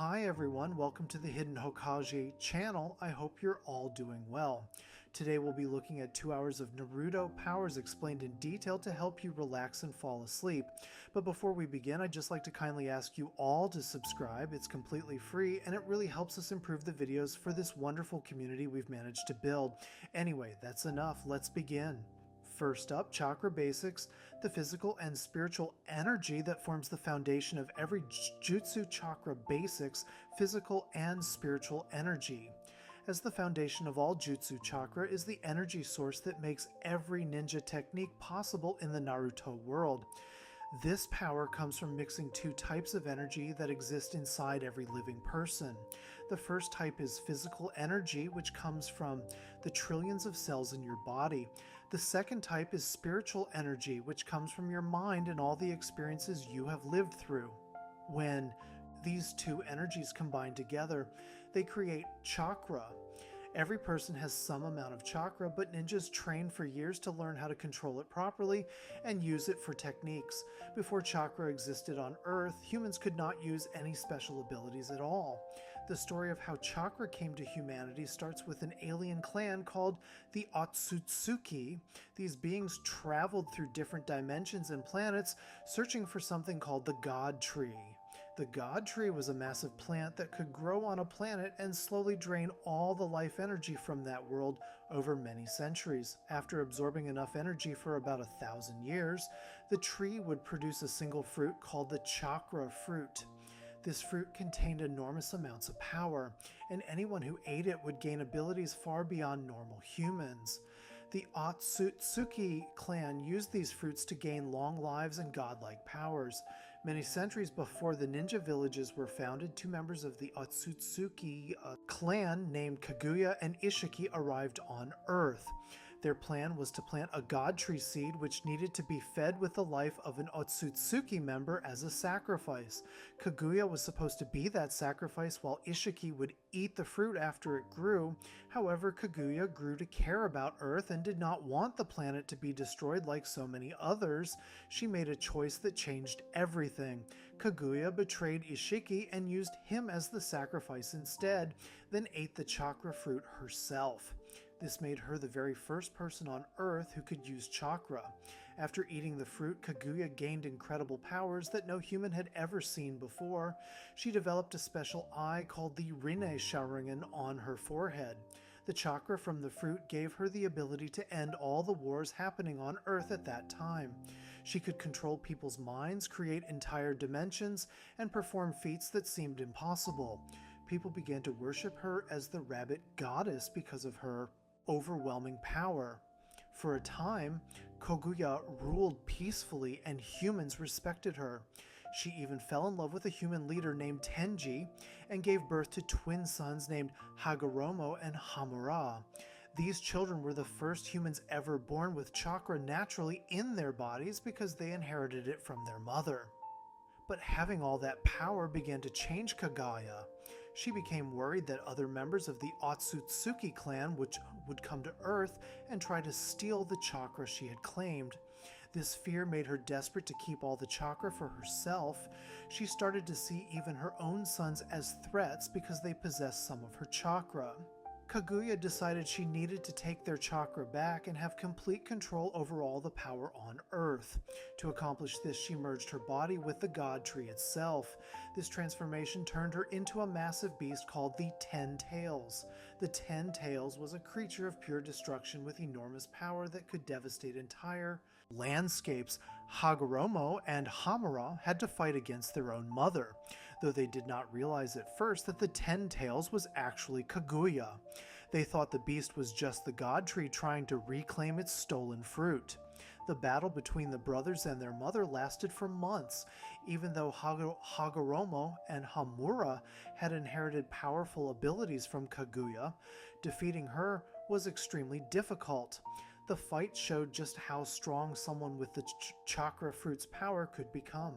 Hi everyone, welcome to the Hidden Hokage channel. I hope you're all doing well. Today we'll be looking at 2 hours of Naruto powers explained in detail to help you relax and fall asleep. But before we begin, I'd just like to kindly ask you all to subscribe. It's completely free and it really helps us improve the videos for this wonderful community we've managed to build. Anyway, that's enough. Let's begin. First up, chakra basics, the physical and spiritual energy that forms the foundation of every jutsu chakra basics, physical and spiritual energy. As the foundation of all jutsu chakra is the energy source that makes every ninja technique possible in the Naruto world. This power comes from mixing two types of energy that exist inside every living person. The first type is physical energy, which comes from the trillions of cells in your body. The second type is spiritual energy, which comes from your mind and all the experiences you have lived through. When these two energies combine together, they create chakra. Every person has some amount of chakra, but ninjas train for years to learn how to control it properly and use it for techniques. Before chakra existed on Earth, humans could not use any special abilities at all. The story of how chakra came to humanity starts with an alien clan called the Otsutsuki. These beings traveled through different dimensions and planets, searching for something called the God Tree. The God Tree was a massive plant that could grow on a planet and slowly drain all the life energy from that world over many centuries. After absorbing enough energy for about 1,000 years, the tree would produce a single fruit called the chakra fruit. This fruit contained enormous amounts of power, and anyone who ate it would gain abilities far beyond normal humans. The Otsutsuki clan used these fruits to gain long lives and godlike powers. Many centuries before the ninja villages were founded, two members of the Otsutsuki clan named Kaguya and Ishiki arrived on Earth. Their plan was to plant a god tree seed which needed to be fed with the life of an Otsutsuki member as a sacrifice. Kaguya was supposed to be that sacrifice while Ishiki would eat the fruit after it grew. However, Kaguya grew to care about Earth and did not want the planet to be destroyed like so many others. She made a choice that changed everything. Kaguya betrayed Ishiki and used him as the sacrifice instead, then ate the chakra fruit herself. This made her the very first person on Earth who could use chakra. After eating the fruit, Kaguya gained incredible powers that no human had ever seen before. She developed a special eye called the Rinne Sharingan on her forehead. The chakra from the fruit gave her the ability to end all the wars happening on Earth at that time. She could control people's minds, create entire dimensions, and perform feats that seemed impossible. People began to worship her as the rabbit goddess because of her overwhelming power. For a time, Kaguya ruled peacefully and humans respected her. She even fell in love with a human leader named Tenji and gave birth to twin sons named Hagoromo and Hamura. These children were the first humans ever born with chakra naturally in their bodies because they inherited it from their mother. But having all that power began to change Kaguya. She became worried that other members of the Otsutsuki clan would come to Earth and try to steal the chakra she had claimed. This fear made her desperate to keep all the chakra for herself. She started to see even her own sons as threats because they possessed some of her chakra. Kaguya decided she needed to take their chakra back and have complete control over all the power on Earth. To accomplish this, she merged her body with the God Tree itself. This transformation turned her into a massive beast called the 10 Tails. The 10 Tails was a creature of pure destruction with enormous power that could devastate entire landscapes. Hagoromo and Hamura had to fight against their own mother, though they did not realize at first that the 10 Tails was actually Kaguya. They thought the beast was just the God Tree trying to reclaim its stolen fruit. The battle between the brothers and their mother lasted for months. Even though Hagoromo and Hamura had inherited powerful abilities from Kaguya, defeating her was extremely difficult. The fight showed just how strong someone with the chakra fruit's power could become.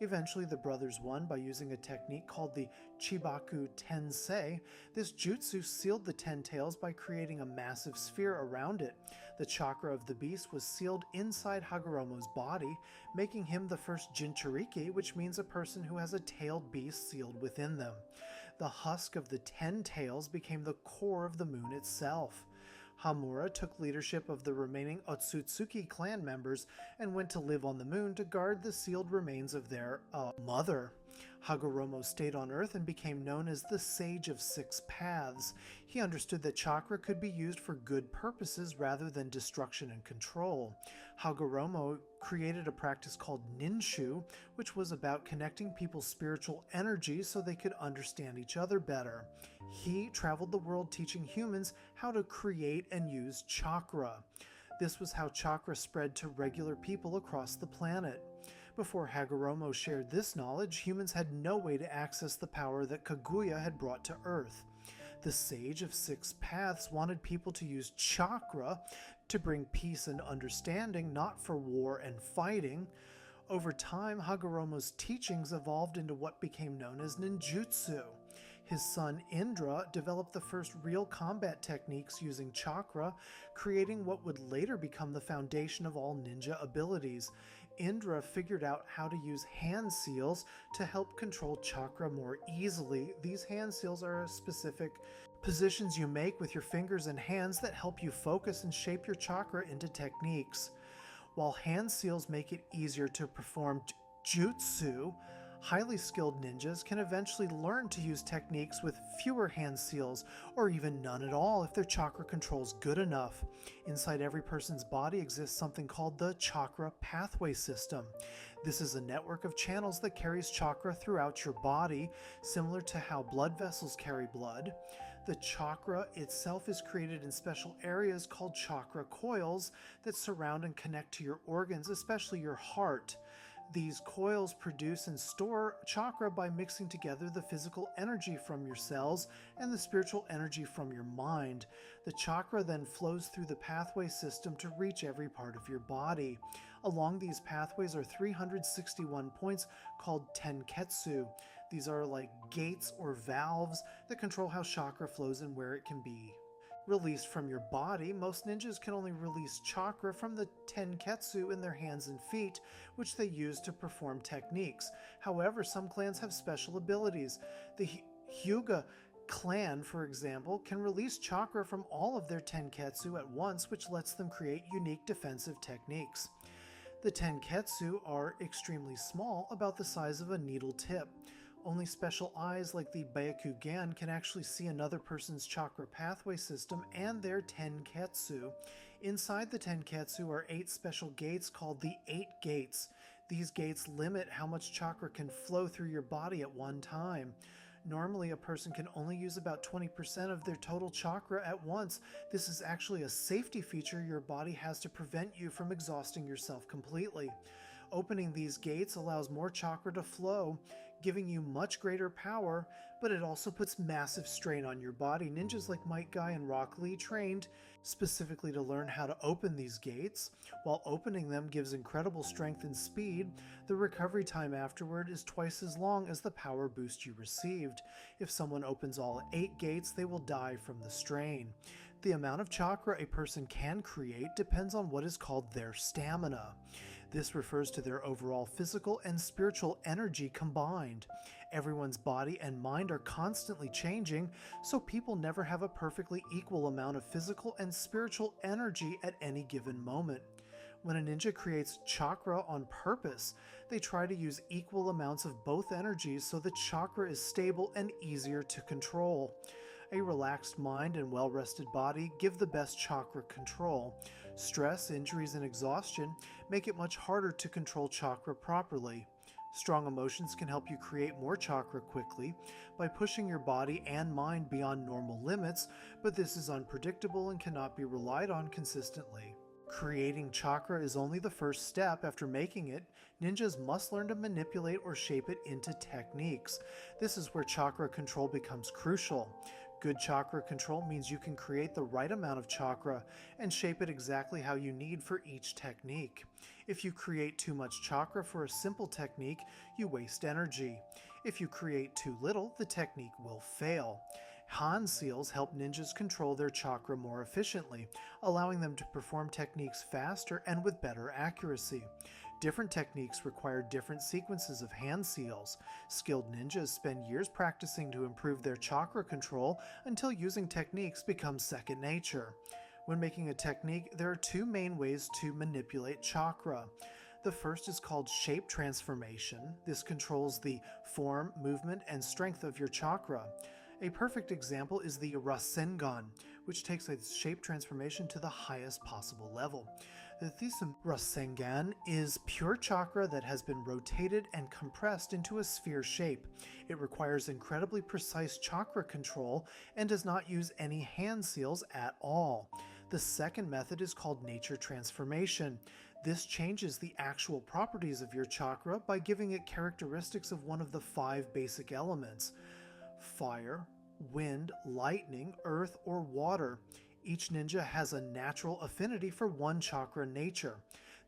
Eventually, the brothers won by using a technique called the Chibaku Tensei. This jutsu sealed the 10 tails by creating a massive sphere around it. The chakra of the beast was sealed inside Hagoromo's body, making him the first Jinchuriki, which means a person who has a tailed beast sealed within them. The husk of the 10 tails became the core of the moon itself. Hamura took leadership of the remaining Otsutsuki clan members and went to live on the moon to guard the sealed remains of their mother. Hagoromo stayed on Earth and became known as the Sage of Six Paths. He understood that chakra could be used for good purposes rather than destruction and control. Hagoromo created a practice called ninshu, which was about connecting people's spiritual energy so they could understand each other better. He traveled the world teaching humans how to create and use chakra. This was how chakra spread to regular people across the planet. Before Hagoromo shared this knowledge, humans had no way to access the power that Kaguya had brought to Earth. The Sage of Six Paths wanted people to use chakra to bring peace and understanding, not for war and fighting. Over time, Hagoromo's teachings evolved into what became known as ninjutsu. His son Indra developed the first real combat techniques using chakra, creating what would later become the foundation of all ninja abilities. Indra figured out how to use hand seals to help control chakra more easily. These hand seals are specific positions you make with your fingers and hands that help you focus and shape your chakra into techniques. While hand seals make it easier to perform jutsu, highly skilled ninjas can eventually learn to use techniques with fewer hand seals, or even none at all if their chakra control's good enough. Inside every person's body exists something called the chakra pathway system. This is a network of channels that carries chakra throughout your body, similar to how blood vessels carry blood. The chakra itself is created in special areas called chakra coils that surround and connect to your organs, especially your heart. These coils produce and store chakra by mixing together the physical energy from your cells and the spiritual energy from your mind. The chakra then flows through the pathway system to reach every part of your body. Along these pathways are 361 points called tenketsu. These are like gates or valves that control how chakra flows and where it can be released from your body. Most ninjas can only release chakra from the tenketsu in their hands and feet, which they use to perform techniques. However, some clans have special abilities. The Hyuga clan, for example, can release chakra from all of their tenketsu at once, which lets them create unique defensive techniques. The tenketsu are extremely small, about the size of a needle tip. Only special eyes like the Byakugan can actually see another person's chakra pathway system and their tenketsu. Inside the tenketsu are 8 special gates called the 8 gates. These gates limit how much chakra can flow through your body at one time. Normally, a person can only use about 20% of their total chakra at once. This is actually a safety feature your body has to prevent you from exhausting yourself completely. Opening these gates allows more chakra to flow, giving you much greater power, but it also puts massive strain on your body. Ninjas like Might Guy and Rock Lee trained specifically to learn how to open these gates. While opening them gives incredible strength and speed, the recovery time afterward is twice as long as the power boost you received. If someone opens all 8 gates, they will die from the strain. The amount of chakra a person can create depends on what is called their stamina. This refers to their overall physical and spiritual energy combined. Everyone's body and mind are constantly changing, so people never have a perfectly equal amount of physical and spiritual energy at any given moment. When a ninja creates chakra on purpose, they try to use equal amounts of both energies so the chakra is stable and easier to control. A relaxed mind and well-rested body give the best chakra control. Stress, injuries, and exhaustion make it much harder to control chakra properly. Strong emotions can help you create more chakra quickly by pushing your body and mind beyond normal limits, but this is unpredictable and cannot be relied on consistently. Creating chakra is only the first step. After making it, ninjas must learn to manipulate or shape it into techniques. This is where chakra control becomes crucial. Good chakra control means you can create the right amount of chakra and shape it exactly how you need for each technique. If you create too much chakra for a simple technique, you waste energy. If you create too little, the technique will fail. Han seals help ninjas control their chakra more efficiently, allowing them to perform techniques faster and with better accuracy. Different techniques require different sequences of hand seals. Skilled ninjas spend years practicing to improve their chakra control until using techniques becomes second nature. When making a technique, there are two main ways to manipulate chakra. The first is called shape transformation. This controls the form, movement, and strength of your chakra. A perfect example is the Rasengan, which takes a shape transformation to the highest possible level. The Rasengan is pure chakra that has been rotated and compressed into a sphere shape. It requires incredibly precise chakra control and does not use any hand seals at all. The second method is called nature transformation. This changes the actual properties of your chakra by giving it characteristics of one of the 5 basic elements: fire, wind, lightning, earth, or water. Each ninja has a natural affinity for one chakra nature.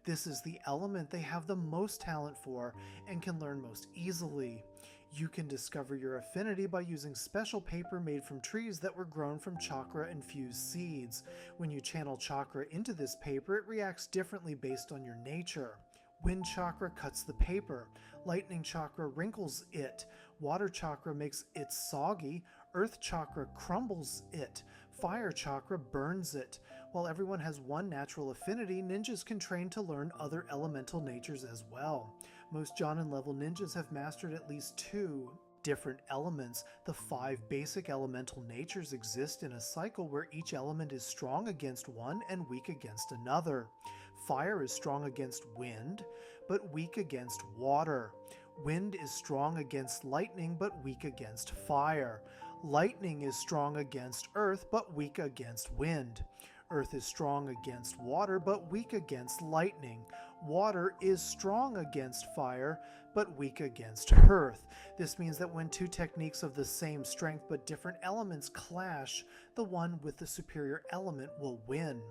This is the element they have the most talent for and can learn most easily. You can discover your affinity by using special paper made from trees that were grown from chakra-infused seeds. When you channel chakra into this paper, it reacts differently based on your nature. Wind chakra cuts the paper. Lightning chakra wrinkles it. Water chakra makes it soggy. Earth chakra crumbles it. Fire chakra burns it. While everyone has one natural affinity, ninjas can train to learn other elemental natures as well. Most Jonin level ninjas have mastered at least 2 different elements. The 5 basic elemental natures exist in a cycle where each element is strong against one and weak against another. Fire is strong against wind, but weak against water. Wind is strong against lightning, but weak against fire. Lightning is strong against earth, but weak against wind. Earth is strong against water, but weak against lightning. Water is strong against fire, but weak against earth. This means that when 2 techniques of the same strength but different elements clash, the one with the superior element will win.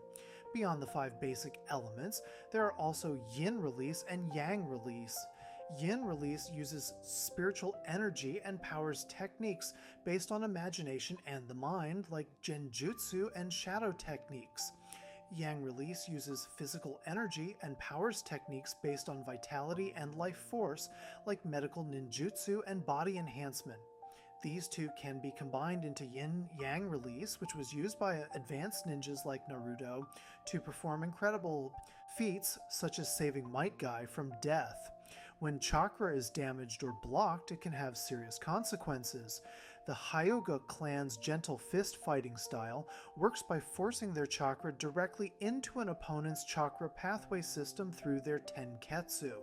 Beyond the 5 basic elements, there are also yin release and yang release. Yin release uses spiritual energy and powers techniques based on imagination and the mind, like genjutsu and shadow techniques. Yang release uses physical energy and powers techniques based on vitality and life force, like medical ninjutsu and body enhancement. These 2 can be combined into yin-yang release, which was used by advanced ninjas like Naruto to perform incredible feats such as saving Might Guy from death. When chakra is damaged or blocked, it can have serious consequences. The Hyuga clan's gentle fist fighting style works by forcing their chakra directly into an opponent's chakra pathway system through their tenketsu.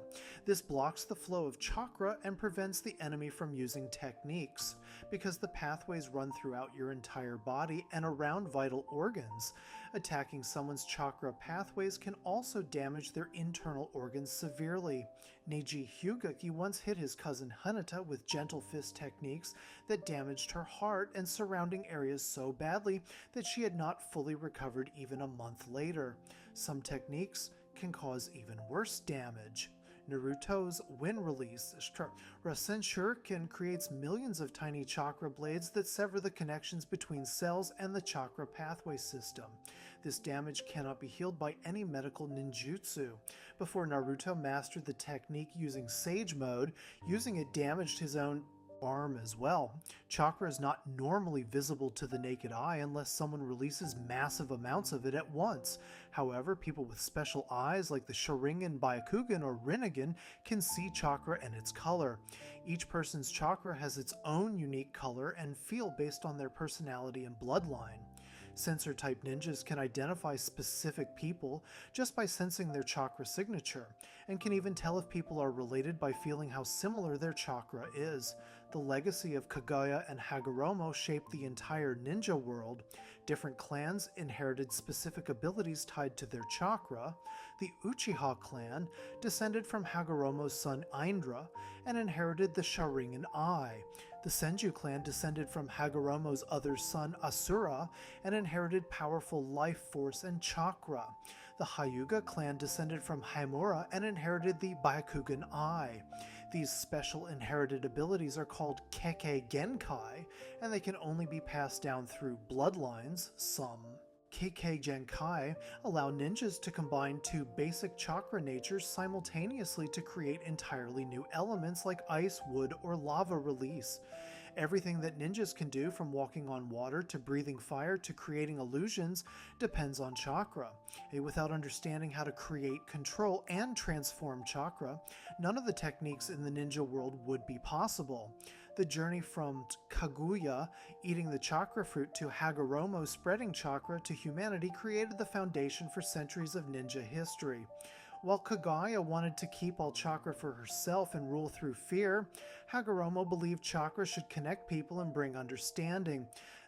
This blocks the flow of chakra and prevents the enemy from using techniques. Because the pathways run throughout your entire body and around vital organs, attacking someone's chakra pathways can also damage their internal organs severely. Neji Hyugaki once hit his cousin Hanata with gentle fist techniques that damaged her heart and surrounding areas so badly that she had not fully recovered even a month later. Some techniques can cause even worse damage. Naruto's wind release Rasen Shuriken creates millions of tiny chakra blades that sever the connections between cells and the chakra pathway system. This damage cannot be healed by any medical ninjutsu. Before Naruto mastered the technique using Sage Mode, using it damaged his own arm as well. Chakra is not normally visible to the naked eye unless someone releases massive amounts of it at once. However, people with special eyes like the Sharingan, Byakugan, or Rinnegan can see chakra and its color. Each person's chakra has its own unique color and feel based on their personality and bloodline. Sensor-type ninjas can identify specific people just by sensing their chakra signature, and can even tell if people are related by feeling how similar their chakra is. The legacy of Kaguya and Hagoromo shaped the entire ninja world. Different clans inherited specific abilities tied to their chakra. The Uchiha clan descended from Hagoromo's son Indra and inherited the Sharingan Eye. The Senju clan descended from Hagoromo's other son Asura and inherited powerful life force and chakra. The Hyuga clan descended from Himura and inherited the Byakugan Eye. These special inherited abilities are called Kekkei Genkai, and they can only be passed down through bloodlines, some Kekkei Genkai allow ninjas to combine two basic chakra natures simultaneously to create entirely new elements like ice, wood, or lava release. Everything that ninjas can do, from walking on water to breathing fire to creating illusions, depends on chakra. Without understanding how to create, control, and transform chakra, none of the techniques in the ninja world would be possible. The journey from Kaguya, eating the chakra fruit, to Hagoromo, spreading chakra to humanity, created the foundation for centuries of ninja history. While Kaguya wanted to keep all chakra for herself and rule through fear, Hagoromo believed chakra should connect people and bring understanding.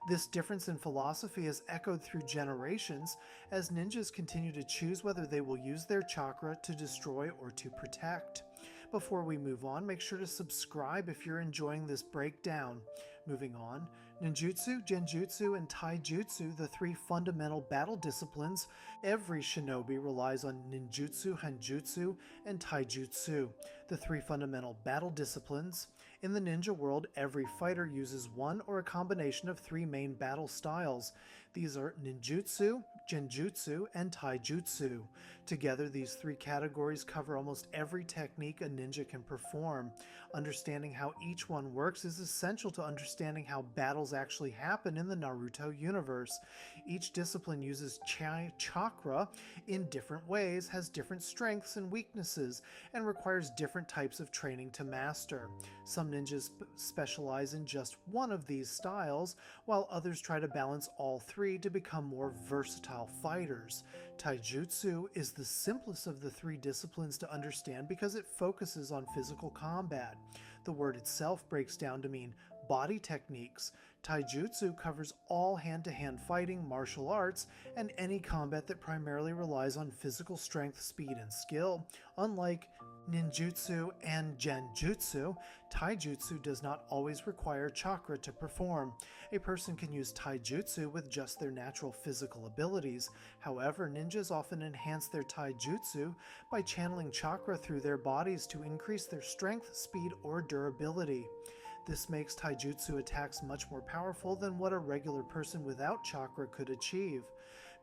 This difference in philosophy is echoed through generations as ninjas continue to choose whether they will use their chakra to destroy or to protect. Before we move on, make sure to subscribe if you're enjoying this breakdown. Moving on, ninjutsu, genjutsu, and taijutsu, the three fundamental battle disciplines. Every shinobi relies on ninjutsu, hanjutsu, and taijutsu, the three fundamental battle disciplines. In the ninja world, every fighter uses one or a combination of three main battle styles. These are ninjutsu, genjutsu, and taijutsu. Together, these three categories cover almost every technique a ninja can perform. Understanding how each one works is essential to understanding how battles actually happen in the Naruto universe. Each discipline uses chakra in different ways, has different strengths and weaknesses, and requires different types of training to master. Some ninjas specialize in just one of these styles, while others try to balance all three to become more versatile fighters. Taijutsu is the simplest of the three disciplines to understand because it focuses on physical combat. The word itself breaks down to mean body techniques. Taijutsu covers all hand-to-hand fighting, martial arts, and any combat that primarily relies on physical strength, speed, and skill. Unlike ninjutsu and genjutsu, taijutsu does not always require chakra to perform. A person can use taijutsu with just their natural physical abilities. However, ninjas often enhance their taijutsu by channeling chakra through their bodies to increase their strength, speed, or durability. This makes taijutsu attacks much more powerful than what a regular person without chakra could achieve.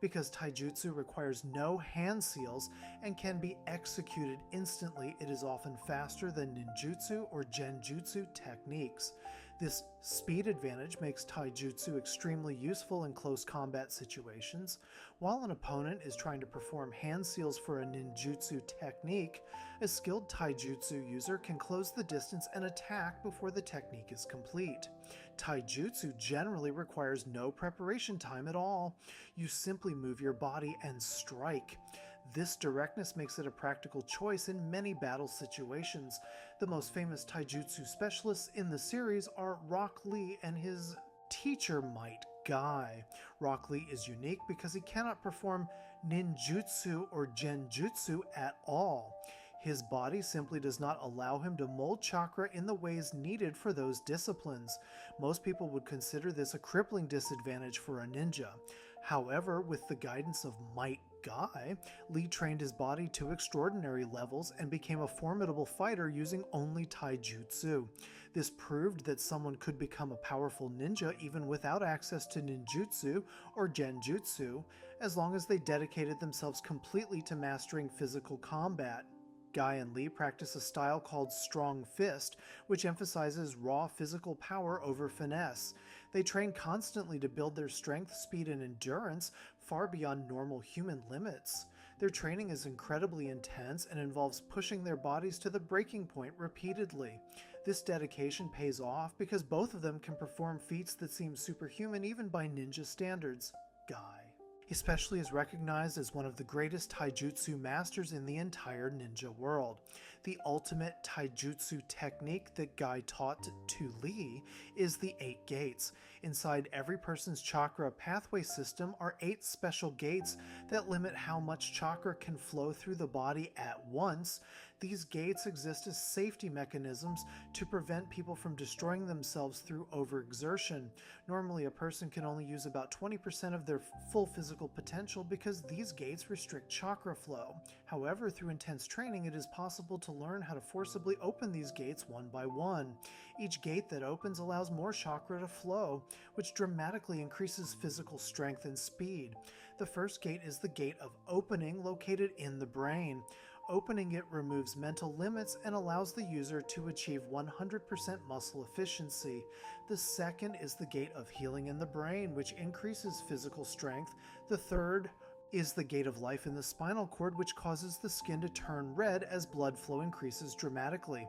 Because taijutsu requires no hand seals and can be executed instantly, it is often faster than ninjutsu or genjutsu techniques. This speed advantage makes taijutsu extremely useful in close combat situations. While an opponent is trying to perform hand seals for a ninjutsu technique, a skilled taijutsu user can close the distance and attack before the technique is complete. Taijutsu generally requires no preparation time at all. You simply move your body and strike. This directness makes it a practical choice in many battle situations. The most famous taijutsu specialists in the series are Rock Lee and his teacher Might Guy. Rock Lee is unique because he cannot perform ninjutsu or genjutsu at all. His body simply does not allow him to mold chakra in the ways needed for those disciplines. Most people would consider this a crippling disadvantage for a ninja. However, with the guidance of Might Guy, Lee trained his body to extraordinary levels and became a formidable fighter using only taijutsu. This proved that someone could become a powerful ninja even without access to ninjutsu or genjutsu, as long as they dedicated themselves completely to mastering physical combat. Guy and Lee practice a style called Strong Fist, which emphasizes raw physical power over finesse. They train constantly to build their strength, speed, and endurance far beyond normal human limits. Their training is incredibly intense and involves pushing their bodies to the breaking point repeatedly. This dedication pays off because both of them can perform feats that seem superhuman even by ninja standards. Guy especially is recognized as one of the greatest taijutsu masters in the entire ninja world. The ultimate taijutsu technique that Guy taught to Lee is the 8 gates. Inside every person's chakra pathway system are 8 special gates that limit how much chakra can flow through the body at once. These gates exist as safety mechanisms to prevent people from destroying themselves through overexertion. Normally, a person can only use about 20% of their full physical potential because these gates restrict chakra flow. However, through intense training, it is possible to learn how to forcibly open these gates one by one. Each gate that opens allows more chakra to flow, which dramatically increases physical strength and speed. The first gate is the gate of opening, located in the brain. Opening it removes mental limits and allows the user to achieve 100% muscle efficiency. The second is the gate of healing in the brain, which increases physical strength. The third is the gate of life in the spinal cord, which causes the skin to turn red as blood flow increases dramatically.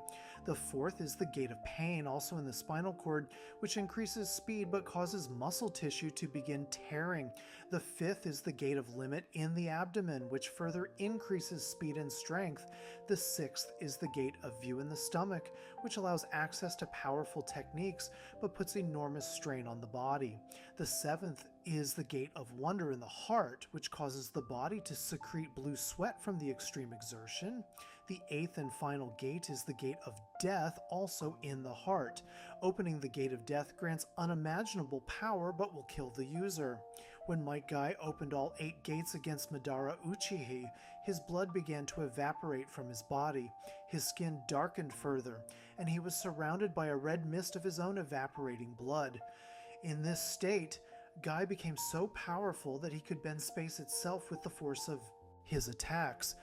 The fourth is the gate of pain, also in the spinal cord, which increases speed but causes muscle tissue to begin tearing. The fifth is the gate of limit in the abdomen, which further increases speed and strength. The sixth is the gate of view in the stomach, which allows access to powerful techniques but puts enormous strain on the body. The seventh is the gate of wonder in the heart, which causes the body to secrete blue sweat from the extreme exertion. The eighth and final gate is the gate of death, also in the heart. Opening the gate of death grants unimaginable power but will kill the user. When Might Guy opened all 8 gates against Madara Uchiha, his blood began to evaporate from his body. His skin darkened further, and he was surrounded by a red mist of his own evaporating blood. In this state, Guy became so powerful that he could bend space itself with the force of his attacks.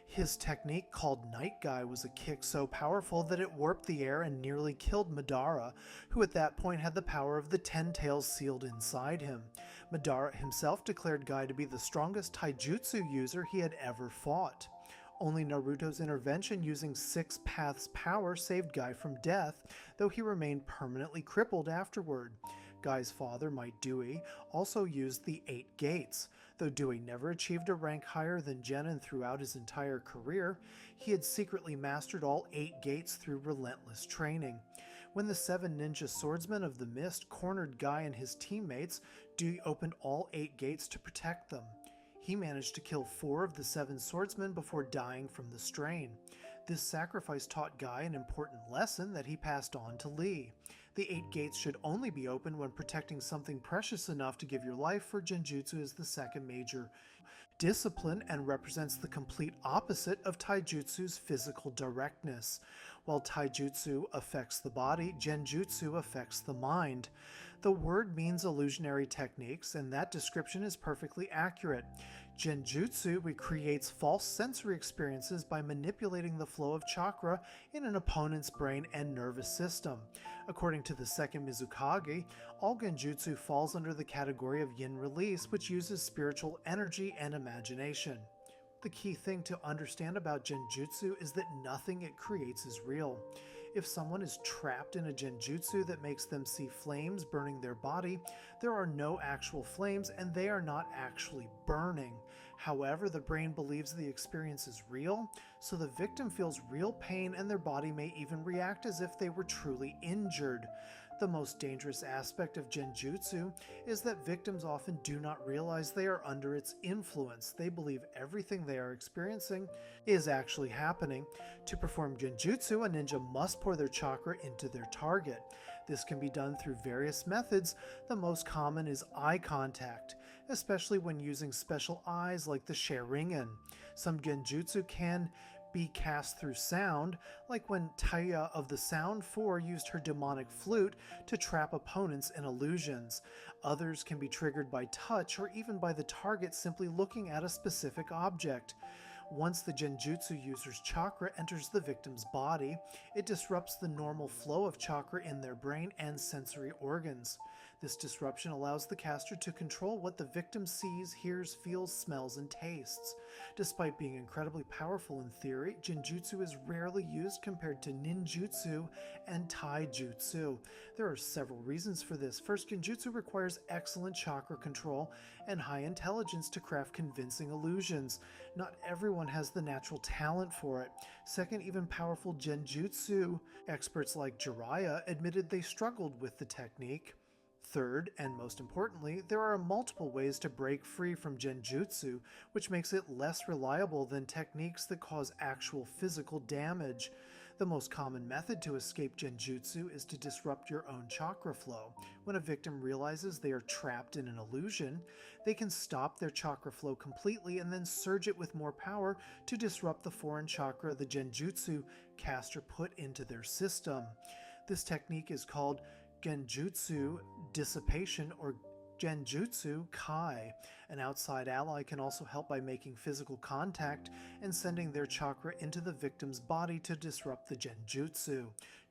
His technique, called Night Guy, was a kick so powerful that it warped the air and nearly killed Madara, who at that point had the power of the 10 tails sealed inside him. Madara himself declared Guy to be the strongest taijutsu user he had ever fought. Only Naruto's intervention using 6 paths power saved Guy from death, though he remained permanently crippled afterward. Guy's father, Might Dewey, also used the 8 gates. Though Dewey never achieved a rank higher than Genin throughout his entire career, he had secretly mastered all 8 gates through relentless training. When the 7 ninja swordsmen of the mist cornered Guy and his teammates, Dewey opened all 8 gates to protect them. He managed to kill 4 of the 7 swordsmen before dying from the strain. This sacrifice taught Guy an important lesson that he passed on to Lee. The 8 gates should only be opened when protecting something precious enough to give your life, for Genjutsu is the second major discipline and represents the complete opposite of Taijutsu's physical directness. While Taijutsu affects the body, Genjutsu affects the mind. The word means illusionary techniques, and that description is perfectly accurate. Genjutsu recreates false sensory experiences by manipulating the flow of chakra in an opponent's brain and nervous system. According to the second Mizukage, all Genjutsu falls under the category of yin release, which uses spiritual energy and imagination. The key thing to understand about Genjutsu is that nothing it creates is real. If someone is trapped in a Genjutsu that makes them see flames burning their body, there are no actual flames and they are not actually burning. However, the brain believes the experience is real, so the victim feels real pain and their body may even react as if they were truly injured. The most dangerous aspect of Genjutsu is that victims often do not realize they are under its influence. They believe everything they are experiencing is actually happening. To perform Genjutsu, a ninja must pour their chakra into their target. This can be done through various methods. The most common is eye contact, especially when using special eyes like the Sharingan. Some Genjutsu can be cast through sound, like when Taya of the Sound 4 used her demonic flute to trap opponents in illusions. Others can be triggered by touch or even by the target simply looking at a specific object. Once the Genjutsu user's chakra enters the victim's body, it disrupts the normal flow of chakra in their brain and sensory organs. This disruption allows the caster to control what the victim sees, hears, feels, smells, and tastes. Despite being incredibly powerful in theory, Genjutsu is rarely used compared to ninjutsu and taijutsu. There are several reasons for this. First, Genjutsu requires excellent chakra control and high intelligence to craft convincing illusions. Not everyone has the natural talent for it. Second, even powerful Genjutsu experts like Jiraiya admitted they struggled with the technique. Third, and most importantly, there are multiple ways to break free from genjutsu, which makes it less reliable than techniques that cause actual physical damage. The most common method to escape genjutsu is to disrupt your own chakra flow. When a victim realizes they are trapped in an illusion, they can stop their chakra flow completely and then surge it with more power to disrupt the foreign chakra the genjutsu caster put into their system. This technique is called genjutsu dissipation or genjutsu kai. An outside ally can also help by making physical contact and sending their chakra into the victim's body to disrupt the genjutsu.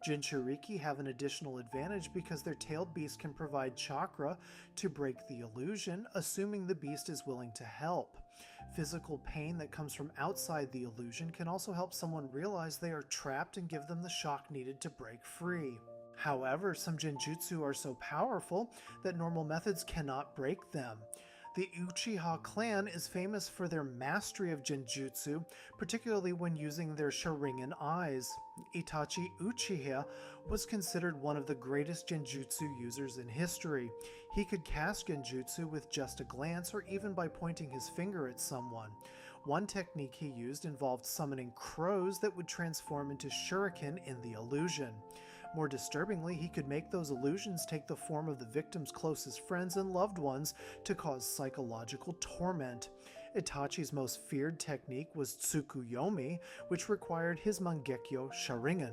Jinchuriki have an additional advantage because their tailed beast can provide chakra to break the illusion, assuming the beast is willing to help. Physical pain that comes from outside the illusion can also help someone realize they are trapped and give them the shock needed to break free. However, some genjutsu are so powerful that normal methods cannot break them. The Uchiha clan is famous for their mastery of genjutsu, particularly when using their Sharingan eyes. Itachi Uchiha was considered one of the greatest genjutsu users in history. He could cast genjutsu with just a glance or even by pointing his finger at someone. One technique he used involved summoning crows that would transform into shuriken in the illusion. More disturbingly, he could make those illusions take the form of the victim's closest friends and loved ones to cause psychological torment. Itachi's most feared technique was Tsukuyomi, which required his Mangekyo Sharingan.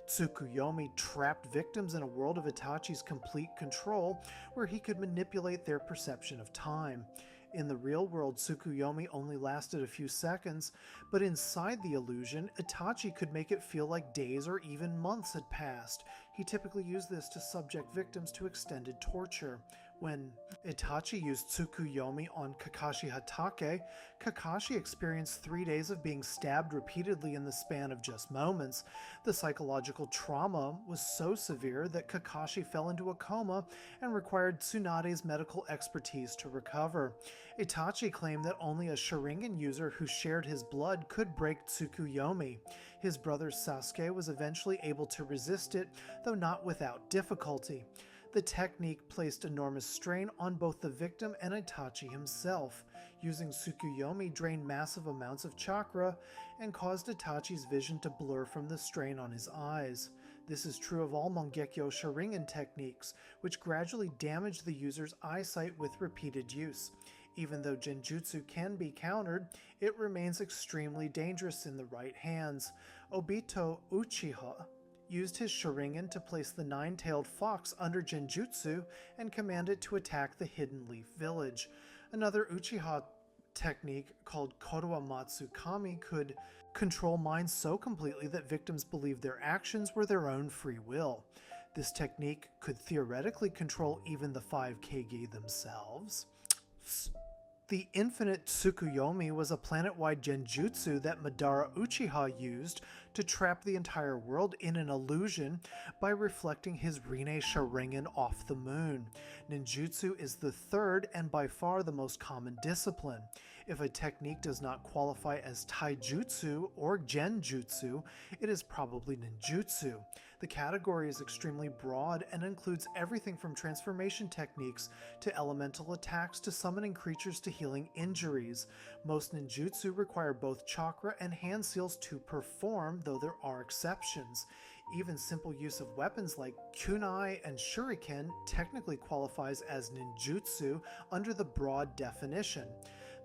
Tsukuyomi trapped victims in a world of Itachi's complete control, where he could manipulate their perception of time. In the real world, Tsukuyomi only lasted a few seconds, but inside the illusion, Itachi could make it feel like days or even months had passed. He typically used this to subject victims to extended torture. When Itachi used Tsukuyomi on Kakashi Hatake, Kakashi experienced 3 days of being stabbed repeatedly in the span of just moments. The psychological trauma was so severe that Kakashi fell into a coma and required Tsunade's medical expertise to recover. Itachi claimed that only a Sharingan user who shared his blood could break Tsukuyomi. His brother Sasuke was eventually able to resist it, though not without difficulty. The technique placed enormous strain on both the victim and Itachi himself. Using Tsukuyomi drained massive amounts of chakra and caused Itachi's vision to blur from the strain on his eyes. This is true of all Mangekyo Sharingan techniques, which gradually damage the user's eyesight with repeated use. Even though genjutsu can be countered, it remains extremely dangerous in the right hands. Obito Uchiha used his Sharingan to place the nine-tailed fox under genjutsu and command it to attack the Hidden Leaf Village. Another Uchiha technique called Kodowa Matsukami could control minds so completely that victims believed their actions were their own free will. This technique could theoretically control even the 5 Kage themselves. The Infinite Tsukuyomi was a planet-wide genjutsu that Madara Uchiha used to trap the entire world in an illusion by reflecting his Rinne Sharingan off the moon. Ninjutsu is the third and by far the most common discipline. If a technique does not qualify as taijutsu or genjutsu, it is probably ninjutsu. The category is extremely broad and includes everything from transformation techniques to elemental attacks to summoning creatures to healing injuries. Most ninjutsu require both chakra and hand seals to perform, though there are exceptions. Even simple use of weapons like kunai and shuriken technically qualifies as ninjutsu under the broad definition.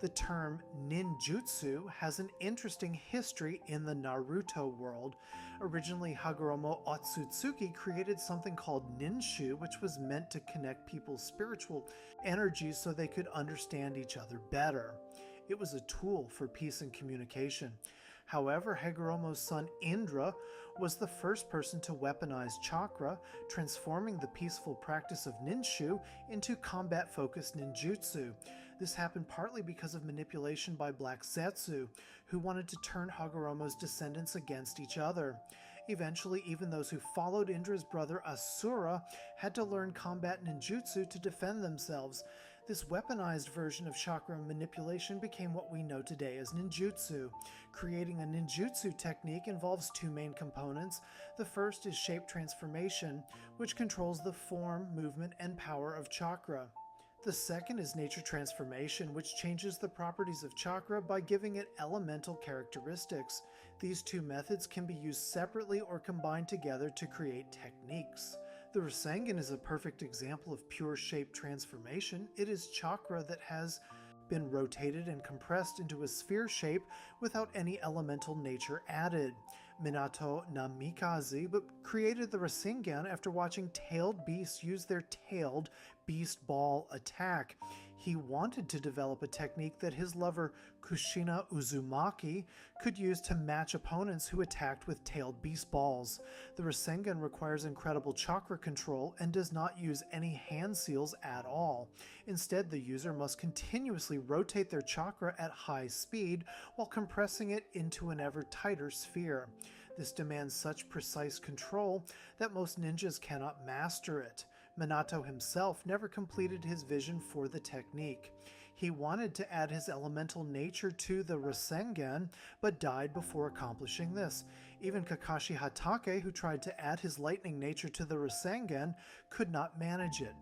The term ninjutsu has an interesting history in the Naruto world. Originally, Hagoromo Otsutsuki created something called ninshu, which was meant to connect people's spiritual energies so they could understand each other better. It was a tool for peace and communication. However, Hagoromo's son Indra was the first person to weaponize chakra, transforming the peaceful practice of ninshu into combat-focused ninjutsu. This happened partly because of manipulation by Black Zetsu, who wanted to turn Hagoromo's descendants against each other. Eventually, even those who followed Indra's brother Asura had to learn combat ninjutsu to defend themselves. This weaponized version of chakra manipulation became what we know today as ninjutsu. Creating a ninjutsu technique involves two main components. The first is shape transformation, which controls the form, movement, and power of chakra. The second is nature transformation, which changes the properties of chakra by giving it elemental characteristics. These two methods can be used separately or combined together to create techniques. The Rasengan is a perfect example of pure shape transformation. It is chakra that has been rotated and compressed into a sphere shape without any elemental nature added. Minato Namikaze created the Rasengan after watching tailed beasts use their tailed beast ball attack. He wanted to develop a technique that his lover Kushina Uzumaki could use to match opponents who attacked with tailed beast balls. The Rasengan requires incredible chakra control and does not use any hand seals at all. Instead, the user must continuously rotate their chakra at high speed while compressing it into an ever tighter sphere. This demands such precise control that most ninjas cannot master it. Minato himself never completed his vision for the technique. He wanted to add his elemental nature to the Rasengan, but died before accomplishing this. Even Kakashi Hatake, who tried to add his lightning nature to the Rasengan, could not manage it.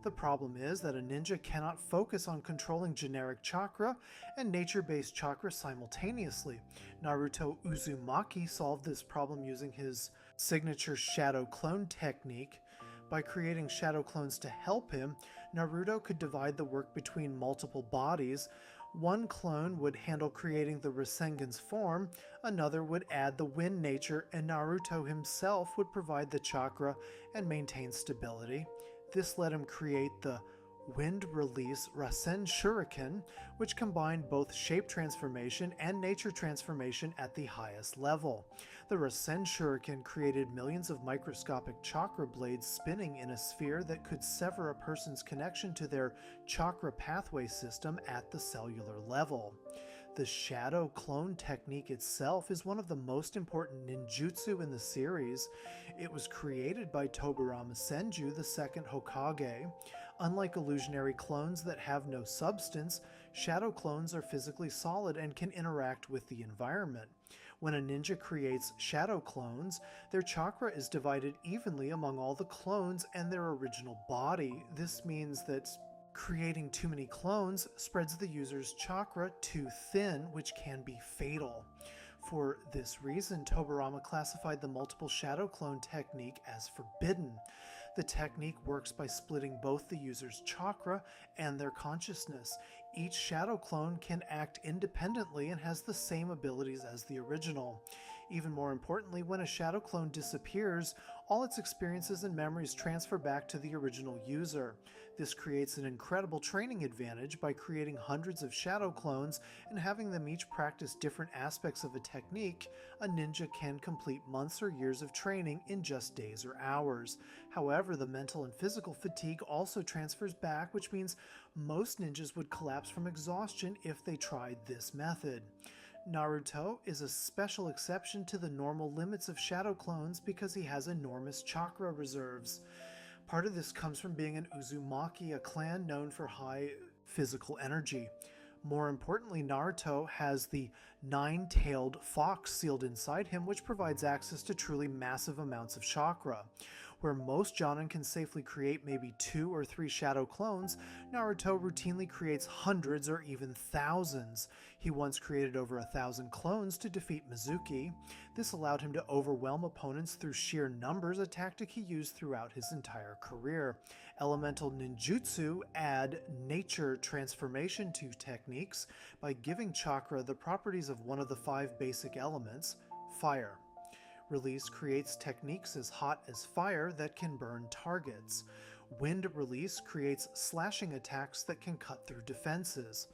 The problem is that a ninja cannot focus on controlling generic chakra and nature-based chakra simultaneously. Naruto Uzumaki solved this problem using his signature shadow clone technique. By creating shadow clones to help him, Naruto could divide the work between multiple bodies. One clone would handle creating the Rasengan's form, another would add the wind nature, and Naruto himself would provide the chakra and maintain stability. This let him create the Wind Release Rasen Shuriken, which combined both shape transformation and nature transformation at the highest level. The Rasen Shuriken created millions of microscopic chakra blades spinning in a sphere that could sever a person's connection to their chakra pathway system at the cellular level. The shadow clone technique itself is one of the most important ninjutsu in the series. It was created by Tobirama Senju, the second Hokage. Unlike illusionary clones that have no substance, shadow clones are physically solid and can interact with the environment. When a ninja creates shadow clones, their chakra is divided evenly among all the clones and their original body. This means that creating too many clones spreads the user's chakra too thin, which can be fatal. For this reason, Tobirama classified the multiple shadow clone technique as forbidden. The technique works by splitting both the user's chakra and their consciousness. Each shadow clone can act independently and has the same abilities as the original. Even more importantly, when a shadow clone disappears, all its experiences and memories transfer back to the original user. This creates an incredible training advantage. By creating hundreds of shadow clones and having them each practice different aspects of a technique, a ninja can complete months or years of training in just days or hours. However, the mental and physical fatigue also transfers back, which means most ninjas would collapse from exhaustion if they tried this method. Naruto is a special exception to the normal limits of shadow clones because he has enormous chakra reserves. Part of this comes from being an Uzumaki, a clan known for high physical energy. More importantly, Naruto has the nine-tailed fox sealed inside him, which provides access to truly massive amounts of chakra. Where most Jonin can safely create maybe 2 or 3 shadow clones, Naruto routinely creates hundreds or even thousands. He once created over 1,000 clones to defeat Mizuki. This allowed him to overwhelm opponents through sheer numbers, a tactic he used throughout his entire career. Elemental ninjutsu add nature transformation to techniques by giving chakra the properties of one of the 5 basic elements, fire. Release creates techniques as hot as fire that can burn targets. Wind Release creates slashing attacks that can cut through defenses.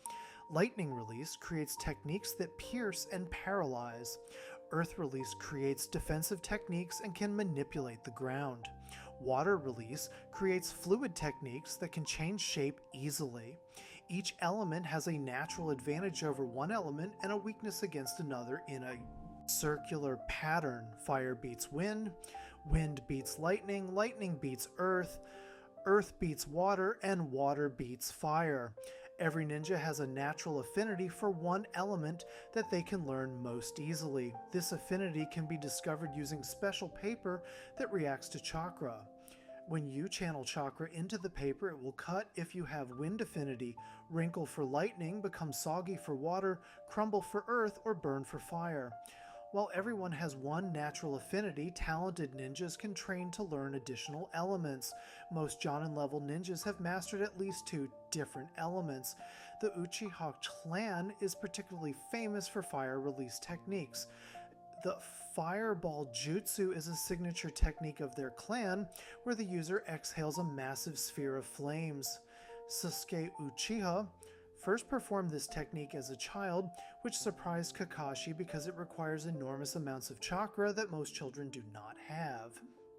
Lightning Release creates techniques that pierce and paralyze. Earth Release creates defensive techniques and can manipulate the ground. Water Release creates fluid techniques that can change shape easily. Each element has a natural advantage over one element and a weakness against another in a circular pattern. Fire beats wind, wind beats lightning, lightning beats earth, Earth beats water and water beats fire. Every ninja has a natural affinity for one element that they can learn most easily. This affinity can be discovered using special paper that reacts to chakra. When you channel chakra into the paper, it will cut if you have wind affinity, wrinkle for lightning, become soggy for water, crumble for earth, or burn for fire. While everyone has one natural affinity, talented ninjas can train to learn additional elements. Most Jonin level ninjas have mastered at least 2 different elements. The Uchiha clan is particularly famous for fire release techniques. The Fireball Jutsu is a signature technique of their clan, where the user exhales a massive sphere of flames. Sasuke Uchiha first performed this technique as a child, which surprised Kakashi because it requires enormous amounts of chakra that most children do not have.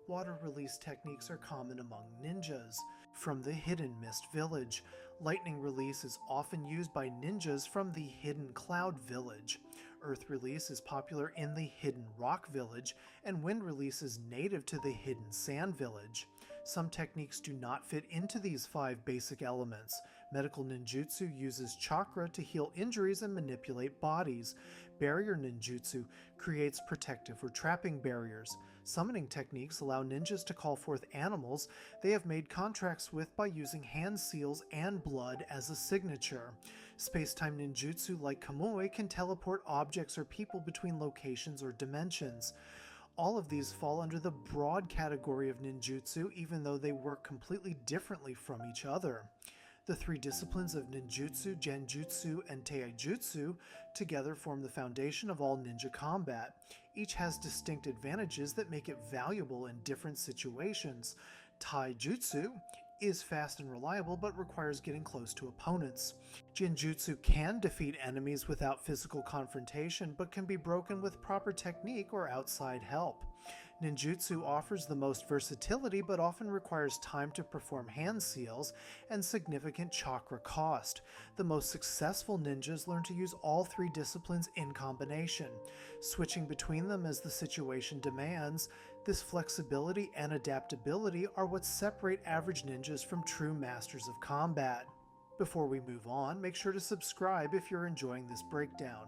Water release techniques are common among ninjas. From the Hidden Mist Village, lightning release is often used by ninjas from the Hidden Cloud Village. Earth release is popular in the Hidden Rock Village, and wind release is native to the Hidden Sand Village. Some techniques do not fit into these 5 basic elements. Medical ninjutsu uses chakra to heal injuries and manipulate bodies. Barrier ninjutsu creates protective or trapping barriers. Summoning techniques allow ninjas to call forth animals they have made contracts with by using hand seals and blood as a signature. Space-time ninjutsu like Kamui can teleport objects or people between locations or dimensions. All of these fall under the broad category of ninjutsu, even though they work completely differently from each other. The 3 disciplines of ninjutsu, genjutsu, and taijutsu together form the foundation of all ninja combat. Each has distinct advantages that make it valuable in different situations. Taijutsu is fast and reliable but requires getting close to opponents. Genjutsu can defeat enemies without physical confrontation but can be broken with proper technique or outside help. Ninjutsu offers the most versatility but often requires time to perform hand seals and significant chakra cost. The most successful ninjas learn to use all 3 disciplines in combination, switching between them as the situation demands. This flexibility and adaptability are what separate average ninjas from true masters of combat. Before we move on, make sure to subscribe if you're enjoying this breakdown.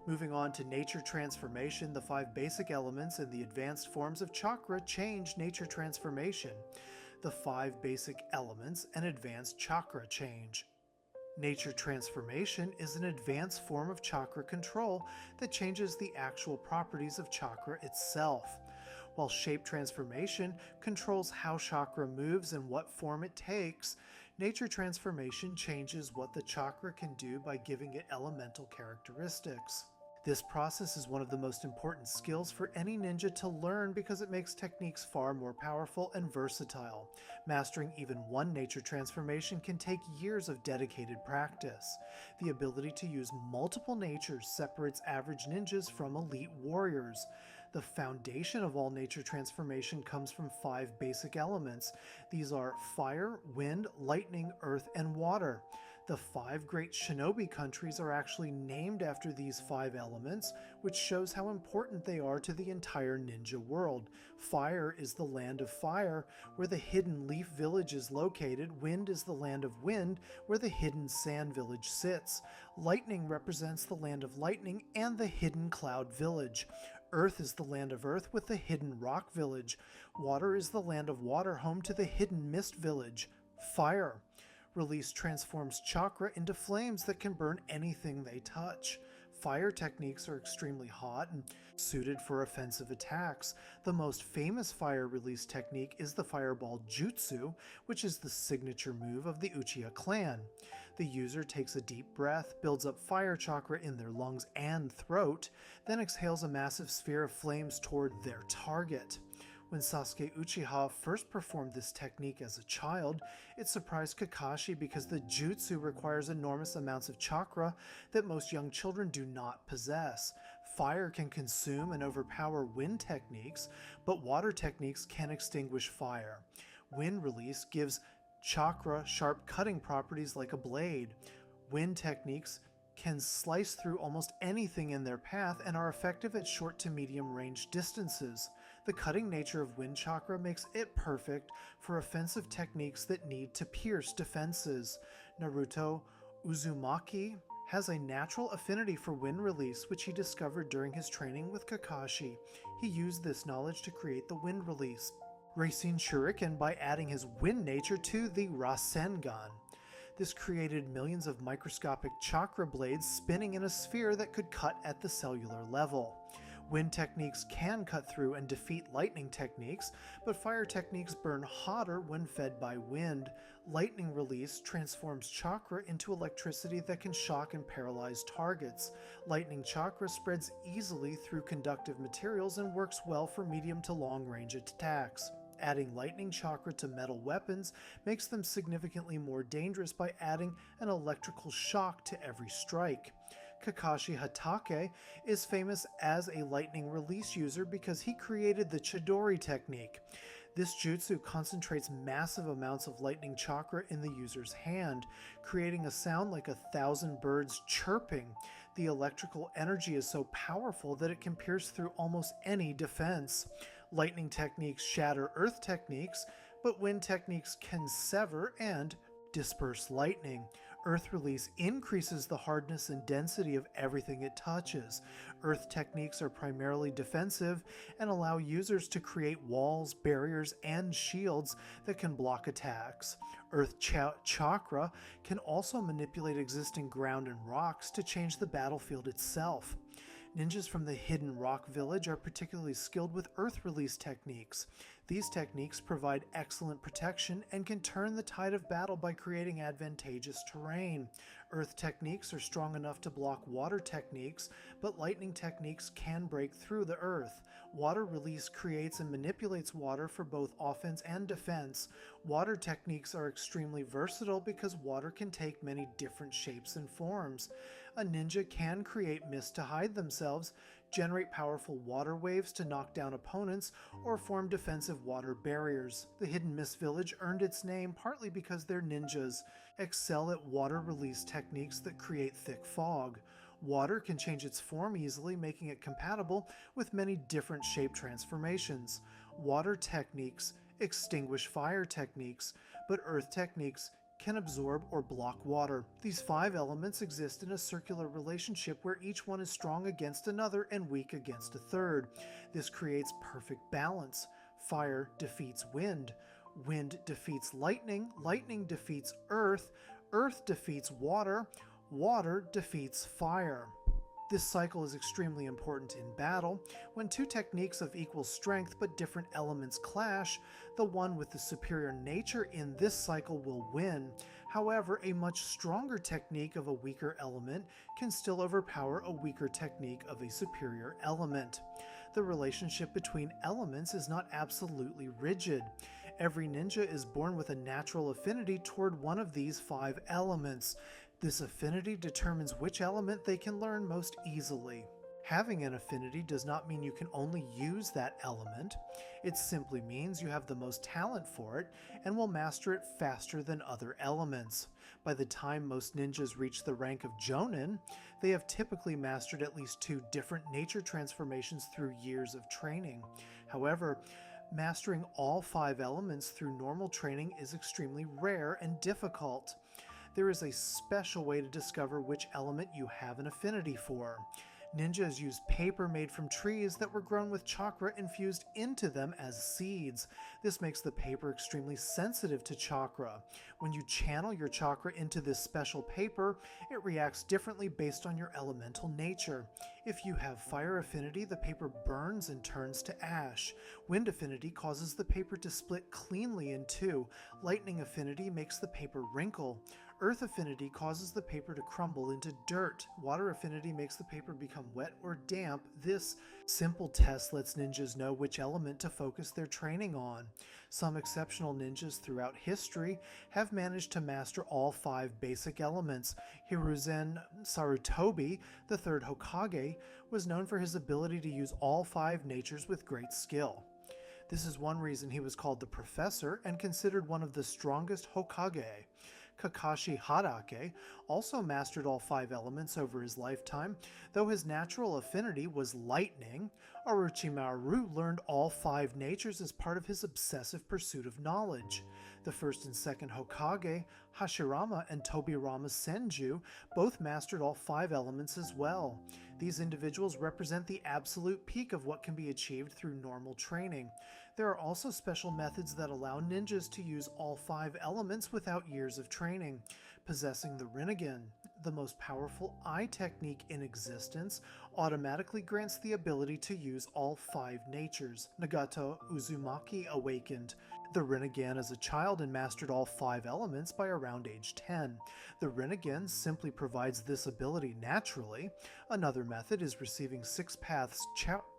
Moving on to nature transformation, the 5 basic elements and the advanced forms of chakra change nature transformation. The 5 basic elements and advanced chakra change. Nature transformation is an advanced form of chakra control that changes the actual properties of chakra itself, while shape transformation controls how chakra moves and what form it takes. Nature transformation changes what the chakra can do by giving it elemental characteristics. This process is one of the most important skills for any ninja to learn because it makes techniques far more powerful and versatile. Mastering even one nature transformation can take years of dedicated practice. The ability to use multiple natures separates average ninjas from elite warriors. The foundation of all nature transformation comes from 5 basic elements. These are fire, wind, lightning, earth, and water. The 5 great shinobi countries are actually named after these 5 elements, which shows how important they are to the entire ninja world. Fire is the land of fire, where the Hidden Leaf Village is located. Wind is the land of wind, where the Hidden Sand Village sits. Lightning represents the land of lightning and the Hidden Cloud Village. Earth is the land of earth with the Hidden Rock Village. Water is the land of water, home to the Hidden Mist Village. Fire release transforms chakra into flames that can burn anything they touch. Fire techniques are extremely hot and suited for offensive attacks. The most famous fire release technique is the Fireball Jutsu, which is the signature move of the Uchiha clan. The user takes a deep breath, builds up fire chakra in their lungs and throat, then exhales a massive sphere of flames toward their target. When Sasuke Uchiha first performed this technique as a child, it surprised Kakashi because the jutsu requires enormous amounts of chakra that most young children do not possess. Fire can consume and overpower wind techniques, but water techniques can extinguish fire. Wind release gives chakra sharp cutting properties like a blade. Wind techniques can slice through almost anything in their path and are effective at short to medium range distances. The cutting nature of wind chakra makes it perfect for offensive techniques that need to pierce defenses. Naruto Uzumaki has a natural affinity for wind release, which he discovered during his training with Kakashi. He used this knowledge to create the wind release, Racine Shuriken, by adding his wind nature to the Rasengan. This created millions of microscopic chakra blades spinning in a sphere that could cut at the cellular level. Wind techniques can cut through and defeat lightning techniques, but fire techniques burn hotter when fed by wind. Lightning release transforms chakra into electricity that can shock and paralyze targets. Lightning chakra spreads easily through conductive materials and works well for medium to long range attacks. Adding lightning chakra to metal weapons makes them significantly more dangerous by adding an electrical shock to every strike. Kakashi Hatake is famous as a lightning release user because he created the Chidori technique. This jutsu concentrates massive amounts of lightning chakra in the user's hand, creating a sound like 1,000 birds chirping. The electrical energy is so powerful that it can pierce through almost any defense. Lightning techniques shatter earth techniques, but wind techniques can sever and disperse lightning. Earth release increases the hardness and density of everything it touches. Earth techniques are primarily defensive and allow users to create walls, barriers, and shields that can block attacks. Earth chakra can also manipulate existing ground and rocks to change the battlefield itself. Ninjas from the Hidden Rock Village are particularly skilled with earth release techniques. These techniques provide excellent protection and can turn the tide of battle by creating advantageous terrain. Earth techniques are strong enough to block water techniques, but lightning techniques can break through the earth. Water release creates and manipulates water for both offense and defense. Water techniques are extremely versatile because water can take many different shapes and forms. A ninja can create mist to hide themselves, generate powerful water waves to knock down opponents, or form defensive water barriers. The Hidden Mist Village earned its name partly because their ninjas excel at water release techniques that create thick fog. Water can change its form easily, making it compatible with many different shape transformations. Water techniques extinguish fire techniques, but earth techniques can absorb or block water. These 5 elements exist in a circular relationship where each one is strong against another and weak against a third. This creates perfect balance. Fire defeats wind. Wind defeats lightning. Lightning defeats earth. Earth defeats water. Water defeats fire. This cycle is extremely important in battle. When 2 techniques of equal strength but different elements clash, the one with the superior nature in this cycle will win. However, a much stronger technique of a weaker element can still overpower a weaker technique of a superior element. The relationship between elements is not absolutely rigid. Every ninja is born with a natural affinity toward one of these 5 elements. This affinity determines which element they can learn most easily. Having an affinity does not mean you can only use that element. It simply means you have the most talent for it and will master it faster than other elements. By the time most ninjas reach the rank of Jonin, they have typically mastered at least 2 different nature transformations through years of training. However, mastering all 5 elements through normal training is extremely rare and difficult. There is a special way to discover which element you have an affinity for. Ninjas use paper made from trees that were grown with chakra infused into them as seeds. This makes the paper extremely sensitive to chakra. When you channel your chakra into this special paper, it reacts differently based on your elemental nature. If you have fire affinity, the paper burns and turns to ash. Wind affinity causes the paper to split cleanly in 2. Lightning affinity makes the paper wrinkle. Earth affinity causes the paper to crumble into dirt. Water affinity makes the paper become wet or damp. This simple test lets ninjas know which element to focus their training on. Some exceptional ninjas throughout history have managed to master all 5 basic elements. Hiruzen Sarutobi, the 3rd Hokage, was known for his ability to use all 5 natures with great skill. This is one reason he was called the Professor and considered one of the strongest Hokage. Kakashi Hadake also mastered all 5 elements over his lifetime, though his natural affinity was lightning. Orochimaru learned all 5 natures as part of his obsessive pursuit of knowledge. The first and second Hokage, Hashirama and Tobirama Senju, both mastered all 5 elements as well. These individuals represent the absolute peak of what can be achieved through normal training. There are also special methods that allow ninjas to use all 5 elements without years of training. Possessing the Rinnegan, the most powerful eye technique in existence, automatically grants the ability to use all 5 natures. Nagato Uzumaki awakened the Rinnegan as a child and mastered all 5 elements by around age 10. The Rinnegan simply provides this ability naturally. Another method is receiving 6 paths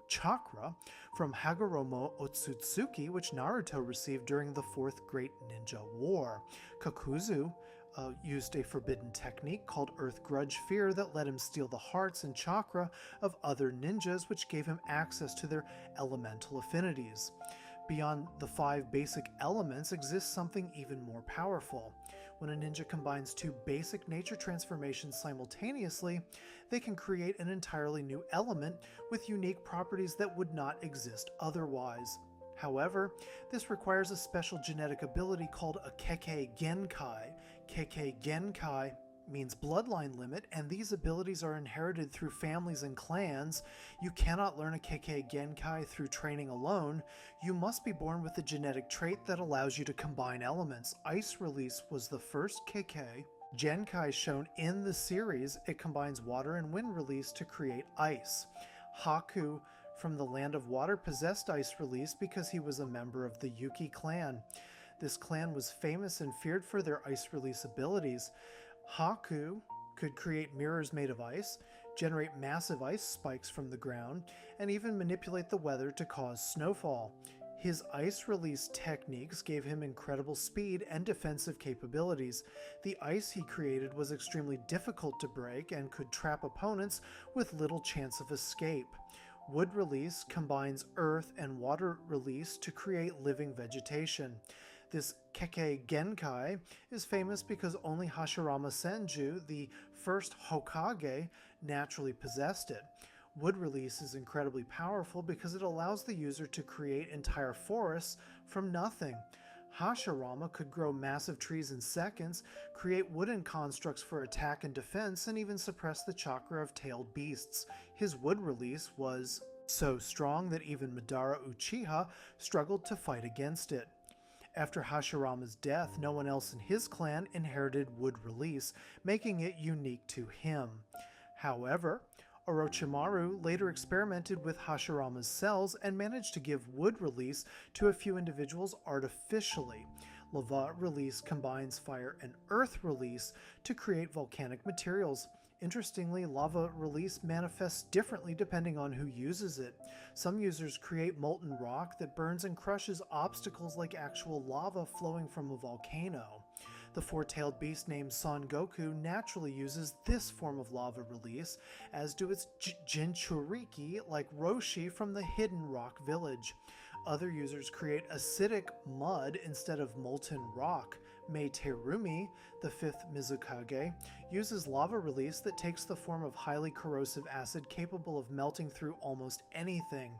chakra from Hagoromo Otsutsuki, which Naruto received during the 4th Great Ninja War. Kakuzu used a forbidden technique called Earth Grudge Fear that let him steal the hearts and chakra of other ninjas, which gave him access to their elemental affinities. Beyond the 5 basic elements exists something even more powerful. When a ninja combines 2 basic nature transformations simultaneously, they can create an entirely new element with unique properties that would not exist otherwise. However, this requires a special genetic ability called a Kekkei Genkai. Kekkei Genkai means bloodline limit, and these abilities are inherited through families and clans. You cannot learn a Kekkei Genkai through training alone. You must be born with a genetic trait that allows you to combine elements. Ice Release was the first Kekkei Genkai shown in the series. It combines water and wind release to create ice. Haku from the Land of Water possessed Ice Release because he was a member of the Yuki clan. This clan was famous and feared for their Ice Release abilities. Haku could create mirrors made of ice, generate massive ice spikes from the ground, and even manipulate the weather to cause snowfall. His ice release techniques gave him incredible speed and defensive capabilities. The ice he created was extremely difficult to break and could trap opponents with little chance of escape. Wood Release combines earth and water release to create living vegetation. This Kekkei Genkai is famous because only Hashirama Senju, the first Hokage, naturally possessed it. Wood Release is incredibly powerful because it allows the user to create entire forests from nothing. Hashirama could grow massive trees in seconds, create wooden constructs for attack and defense, and even suppress the chakra of tailed beasts. His Wood Release was so strong that even Madara Uchiha struggled to fight against it. After Hashirama's death, no one else in his clan inherited Wood Release, making it unique to him. However, Orochimaru later experimented with Hashirama's cells and managed to give Wood Release to a few individuals artificially. Lava Release combines fire and earth release to create volcanic materials. Interestingly, lava release manifests differently depending on who uses it. Some users create molten rock that burns and crushes obstacles like actual lava flowing from a volcano. The 4-tailed beast named Son Goku naturally uses this form of lava release, as do its Jinchuriki like Roshi from the Hidden Rock Village. Other users create acidic mud instead of molten rock. Mei Terumi, the 5th Mizukage, uses lava release that takes the form of highly corrosive acid capable of melting through almost anything.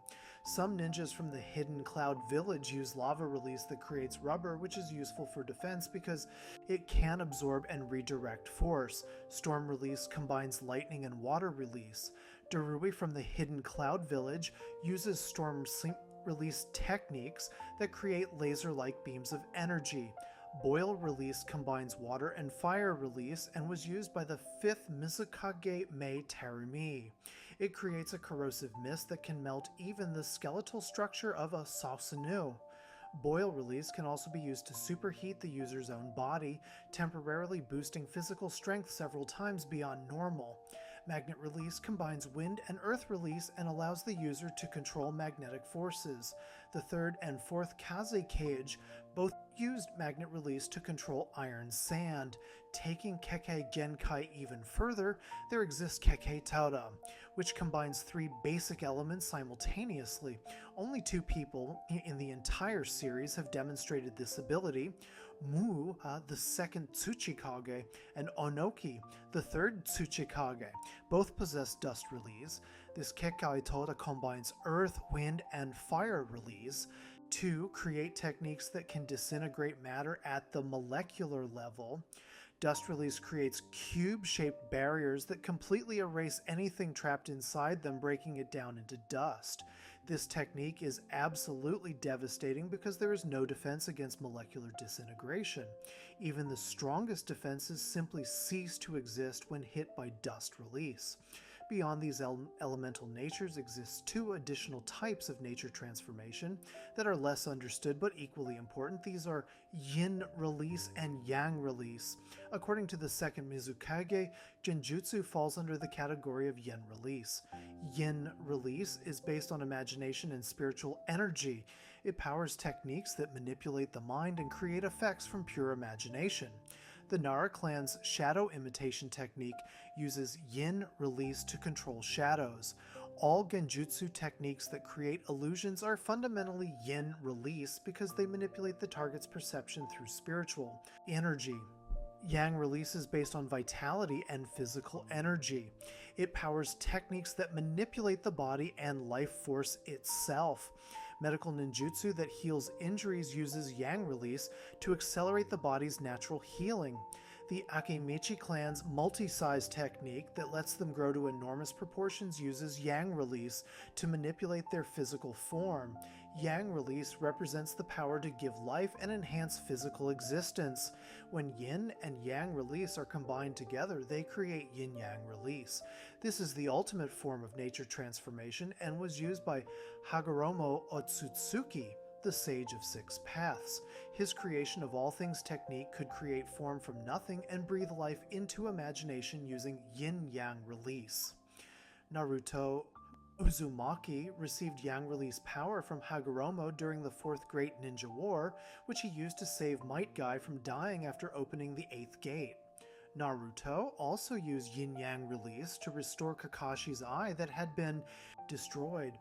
Some ninjas from the Hidden Cloud Village use lava release that creates rubber, which is useful for defense because it can absorb and redirect force. Storm Release combines lightning and water release. Darui from the Hidden Cloud Village uses storm release techniques that create laser-like beams of energy. Boil Release combines water and fire release and was used by the 5th Mizukage Mei Terumi. It creates a corrosive mist that can melt even the skeletal structure of a Susanoo. Boil Release can also be used to superheat the user's own body, temporarily boosting physical strength several times beyond normal. Magnet Release combines wind and earth release and allows the user to control magnetic forces. The 3rd and 4th Kaze Cage both used Magnet Release to control iron sand. Taking Kekkei Genkai even further, there exists Kekkei Taura, which combines 3 basic elements simultaneously. Only 2 people in the entire series have demonstrated this ability. the second Tsuchikage, and Onoki, the third Tsuchikage. Both possess dust release. This Kekkai Toda combines earth, wind, and fire release to create techniques that can disintegrate matter at the molecular level. Dust release creates cube-shaped barriers that completely erase anything trapped inside them, breaking it down into dust. This technique is absolutely devastating because there is no defense against molecular disintegration. Even the strongest defenses simply cease to exist when hit by dust release. Beyond these elemental natures exist two additional types of nature transformation that are less understood but equally important. These are yin release and yang release. According to the second Mizukage, Genjutsu falls under the category of yin release. Yin release is based on imagination and spiritual energy. It powers techniques that manipulate the mind and create effects from pure imagination. The Nara clan's shadow imitation technique uses yin release to control shadows. All genjutsu techniques that create illusions are fundamentally yin release because they manipulate the target's perception through spiritual energy. Yang release is based on vitality and physical energy. It powers techniques that manipulate the body and life force itself. Medical ninjutsu that heals injuries uses yang release to accelerate the body's natural healing. The Akemichi clan's multi-size technique that lets them grow to enormous proportions uses yang release to manipulate their physical form. Yang release represents the power to give life and enhance physical existence. When yin and yang release are combined together, they create yin-yang release. This is the ultimate form of nature transformation and was used by Hagoromo Otsutsuki, the Sage of Six Paths. His creation of all things technique could create form from nothing and breathe life into imagination using yin-yang release. Naruto Uzumaki received yang release power from Hagoromo during the Fourth Great Ninja War, which he used to save Might Guy from dying after opening the 8th gate. Naruto also used yin-yang release to restore Kakashi's eye that had been destroyed.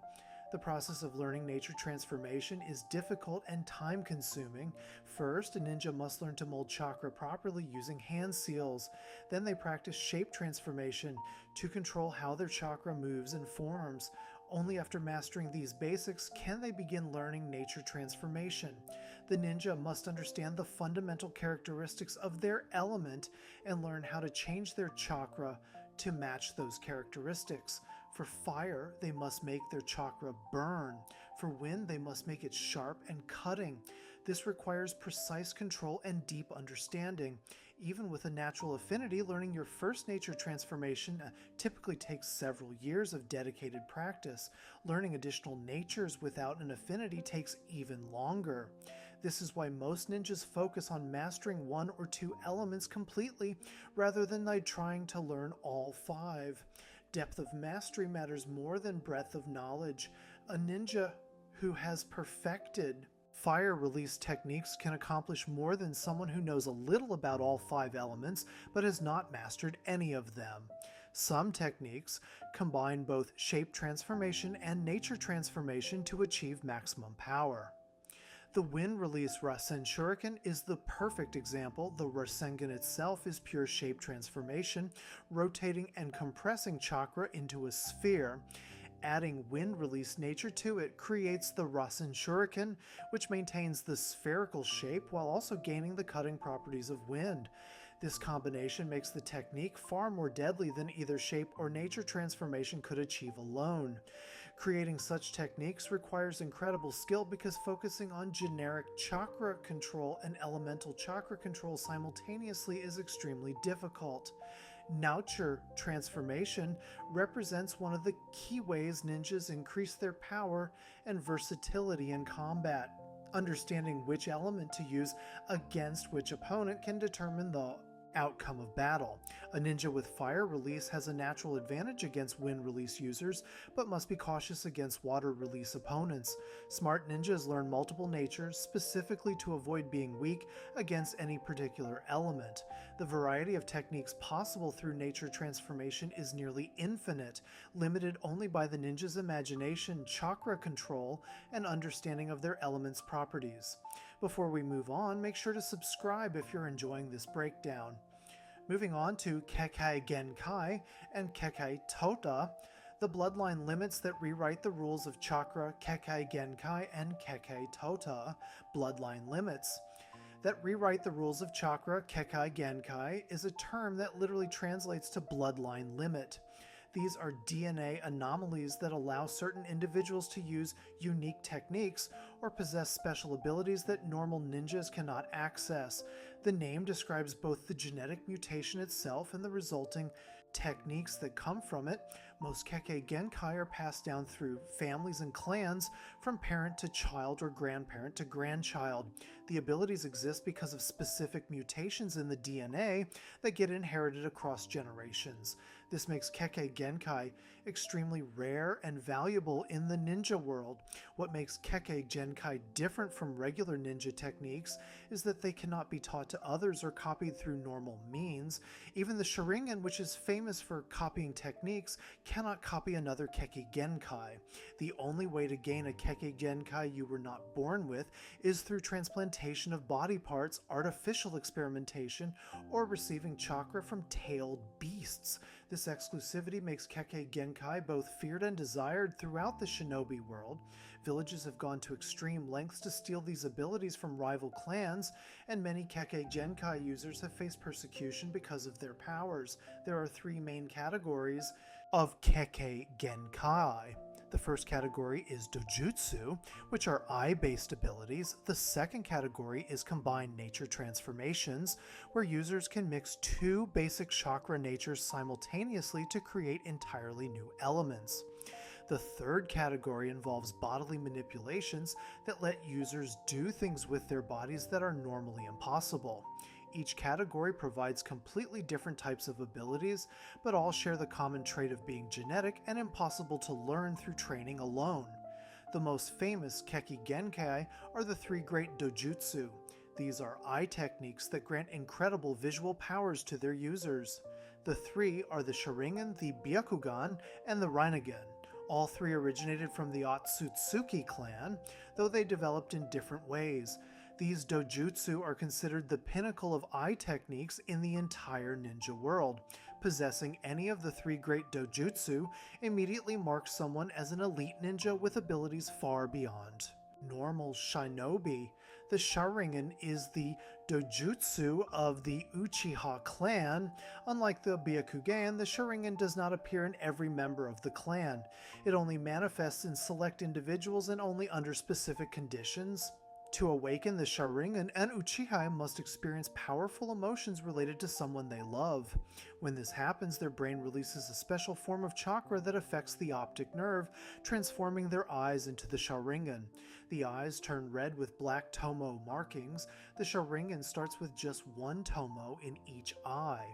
The process of learning nature transformation is difficult and time-consuming. First, a ninja must learn to mold chakra properly using hand seals. Then they practice shape transformation to control how their chakra moves and forms. Only after mastering these basics can they begin learning nature transformation. The ninja must understand the fundamental characteristics of their element and learn how to change their chakra to match those characteristics. For fire, they must make their chakra burn. For wind, they must make it sharp and cutting. This requires precise control and deep understanding. Even with a natural affinity, learning your first nature transformation typically takes several years of dedicated practice. Learning additional natures without an affinity takes even longer. This is why most ninjas focus on mastering one or two elements completely, rather than trying to learn all 5. Depth of mastery matters more than breadth of knowledge. A ninja who has perfected fire release techniques can accomplish more than someone who knows a little about all 5 elements but has not mastered any of them. Some techniques combine both shape transformation and nature transformation to achieve maximum power. The wind release Rasen Shuriken is the perfect example. The Rasengan itself is pure shape transformation, rotating and compressing chakra into a sphere. Adding wind release nature to it creates the Rasen Shuriken, which maintains the spherical shape while also gaining the cutting properties of wind. This combination makes the technique far more deadly than either shape or nature transformation could achieve alone. Creating such techniques requires incredible skill because focusing on generic chakra control and elemental chakra control simultaneously is extremely difficult. Nature transformation represents one of the key ways ninjas increase their power and versatility in combat. Understanding which element to use against which opponent can determine the outcome of battle. A ninja with fire release has a natural advantage against wind release users, but must be cautious against water release opponents. Smart ninjas learn multiple natures specifically to avoid being weak against any particular element. The variety of techniques possible through nature transformation is nearly infinite, limited only by the ninja's imagination, chakra control, and understanding of their element's properties. Before we move on, make sure to subscribe if you're enjoying this breakdown. Moving on to Kekkei Genkai and Kekkei Tota, the bloodline limits that rewrite the rules of chakra, Kekkei Genkai and Kekkei Tota, bloodline limits that rewrite the rules of chakra, Kekkei Genkai, is a term that literally translates to bloodline limit. These are DNA anomalies that allow certain individuals to use unique techniques or possess special abilities that normal ninjas cannot access. The name describes both the genetic mutation itself and the resulting techniques that come from it. Most Kekkei Genkai are passed down through families and clans from parent to child or grandparent to grandchild. The abilities exist because of specific mutations in the DNA that get inherited across generations. This makes Kekkei Genkai extremely rare and valuable in the ninja world. What makes Kekkei Genkai different from regular ninja techniques is that they cannot be taught to others or copied through normal means. Even the Sharingan, which is famous for copying techniques, cannot copy another Kekkei Genkai. The only way to gain a Kekkei Genkai you were not born with is through transplantation of body parts, artificial experimentation, or receiving chakra from tailed beasts. This exclusivity makes Kekkei Genkai both feared and desired throughout the shinobi world. Villages have gone to extreme lengths to steal these abilities from rival clans, and many Kekkei Genkai users have faced persecution because of their powers. There are three main categories of Kekkei Genkai. The first category is dojutsu, which are eye-based abilities. The second category is combined nature transformations, where users can mix two basic chakra natures simultaneously to create entirely new elements. The third category involves bodily manipulations that let users do things with their bodies that are normally impossible. Each category provides completely different types of abilities, but all share the common trait of being genetic and impossible to learn through training alone. The most famous Kekkei Genkai are the three great dojutsu. These are eye techniques that grant incredible visual powers to their users. The three are the Sharingan, the Byakugan, and the Rinnegan. All three originated from the Otsutsuki clan, though they developed in different ways. These dojutsu are considered the pinnacle of eye techniques in the entire ninja world. Possessing any of the three great dojutsu immediately marks someone as an elite ninja with abilities far beyond normal shinobi. The Sharingan is the dojutsu of the Uchiha clan. Unlike the Byakugan, the Sharingan does not appear in every member of the clan. It only manifests in select individuals and only under specific conditions. To awaken the Sharingan, an Uchiha must experience powerful emotions related to someone they love. When this happens, their brain releases a special form of chakra that affects the optic nerve, transforming their eyes into the Sharingan. The eyes turn red with black tomo markings. The Sharingan starts with just one tomo in each eye.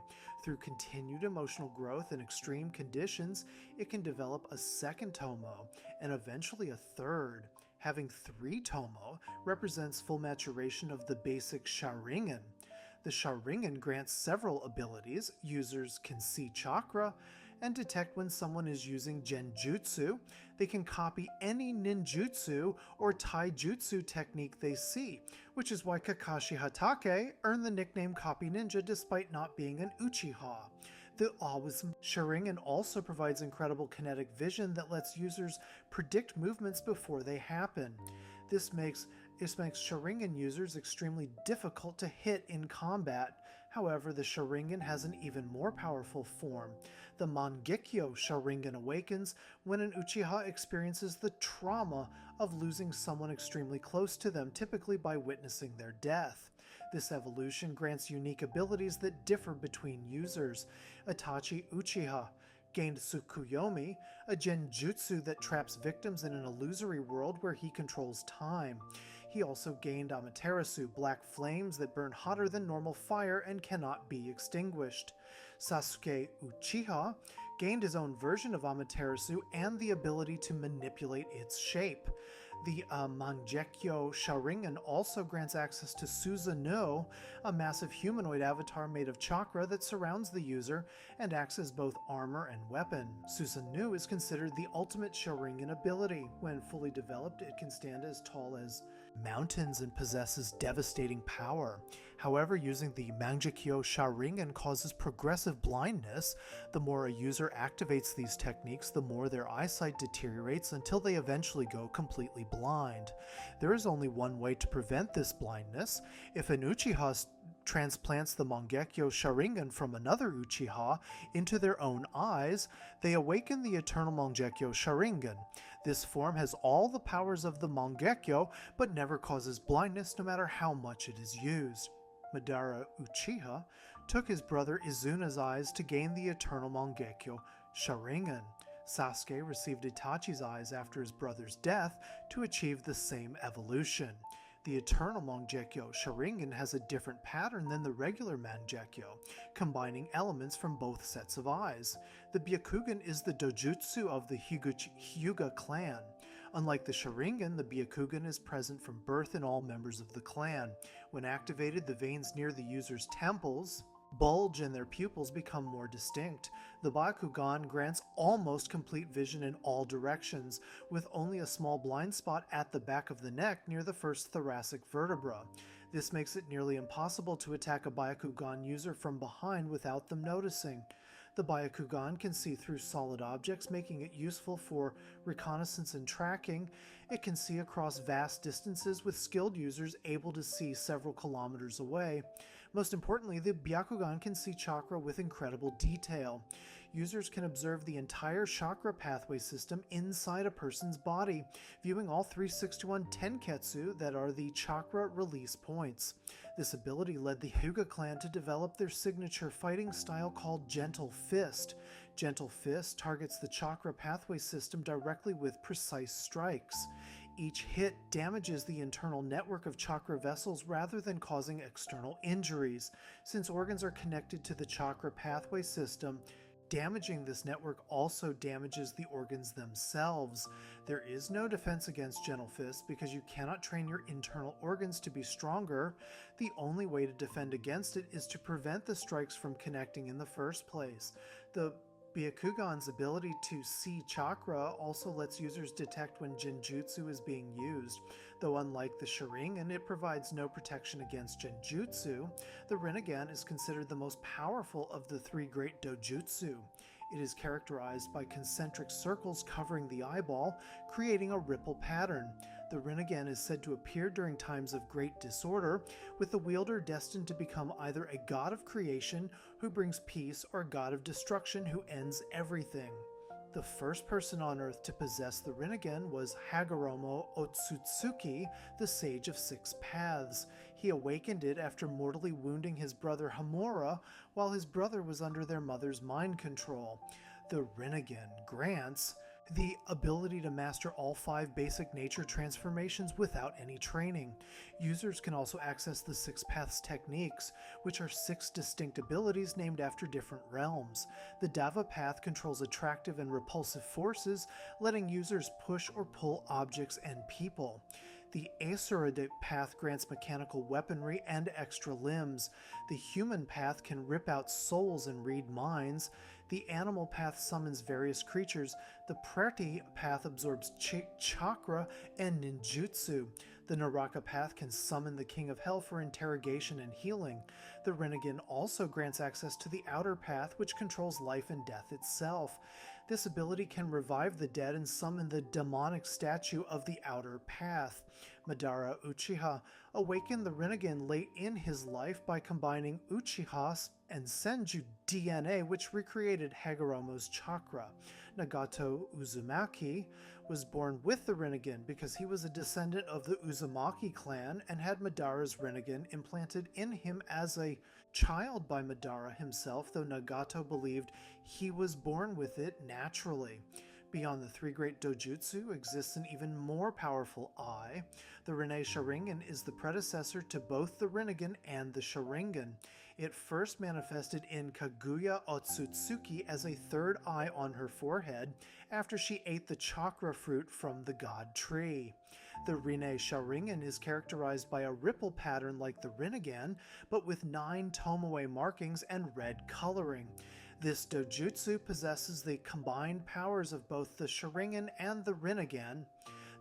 Through continued emotional growth in extreme conditions, it can develop a second tomo and eventually a third. Having three tomo represents full maturation of the basic Sharingan. The Sharingan grants several abilities. Users can see chakra and detect when someone is using genjutsu. They can copy any ninjutsu or taijutsu technique they see, which is why Kakashi Hatake earned the nickname Copy Ninja despite not being an Uchiha. The Awesome Sharingan also provides incredible kinetic vision that lets users predict movements before they happen. This makes Sharingan users extremely difficult to hit in combat. However, the Sharingan has an even more powerful form. The Mangekyo Sharingan awakens when an Uchiha experiences the trauma of losing someone extremely close to them, typically by witnessing their death. This evolution grants unique abilities that differ between users. Itachi Uchiha gained Tsukuyomi, a genjutsu that traps victims in an illusory world where he controls time. He also gained Amaterasu, black flames that burn hotter than normal fire and cannot be extinguished. Sasuke Uchiha gained his own version of Amaterasu and the ability to manipulate its shape. The Mangekyo Sharingan also grants access to Susanoo, a massive humanoid avatar made of chakra that surrounds the user and acts as both armor and weapon. Susanoo is considered the ultimate Sharingan ability. When fully developed, it can stand as tall as mountains and possesses devastating power. However, using the Mangekyou Sharingan causes progressive blindness. The more a user activates these techniques, the more their eyesight deteriorates until they eventually go completely blind. There is only one way to prevent this blindness. If an Uchiha transplants the Mangekyou Sharingan from another Uchiha into their own eyes, they awaken the eternal Mangekyou Sharingan. This form has all the powers of the Mangekyou, but never causes blindness no matter how much it is used. Madara Uchiha took his brother Izuna's eyes to gain the eternal Mangekyou Sharingan. Sasuke received Itachi's eyes after his brother's death to achieve the same evolution. The eternal Mangekyou Sharingan has a different pattern than the regular Mangekyou, combining elements from both sets of eyes. The Byakugan is the dojutsu of the Hyuga clan. Unlike the Sharingan, the Byakugan is present from birth in all members of the clan. When activated, the veins near the user's temples bulge and their pupils become more distinct. The Byakugan grants almost complete vision in all directions, with only a small blind spot at the back of the neck near the first thoracic vertebra. This makes it nearly impossible to attack a Byakugan user from behind without them noticing. The Byakugan can see through solid objects, making it useful for reconnaissance and tracking. It can see across vast distances, with skilled users able to see several kilometers away. Most importantly, the Byakugan can see chakra with incredible detail. Users can observe the entire chakra pathway system inside a person's body, viewing all 361 tenketsu that are the chakra release points. This ability led the Hyuga clan to develop their signature fighting style called Gentle Fist. Gentle Fist targets the chakra pathway system directly with precise strikes. Each hit damages the internal network of chakra vessels rather than causing external injuries. Since organs are connected to the chakra pathway system, damaging this network also damages the organs themselves. There is no defense against Gentle Fist because you cannot train your internal organs to be stronger. The only way to defend against it is to prevent the strikes from connecting in the first place. The Byakugan's ability to see chakra also lets users detect when Genjutsu is being used. Though unlike the Sharingan, it provides no protection against Genjutsu, the Rinnegan is considered the most powerful of the three great dojutsu. It is characterized by concentric circles covering the eyeball, creating a ripple pattern. The Rinnegan is said to appear during times of great disorder, with the wielder destined to become either a god of creation who brings peace or a god of destruction who ends everything. The first person on Earth to possess the Rinnegan was Hagoromo Otsutsuki, the Sage of Six Paths. He awakened it after mortally wounding his brother Hamura while his brother was under their mother's mind control. The Rinnegan grants the ability to master all 5 basic nature transformations without any training. Users can also access the Six Paths techniques, which are 6 distinct abilities named after different realms. The Dava path controls attractive and repulsive forces, letting users push or pull objects and people. The Asura path grants mechanical weaponry and extra limbs. The human path can rip out souls and read minds. The animal path summons various creatures. The Prati path absorbs chakra and ninjutsu. The Naraka path can summon the King of Hell for interrogation and healing. The Rinnegan also grants access to the outer path, which controls life and death itself. This ability can revive the dead and summon the demonic statue of the outer path. Madara Uchiha awakened the Rinnegan late in his life by combining Uchiha's and Senju DNA, which recreated Hagoromo's chakra. Nagato Uzumaki was born with the Rinnegan because he was a descendant of the Uzumaki clan and had Madara's Rinnegan implanted in him as a child by Madara himself, though Nagato believed he was born with it naturally. Beyond the 3 great dojutsu exists an even more powerful eye. The Rinne Sharingan is the predecessor to both the Rinnegan and the Sharingan. It first manifested in Kaguya Otsutsuki as a 3rd eye on her forehead after she ate the chakra fruit from the god tree. The Rinne Sharingan is characterized by a ripple pattern like the Rinnegan, but with 9 tomoe markings and red coloring. This dojutsu possesses the combined powers of both the Sharingan and the Rinnegan.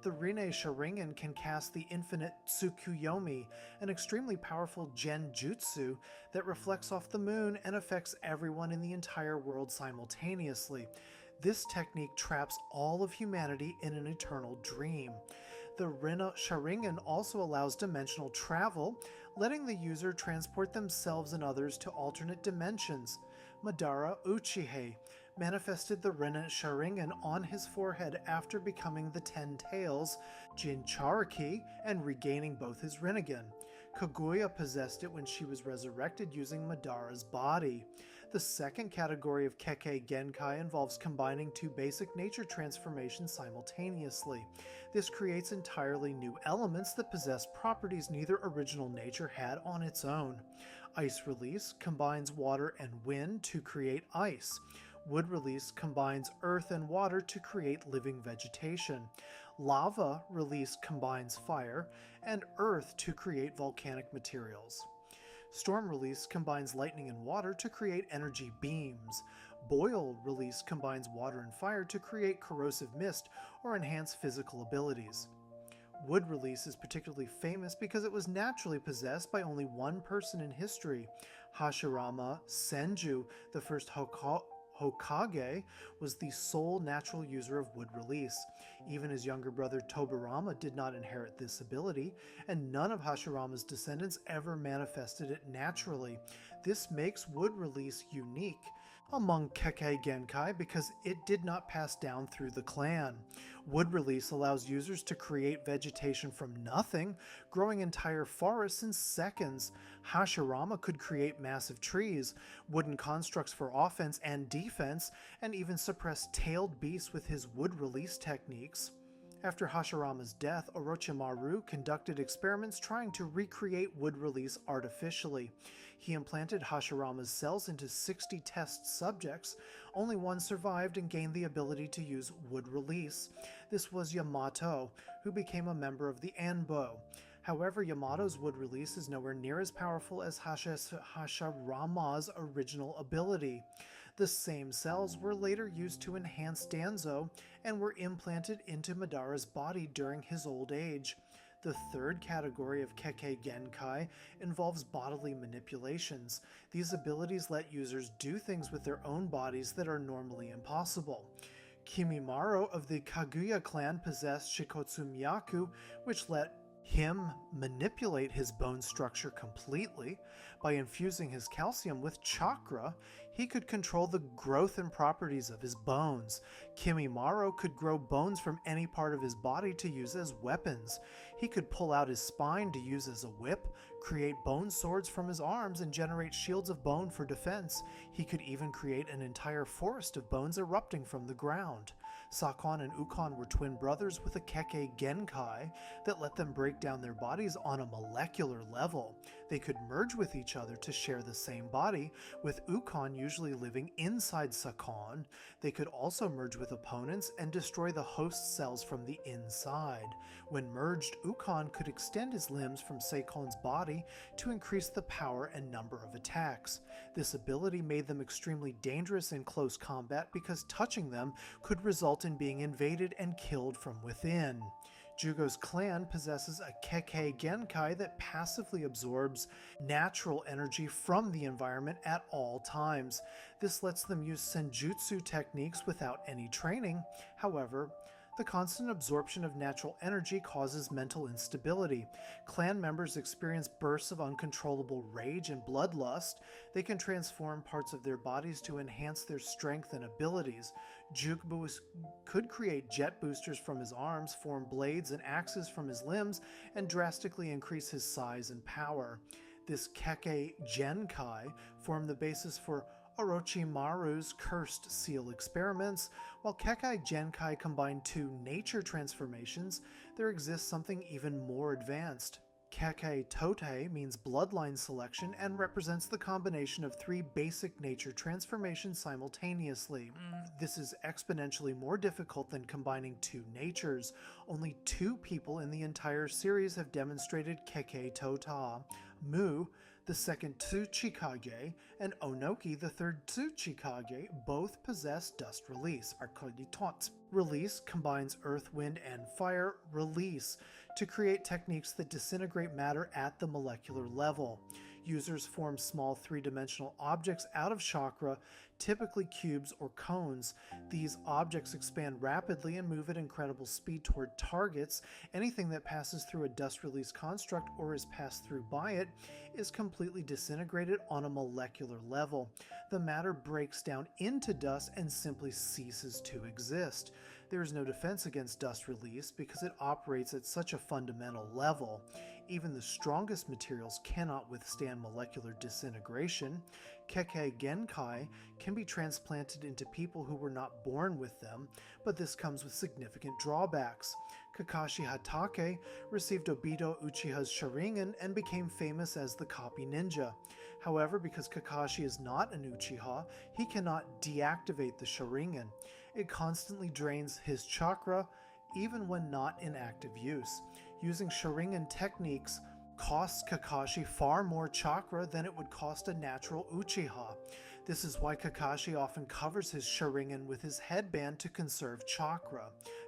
The Rinne Sharingan can cast the infinite Tsukuyomi, an extremely powerful genjutsu that reflects off the moon and affects everyone in the entire world simultaneously. This technique traps all of humanity in an eternal dream. The Rinne Sharingan also allows dimensional travel, letting the user transport themselves and others to alternate dimensions. Madara Uchiha manifested the Rinne Sharingan on his forehead after becoming the Ten Tails Jinchuriki and regaining both his Rinnegan. Kaguya possessed it when she was resurrected using Madara's body. The second category of Kekkei Genkai involves combining two basic nature transformations simultaneously. This creates entirely new elements that possess properties neither original nature had on its own. Ice Release combines water and wind to create ice. Wood Release combines earth and water to create living vegetation. Lava Release combines fire, and earth to create volcanic materials. Storm Release combines lightning and water to create energy beams. Boil Release combines water and fire to create corrosive mist or enhance physical abilities. Wood Release is particularly famous because it was naturally possessed by only one person in history. Hashirama Senju, the first Hokage, was the sole natural user of Wood Release. Even his younger brother Tobirama did not inherit this ability, and none of Hashirama's descendants ever manifested it naturally. This makes Wood Release unique among Kekkei Genkai because it did not pass down through the clan. Wood Release allows users to create vegetation from nothing, growing entire forests in seconds. Hashirama could create massive trees, wooden constructs for offense and defense, and even suppress tailed beasts with his Wood Release techniques. After Hashirama's death, Orochimaru conducted experiments trying to recreate Wood Release artificially. He implanted Hashirama's cells into 60 test subjects. Only one survived and gained the ability to use Wood Release. This was Yamato, who became a member of the Anbo. However, Yamato's Wood Release is nowhere near as powerful as Hashirama's original ability. The same cells were later used to enhance Danzo and were implanted into Madara's body during his old age. The third category of Kekkei Genkai involves bodily manipulations. These abilities let users do things with their own bodies that are normally impossible. Kimimaro of the Kaguya clan possessed Shikotsu Myaku, which let him manipulate his bone structure completely. By infusing his calcium with chakra, he could control the growth and properties of his bones. Kimimaro could grow bones from any part of his body to use as weapons. He could pull out his spine to use as a whip, create bone swords from his arms, and generate shields of bone for defense. He could even create an entire forest of bones erupting from the ground. Sakon and Ukon were twin brothers with a Kekkei Genkai that let them break down their bodies on a molecular level. They could merge with each other to share the same body, with Ukon usually living inside Sakon. They could also merge with opponents and destroy the host cells from the inside. When merged, Ukon could extend his limbs from Sakon's body to increase the power and number of attacks. This ability made them extremely dangerous in close combat because touching them could result in being invaded and killed from within. Jugo's clan possesses a Kekkei Genkai that passively absorbs natural energy from the environment at all times. This lets them use senjutsu techniques without any training. However, the constant absorption of natural energy causes mental instability. Clan members experience bursts of uncontrollable rage and bloodlust. They can transform parts of their bodies to enhance their strength and abilities. Jugbu could create jet boosters from his arms, form blades and axes from his limbs, and drastically increase his size and power. This Kekkei Genkai formed the basis for Orochimaru's Cursed Seal experiments. While Kekkei Genkai combine two nature transformations, there exists something even more advanced. Kekkei Totei means bloodline selection and represents the combination of three basic nature transformations simultaneously. This is exponentially more difficult than combining two natures. Only 2 people in the entire series have demonstrated Kekkei Tota. Mu, The second Tsuchikage, and Onoki, the third Tsuchikage, both possess Dust Release, Arcoditot. Release combines earth, wind, and fire release to create techniques that disintegrate matter at the molecular level. Users form small three-dimensional objects out of chakra, typically cubes or cones. These objects expand rapidly and move at incredible speed toward targets. Anything that passes through a dust release construct or is passed through by it is completely disintegrated on a molecular level. The matter breaks down into dust and simply ceases to exist. There is no defense against dust release because it operates at such a fundamental level. Even the strongest materials cannot withstand molecular disintegration. Kekkei Genkai can be transplanted into people who were not born with them, but this comes with significant drawbacks. Kakashi Hatake received Obito Uchiha's Sharingan and became famous as the Copy Ninja. However, because Kakashi is not an Uchiha, he cannot deactivate the Sharingan. It constantly drains his chakra, even when not in active use. Using Sharingan techniques costs Kakashi far more chakra than it would cost a natural Uchiha. This is why Kakashi often covers his Sharingan with his headband to conserve chakra.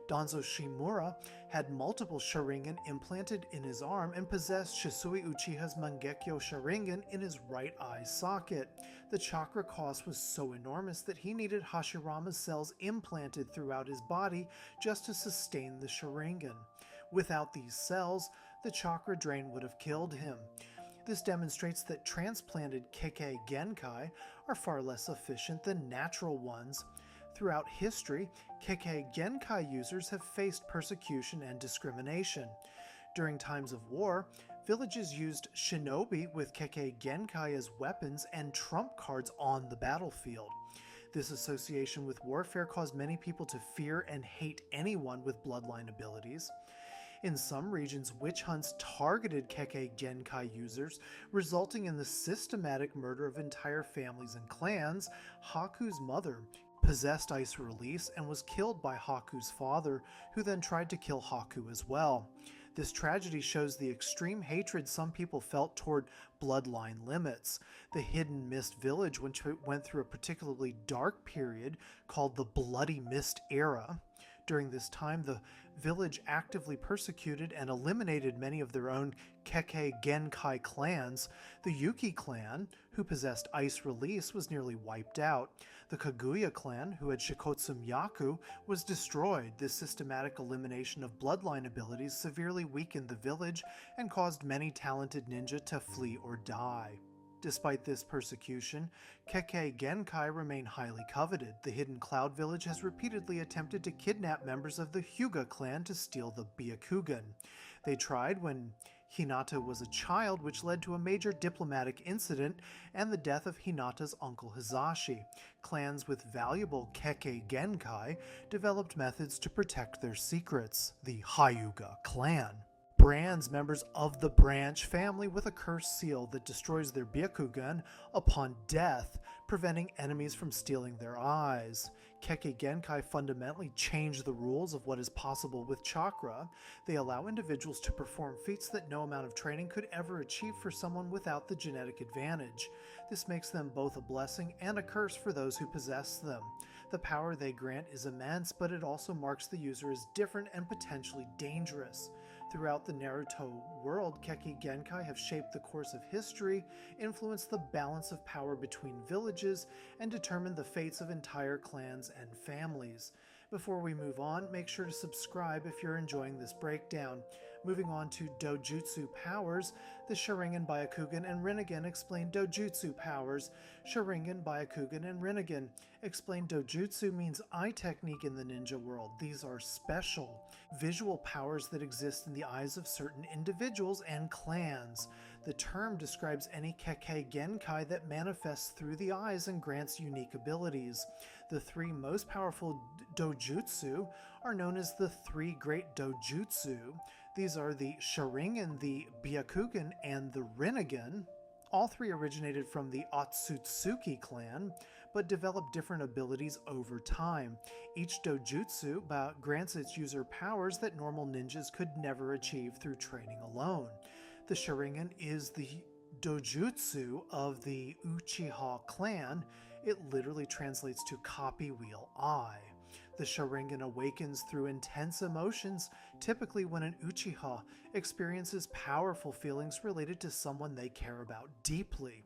Danzo Shimura had multiple Sharingan implanted in his arm and possessed Shisui Uchiha's Mangekyo Sharingan in his right eye socket. The chakra cost was so enormous that he needed Hashirama's cells implanted throughout his body just to sustain the Sharingan. Without these cells, the chakra drain would have killed him. This demonstrates that transplanted Kekkei Genkai are far less efficient than natural ones. Throughout history, Kekkei Genkai users have faced persecution and discrimination. During times of war, villages used shinobi with Kekkei Genkai as weapons and trump cards on the battlefield. This association with warfare caused many people to fear and hate anyone with bloodline abilities. In some regions, witch hunts targeted Kekkei Genkai users, resulting in the systematic murder of entire families and clans. Haku's mother possessed Ice Release and was killed by Haku's father, who then tried to kill Haku as well. This tragedy shows the extreme hatred some people felt toward bloodline limits. The Hidden Mist Village, which went through a particularly dark period called the Bloody Mist Era. During this time, the village actively persecuted and eliminated many of their own Kekkei Genkai clans. The Yuki clan, who possessed Ice Release, was nearly wiped out. The Kaguya clan, who had Shikotsu Myaku, was destroyed. This systematic elimination of bloodline abilities severely weakened the village and caused many talented ninja to flee or die. Despite this persecution, Kekkei Genkai remain highly coveted. The Hidden Cloud Village has repeatedly attempted to kidnap members of the Hyuga clan to steal the Byakugan. They tried when Hinata was a child, which led to a major diplomatic incident and the death of Hinata's uncle Hizashi. Clans with valuable Kekkei Genkai developed methods to protect their secrets. The Hyuga clan brands members of the branch family with a cursed seal that destroys their Byakugan upon death, preventing enemies from stealing their eyes. Kekkei Genkai fundamentally change the rules of what is possible with chakra. They allow individuals to perform feats that no amount of training could ever achieve for someone without the genetic advantage. This makes them both a blessing and a curse for those who possess them. The power they grant is immense, but it also marks the user as different and potentially dangerous. Throughout the Naruto world, Kekkei Genkai have shaped the course of history, influenced the balance of power between villages, and determined the fates of entire clans and families. Before we move on, make sure to subscribe if you're enjoying this breakdown. Moving on to Dojutsu powers, the Sharingan, Byakugan, and Rinnegan explain Dojutsu powers. Sharingan, Byakugan, and Rinnegan explain Dojutsu means eye technique in the ninja world. These are special visual powers that exist in the eyes of certain individuals and clans. The term describes any Kekkei Genkai that manifests through the eyes and grants unique abilities. The three most powerful Dojutsu are known as the three great Dojutsu. These are the Sharingan, the Byakugan, and the Rinnegan. All three originated from the Otsutsuki clan, but developed different abilities over time. Each Dojutsu grants its user powers that normal ninjas could never achieve through training alone. The Sharingan is the dojutsu of the Uchiha clan, it literally translates to copy wheel eye. The Sharingan awakens through intense emotions, typically when an Uchiha experiences powerful feelings related to someone they care about deeply.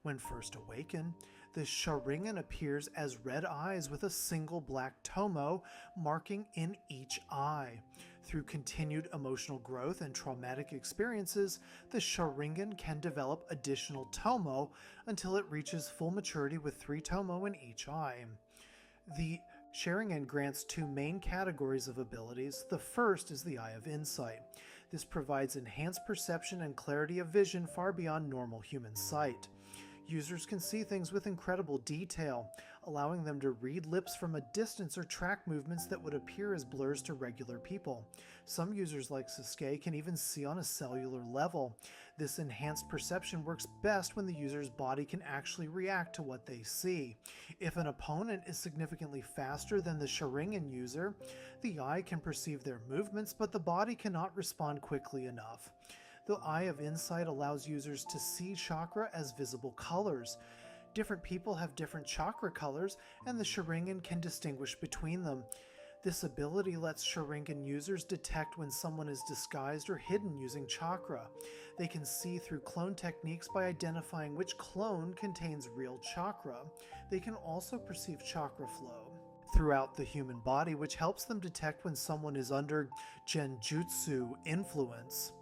When first awakened, the Sharingan appears as red eyes with a single black tomo marking in each eye. Through continued emotional growth and traumatic experiences, the Sharingan can develop additional tomo until it reaches full maturity with 3 tomo in each eye. The Sharingan grants 2 main categories of abilities. The first is the Eye of Insight. This provides enhanced perception and clarity of vision far beyond normal human sight. Users can see things with incredible detail, allowing them to read lips from a distance or track movements that would appear as blurs to regular people. Some users like Sasuke can even see on a cellular level. This enhanced perception works best when the user's body can actually react to what they see. If an opponent is significantly faster than the Sharingan user, the eye can perceive their movements, but the body cannot respond quickly enough. The Eye of Insight allows users to see chakra as visible colors. Different people have different chakra colors, and the Sharingan can distinguish between them. This ability lets Sharingan users detect when someone is disguised or hidden using chakra. They can see through clone techniques by identifying which clone contains real chakra. They can also perceive chakra flow throughout the human body, which helps them detect when someone is under genjutsu influence.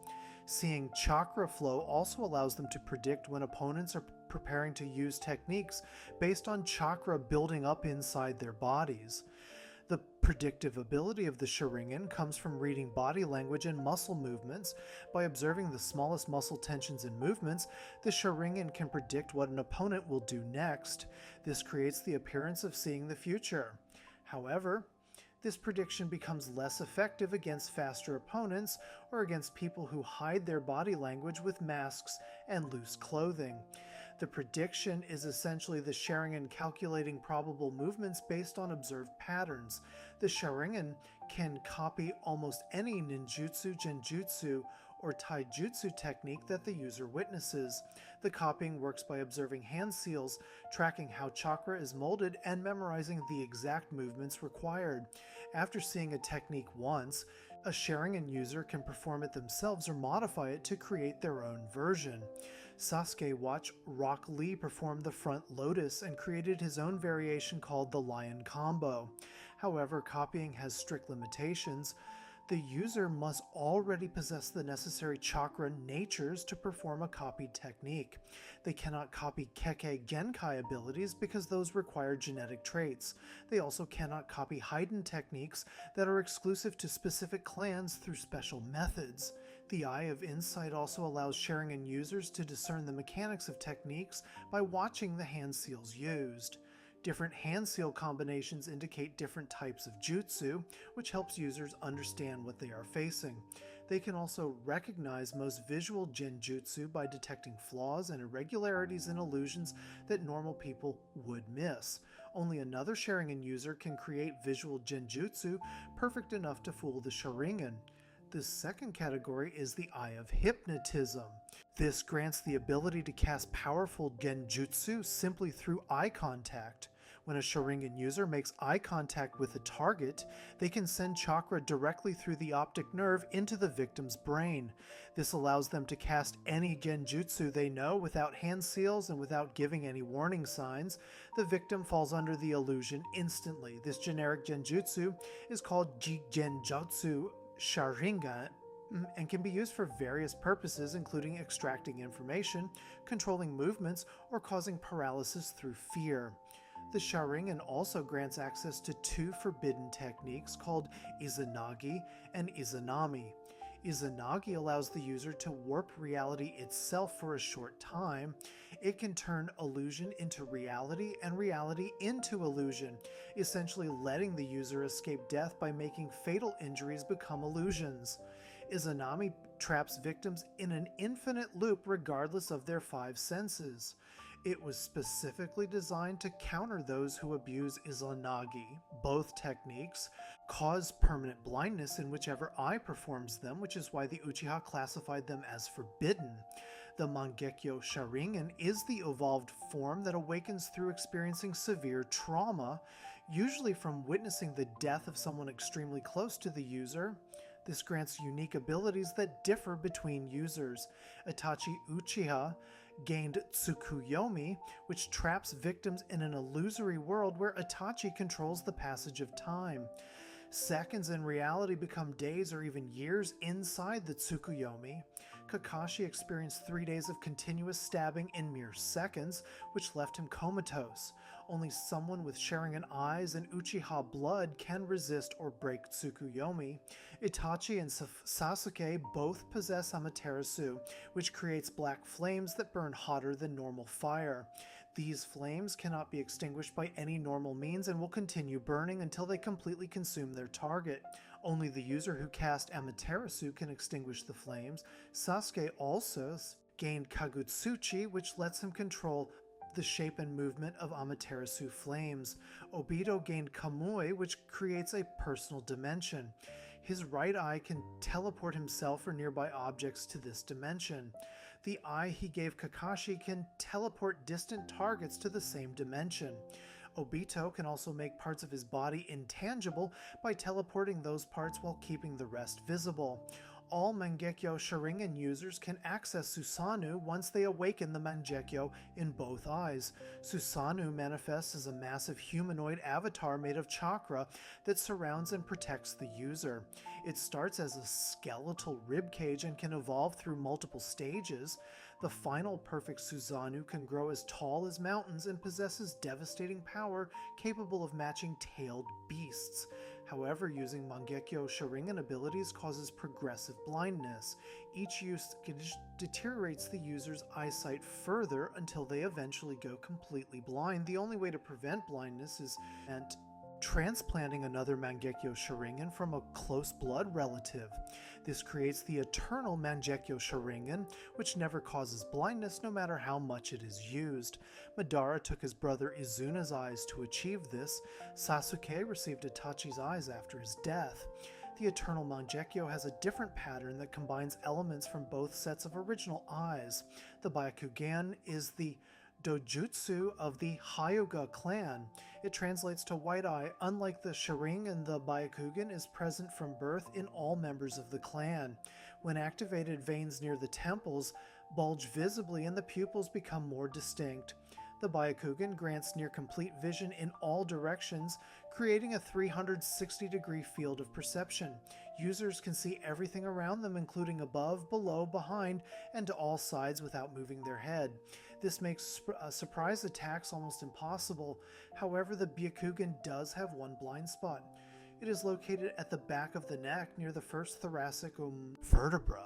Seeing chakra flow also allows them to predict when opponents are preparing to use techniques based on chakra building up inside their bodies. The predictive ability of the Sharingan comes from reading body language and muscle movements. By observing the smallest muscle tensions and movements, the Sharingan can predict what an opponent will do next. This creates the appearance of seeing the future. However, this prediction becomes less effective against faster opponents or against people who hide their body language with masks and loose clothing. The prediction is essentially the Sharingan calculating probable movements based on observed patterns. The Sharingan can copy almost any ninjutsu, genjutsu, or taijutsu technique that the user witnesses. The copying works by observing hand seals, tracking how chakra is molded, and memorizing the exact movements required. After seeing a technique once, a Sharingan user can perform it themselves or modify it to create their own version. Sasuke watched Rock Lee perform the front lotus and created his own variation called the Lion Combo. However, copying has strict limitations. The user must already possess the necessary chakra natures to perform a copied technique. They cannot copy Kekkei Genkai abilities because those require genetic traits. They also cannot copy hidden techniques that are exclusive to specific clans through special methods. The Eye of Insight also allows Sharingan users to discern the mechanics of techniques by watching the hand seals used. Different hand seal combinations indicate different types of jutsu, which helps users understand what they are facing. They can also recognize most visual genjutsu by detecting flaws and irregularities in illusions that normal people would miss. Only another Sharingan user can create visual genjutsu perfect enough to fool the Sharingan. The second category is the Eye of Hypnotism. This grants the ability to cast powerful genjutsu simply through eye contact. When a Sharingan user makes eye contact with a target, they can send chakra directly through the optic nerve into the victim's brain. This allows them to cast any genjutsu they know without hand seals and without giving any warning signs. The victim falls under the illusion instantly. This generic genjutsu is called Jigenjutsu Sharingan and can be used for various purposes, including extracting information, controlling movements, or causing paralysis through fear. The Sharingan also grants access to 2 forbidden techniques called Izanagi and Izanami. Izanagi allows the user to warp reality itself for a short time. It can turn illusion into reality and reality into illusion, essentially letting the user escape death by making fatal injuries become illusions. Izanami traps victims in an infinite loop regardless of their 5 senses. It was specifically designed to counter those who abuse Izanagi. Both techniques cause permanent blindness in whichever eye performs them, which is why the Uchiha classified them as forbidden. The Mangekyo Sharingan is the evolved form that awakens through experiencing severe trauma, usually from witnessing the death of someone extremely close to the user. This grants unique abilities that differ between users. Itachi Uchiha gained Tsukuyomi, which traps victims in an illusory world where Itachi controls the passage of time. Seconds in reality become days or even years inside the Tsukuyomi. Kakashi experienced 3 days of continuous stabbing in mere seconds, which left him comatose. Only someone with Sharingan eyes and Uchiha blood can resist or break Tsukuyomi. Itachi and Sasuke both possess Amaterasu, which creates black flames that burn hotter than normal fire. These flames cannot be extinguished by any normal means and will continue burning until they completely consume their target. Only the user who cast Amaterasu can extinguish the flames. Sasuke also gained Kagutsuchi, which lets him control the shape and movement of Amaterasu flames. Obito gained Kamui, which creates a personal dimension. His right eye can teleport himself or nearby objects to this dimension. The eye he gave Kakashi can teleport distant targets to the same dimension. Obito can also make parts of his body intangible by teleporting those parts while keeping the rest visible. All Mangekyo Sharingan users can access Susanoo once they awaken the Mangekyo in both eyes. Susanoo manifests as a massive humanoid avatar made of chakra that surrounds and protects the user. It starts as a skeletal ribcage and can evolve through multiple stages. The final perfect Susanoo can grow as tall as mountains and possesses devastating power capable of matching tailed beasts. However, using Mangekyo Sharingan abilities causes progressive blindness. Each use deteriorates the user's eyesight further until they eventually go completely blind. The only way to prevent blindness is transplanting another Mangekyo Sharingan from a close blood relative. This creates the eternal Mangekyo Sharingan, which never causes blindness no matter how much it is used. Madara took his brother Izuna's eyes to achieve this. Sasuke received Itachi's eyes after his death. The eternal Mangekyo has a different pattern that combines elements from both sets of original eyes. The Byakugan is the dojutsu of the Hyuga clan. It translates to white eye. Unlike the Sharingan, the Byakugan is present from birth in all members of the clan. When activated, veins near the temples bulge visibly and the pupils become more distinct. The Byakugan grants near complete vision in all directions, creating a 360-degree field of perception. Users can see everything around them, including above, below, behind, and to all sides without moving their head. This makes surprise attacks almost impossible. However, the Byakugan does have one blind spot. It is located at the back of the neck near the first thoracic vertebra.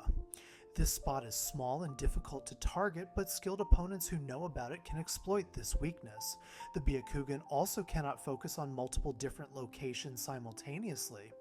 This spot is small and difficult to target, but skilled opponents who know about it can exploit this weakness. The Byakugan also cannot focus on multiple different locations simultaneously.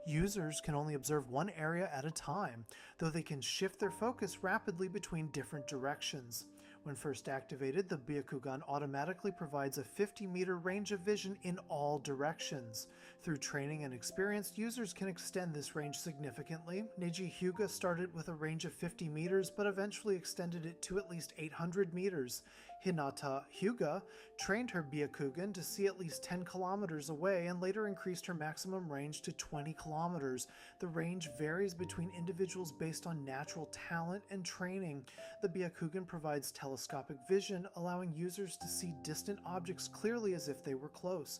Users can only observe one area at a time, though they can shift their focus rapidly between different directions. When first activated, the Byakugan automatically provides a 50-meter range of vision in all directions. Through training and experience, users can extend this range significantly. Neji Hyuga started with a range of 50 meters, but eventually extended it to at least 800 meters. Hinata Hyuga trained her Byakugan to see at least 10 kilometers away and later increased her maximum range to 20 kilometers. The range varies between individuals based on natural talent and training. The Byakugan provides telescopic vision, allowing users to see distant objects clearly as if they were close.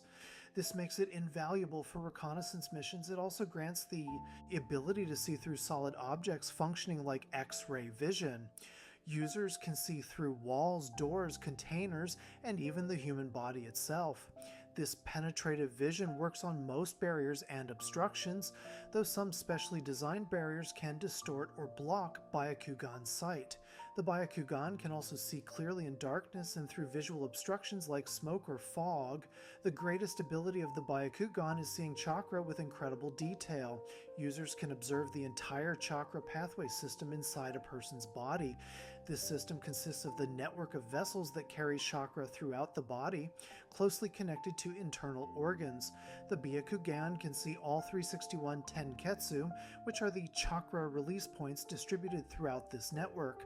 This makes it invaluable for reconnaissance missions. It also grants the ability to see through solid objects, functioning like X-ray vision. Users can see through walls, doors, containers, and even the human body itself. This penetrative vision works on most barriers and obstructions, though some specially designed barriers can distort or block Byakugan's sight. The Byakugan can also see clearly in darkness and through visual obstructions like smoke or fog. The greatest ability of the Byakugan is seeing chakra with incredible detail. Users can observe the entire chakra pathway system inside a person's body. This system consists of the network of vessels that carry chakra throughout the body, closely connected to internal organs. The Byakugan can see all 361 Tenketsu, which are the chakra release points distributed throughout this network.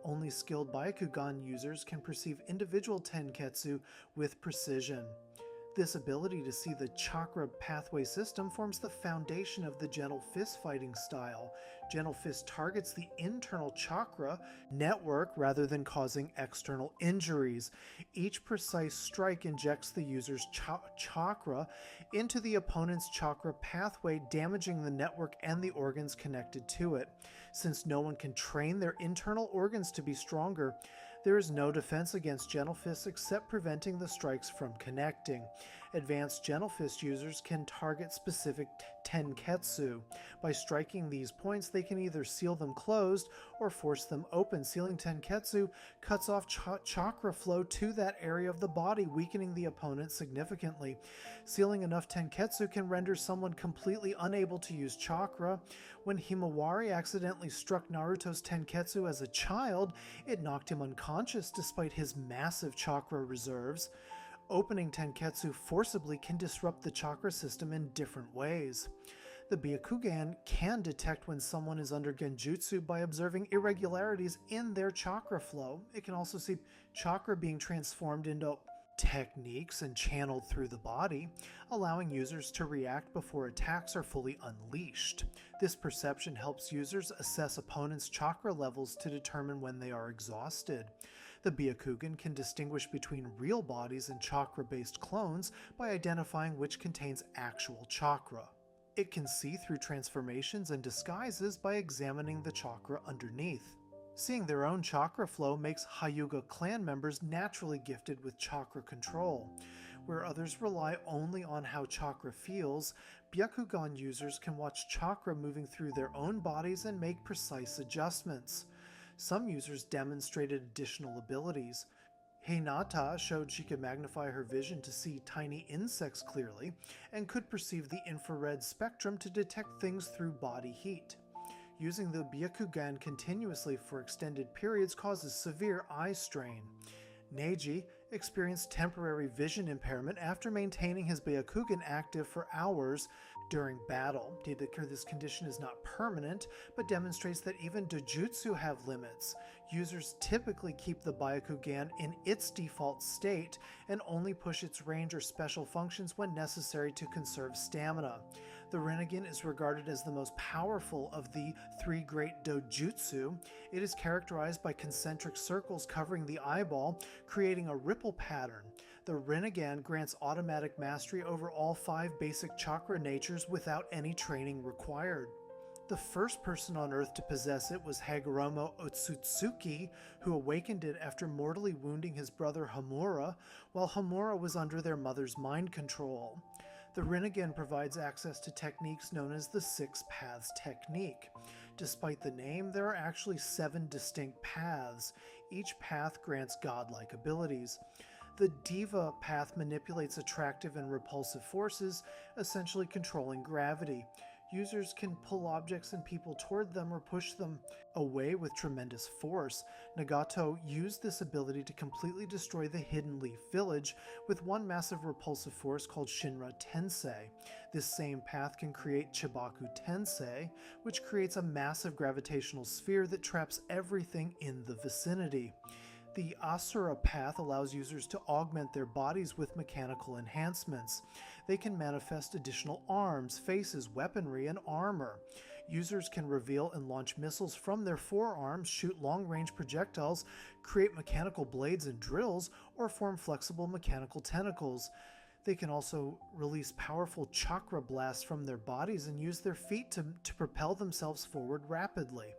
only skilled Byakugan users can perceive individual tenketsu with precision. This ability to see the chakra pathway system forms the foundation of the gentle fist fighting style. Gentle fist targets the internal chakra network rather than causing external injuries. Each precise strike injects the user's chakra into the opponent's chakra pathway, damaging the network and the organs connected to it. Since no one can train their internal organs to be stronger, there is no defense against gentle fists except preventing the strikes from connecting. Advanced gentle fist users can target specific tenketsu. By striking these points, they can either seal them closed or force them open. Sealing tenketsu cuts off chakra flow to that area of the body, weakening the opponent significantly. Sealing enough tenketsu can render someone completely unable to use chakra. When Himawari accidentally struck Naruto's tenketsu as a child, it knocked him unconscious despite his massive chakra reserves. Opening tenketsu forcibly can disrupt the chakra system in different ways. The Byakugan can detect when someone is under genjutsu by observing irregularities in their chakra flow. It can also see chakra being transformed into techniques and channeled through the body, allowing users to react before attacks are fully unleashed. This perception helps users assess opponents' chakra levels to determine when they are exhausted. The Byakugan can distinguish between real bodies and chakra-based clones by identifying which contains actual chakra. It can see through transformations and disguises by examining the chakra underneath. Seeing their own chakra flow makes Hyuga clan members naturally gifted with chakra control. Where others rely only on how chakra feels, Byakugan users can watch chakra moving through their own bodies and make precise adjustments. Some users demonstrated additional abilities. Hinata showed she could magnify her vision to see tiny insects clearly and could perceive the infrared spectrum to detect things through body heat. Using the Byakugan continuously for extended periods causes severe eye strain. Neji experienced temporary vision impairment after maintaining his Byakugan active for hours during battle. This condition is not permanent, but demonstrates that even dojutsu have limits. Users typically keep the Byakugan in its default state and only push its range or special functions when necessary to conserve stamina. The Rinnegan is regarded as the most powerful of the three great dojutsu. It is characterized by concentric circles covering the eyeball, creating a ripple pattern. The Rinnegan grants automatic mastery over all 5 basic chakra natures without any training required. The first person on Earth to possess it was Hagoromo Otsutsuki, who awakened it after mortally wounding his brother Hamura, while Hamura was under their mother's mind control. The Rinnegan provides access to techniques known as the 6 Paths technique. Despite the name, there are actually 7 distinct paths. Each path grants godlike abilities. The Diva path manipulates attractive and repulsive forces, essentially controlling gravity. Users can pull objects and people toward them or push them away with tremendous force. Nagato used this ability to completely destroy the Hidden Leaf Village with one massive repulsive force called Shinra Tensei. This same path can create Chibaku Tensei, which creates a massive gravitational sphere that traps everything in the vicinity. The Asura path allows users to augment their bodies with mechanical enhancements. They can manifest additional arms, faces, weaponry, and armor. Users can reveal and launch missiles from their forearms, shoot long-range projectiles, create mechanical blades and drills, or form flexible mechanical tentacles. They can also release powerful chakra blasts from their bodies and use their feet to propel themselves forward rapidly.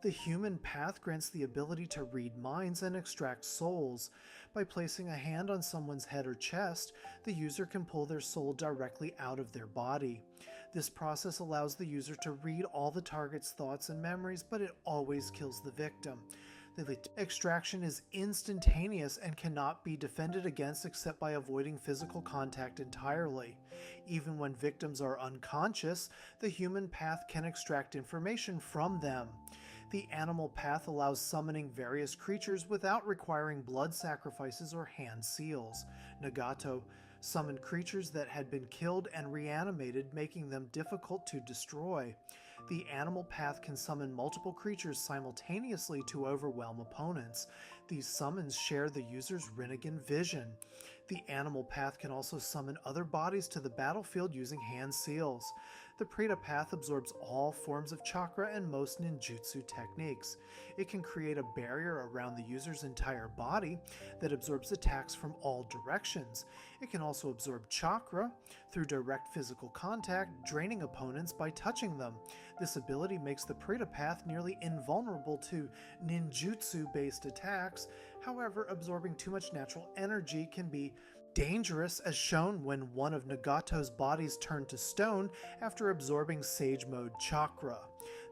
The human path grants the ability to read minds and extract souls. By placing a hand on someone's head or chest, the user can pull their soul directly out of their body. This process allows the user to read all the target's thoughts and memories, but it always kills the victim. The extraction is instantaneous and cannot be defended against except by avoiding physical contact entirely. Even when victims are unconscious, the human path can extract information from them. The animal path allows summoning various creatures without requiring blood sacrifices or hand seals. Nagato summoned creatures that had been killed and reanimated, making them difficult to destroy. The animal path can summon multiple creatures simultaneously to overwhelm opponents. These summons share the user's Rinnegan vision. The animal path can also summon other bodies to the battlefield using hand seals. The Preta path absorbs all forms of chakra and most ninjutsu techniques. It can create a barrier around the user's entire body that absorbs attacks from all directions. It can also absorb chakra through direct physical contact, draining opponents by touching them. This ability makes the Preta path nearly invulnerable to ninjutsu-based attacks. However, absorbing too much natural energy can be dangerous, as shown when one of Nagato's bodies turned to stone after absorbing Sage Mode chakra.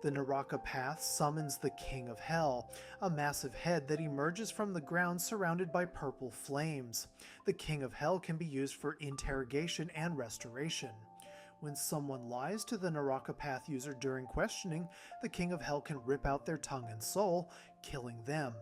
The Naraka path summons the King of Hell, a massive head that emerges from the ground surrounded by purple flames. The King of Hell can be used for interrogation and restoration. When someone lies to the Naraka path user during questioning, the King of Hell can rip out their tongue and soul, killing them.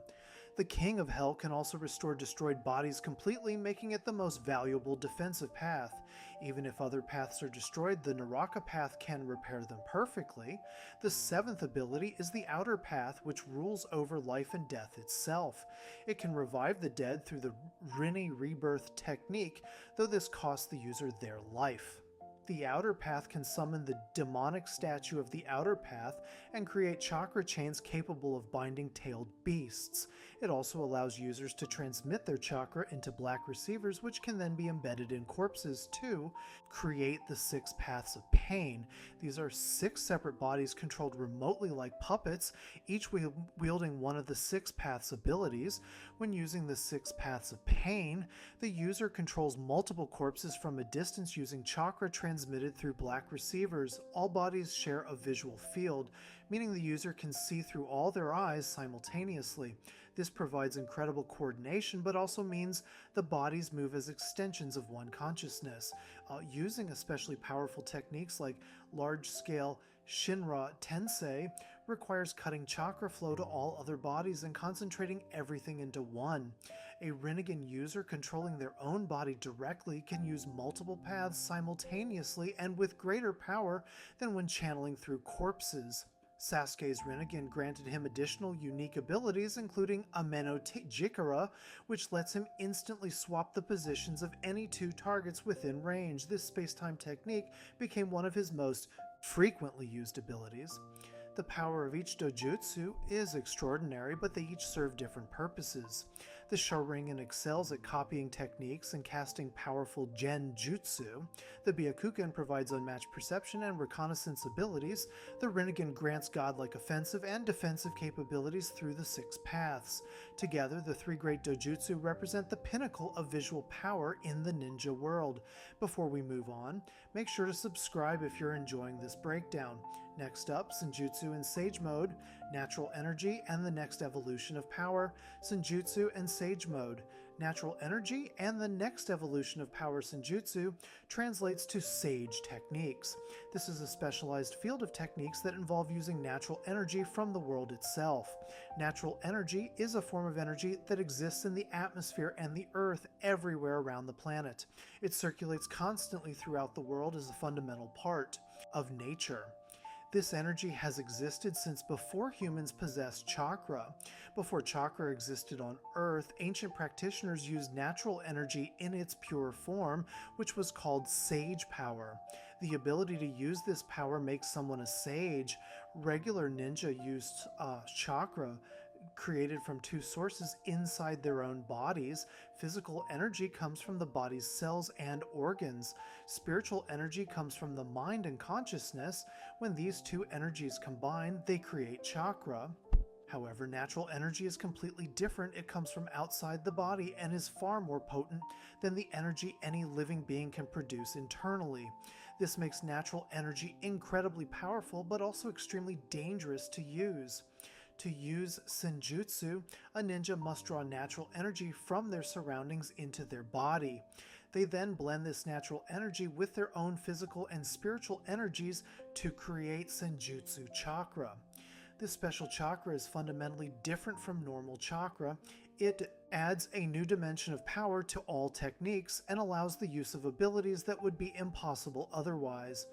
The King of Hell can also restore destroyed bodies completely, making it the most valuable defensive path. Even if other paths are destroyed, the Naraka path can repair them perfectly. The seventh ability is the Outer Path, which rules over life and death itself. It can revive the dead through the Rinne Rebirth technique, though this costs the user their life. The Outer Path can summon the demonic statue of the Outer Path and create chakra chains capable of binding tailed beasts. It also allows users to transmit their chakra into black receivers, which can then be embedded in corpses to create the 6 paths of pain. These are 6 separate bodies controlled remotely like puppets, each wielding one of the 6 paths abilities. When using the 6 paths of pain, the user controls multiple corpses from a distance using chakra transmitted through black receivers. All bodies share a visual field, meaning the user can see through all their eyes simultaneously. This provides incredible coordination, but also means the bodies move as extensions of one consciousness. Using especially powerful techniques like large-scale Shinra Tensei requires cutting chakra flow to all other bodies and concentrating everything into one. A Rinnegan user controlling their own body directly can use multiple paths simultaneously and with greater power than when channeling through corpses. Sasuke's Rinnegan granted him additional unique abilities, including Ameno Jikara, which lets him instantly swap the positions of any 2 targets within range. This space-time technique became one of his most frequently used abilities. The power of each dojutsu is extraordinary, but they each serve different purposes. The Sharingan excels at copying techniques and casting powerful genjutsu. The Byakugan provides unmatched perception and reconnaissance abilities. The Rinnegan grants godlike offensive and defensive capabilities through the 6 paths. Together, the 3 great dojutsu represent the pinnacle of visual power in the ninja world. Before we move on, make sure to subscribe if you're enjoying this breakdown. Next up, Senjutsu in Sage Mode, Natural Energy and the Next Evolution of Power, Senjutsu and Sage Mode. Natural Energy and the Next Evolution of Power Senjutsu translates to Sage Techniques. This is a specialized field of techniques that involve using natural energy from the world itself. Natural energy is a form of energy that exists in the atmosphere and the earth everywhere around the planet. It circulates constantly throughout the world as a fundamental part of nature. This energy has existed since before humans possessed chakra. Before chakra existed on Earth, ancient practitioners used natural energy in its pure form, which was called sage power. The ability to use this power makes someone a sage. Regular ninja used chakra created from 2 sources inside their own bodies. Physical energy comes from the body's cells and organs. Spiritual energy comes from the mind and consciousness. When these 2 energies combine, they create chakra. However, natural energy is completely different. It comes from outside the body and is far more potent than the energy any living being can produce internally. This makes natural energy incredibly powerful, but also extremely dangerous to use. To use Senjutsu, a ninja must draw natural energy from their surroundings into their body. They then blend this natural energy with their own physical and spiritual energies to create Senjutsu chakra. This special chakra is fundamentally different from normal chakra. It adds a new dimension of power to all techniques and allows the use of abilities that would be impossible otherwise.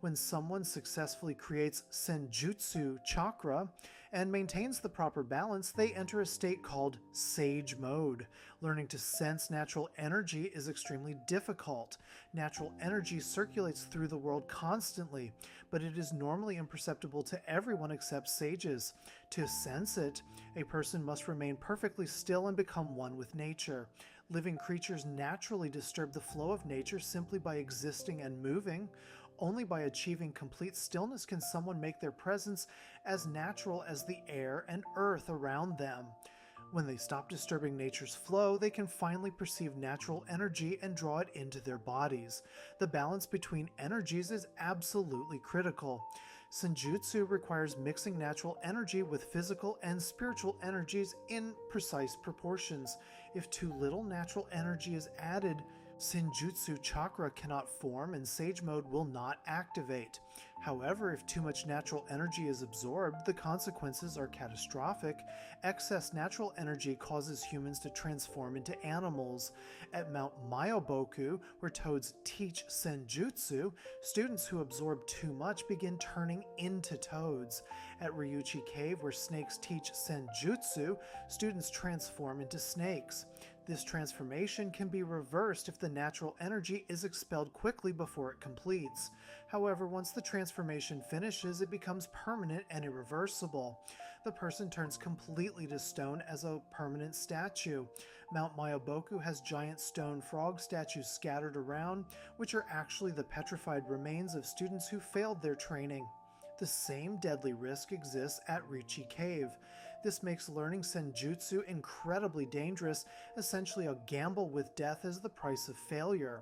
When someone successfully creates senjutsu chakra and maintains the proper balance, they enter a state called sage mode. Learning to sense natural energy is extremely difficult. Natural energy circulates through the world constantly, but it is normally imperceptible to everyone except sages. To sense it, a person must remain perfectly still and become one with nature. Living creatures naturally disturb the flow of nature simply by existing and moving. Only by achieving complete stillness can someone make their presence as natural as the air and earth around them. When they stop disturbing nature's flow, they can finally perceive natural energy and draw it into their bodies. The balance between energies is absolutely critical. Senjutsu requires mixing natural energy with physical and spiritual energies in precise proportions. If too little natural energy is added, Senjutsu chakra cannot form and Sage Mode will not activate. However, if too much natural energy is absorbed, the consequences are catastrophic. Excess natural energy causes humans to transform into animals. At Mount Myoboku, where toads teach Senjutsu, students who absorb too much begin turning into toads. At Ryuchi Cave, where snakes teach Senjutsu, students transform into snakes. This transformation can be reversed if the natural energy is expelled quickly before it completes. However, once the transformation finishes, it becomes permanent and irreversible. The person turns completely to stone as a permanent statue. Mount Myoboku has giant stone frog statues scattered around, which are actually the petrified remains of students who failed their training. The same deadly risk exists at Ryuchi Cave. This makes learning Senjutsu incredibly dangerous, essentially a gamble with death as the price of failure.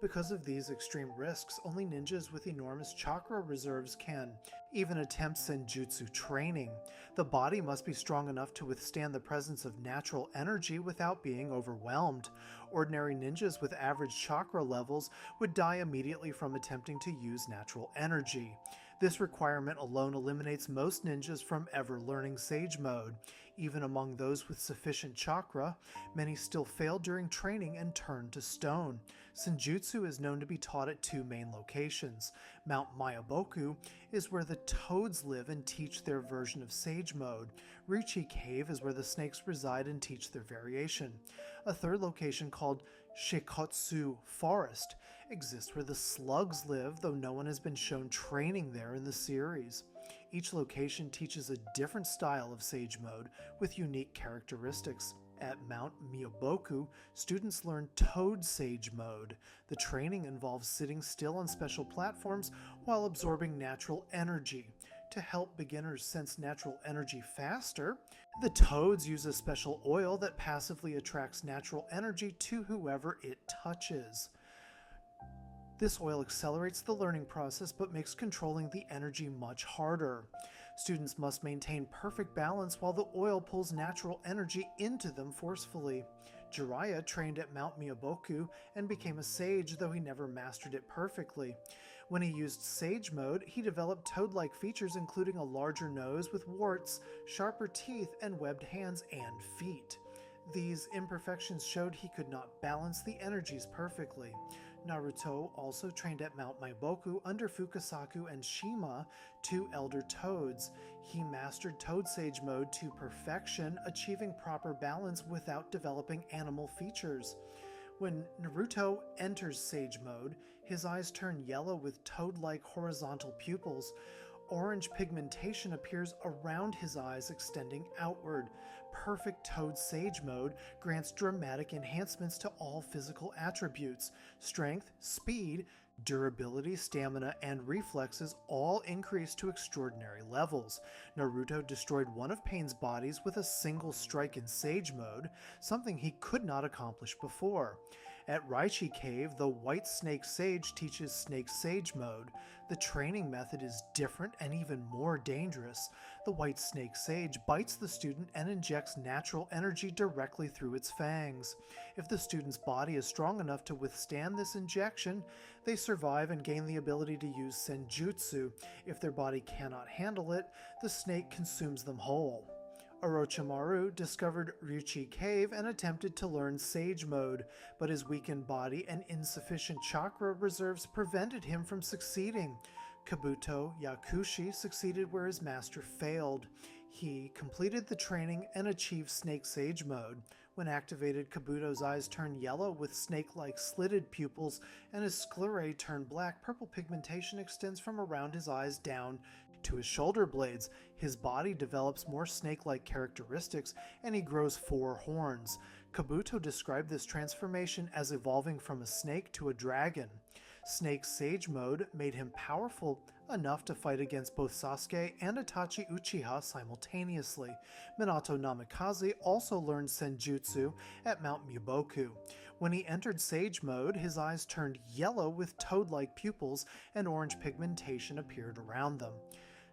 Because of these extreme risks, only ninjas with enormous chakra reserves can even attempt Senjutsu training. The body must be strong enough to withstand the presence of natural energy without being overwhelmed. Ordinary ninjas with average chakra levels would die immediately from attempting to use natural energy. This requirement alone eliminates most ninjas from ever learning Sage Mode. Even among those with sufficient chakra, many still fail during training and turn to stone. Senjutsu is known to be taught at two main locations. Mount Myoboku is where the toads live and teach their version of Sage Mode. Ryuchi Cave is where the snakes reside and teach their variation. A third location called Shikotsu Forest exists where the slugs live, though no one has been shown training there in the series. Each location teaches a different style of Sage Mode with unique characteristics. At Mount Myoboku, students learn Toad Sage Mode. The training involves sitting still on special platforms while absorbing natural energy. To help beginners sense natural energy faster, the toads use a special oil that passively attracts natural energy to whoever it touches. This oil accelerates the learning process but makes controlling the energy much harder. Students must maintain perfect balance while the oil pulls natural energy into them forcefully. Jiraiya trained at Mount Myoboku and became a sage, though he never mastered it perfectly. When he used Sage Mode, he developed toad-like features including a larger nose with warts, sharper teeth, and webbed hands and feet. These imperfections showed he could not balance the energies perfectly. Naruto also trained at Mount Myoboku under Fukasaku and Shima, two elder toads. He mastered Toad Sage Mode to perfection, achieving proper balance without developing animal features. When Naruto enters Sage Mode, his eyes turn yellow with toad-like horizontal pupils. Orange pigmentation appears around his eyes, extending outward. Perfect Toad Sage Mode grants dramatic enhancements to all physical attributes. Strength, speed, durability, stamina, and reflexes all increase to extraordinary levels. Naruto destroyed one of Pain's bodies with a single strike in Sage Mode, something he could not accomplish before. At Raichi Cave, the White Snake Sage teaches Snake Sage Mode. The training method is different and even more dangerous. The White Snake Sage bites the student and injects natural energy directly through its fangs. If the student's body is strong enough to withstand this injection, they survive and gain the ability to use Senjutsu. If their body cannot handle it, the snake consumes them whole. Orochimaru discovered Ryuchi Cave and attempted to learn Sage Mode, but his weakened body and insufficient chakra reserves prevented him from succeeding. Kabuto Yakushi succeeded where his master failed. He completed the training and achieved Snake Sage mode. When activated, Kabuto's eyes turned yellow with snake-like slitted pupils, and his sclerae turned black. Purple pigmentation extends from around his eyes down to his shoulder blades. His body develops more snake-like characteristics, and he grows 4 horns. Kabuto described this transformation as evolving from a snake to a dragon. Snake Sage mode made him powerful enough to fight against both Sasuke and Itachi Uchiha simultaneously. Minato Namikaze also learned Senjutsu at Mount Muboku. When he entered Sage mode, his eyes turned yellow with toad-like pupils and orange pigmentation appeared around them.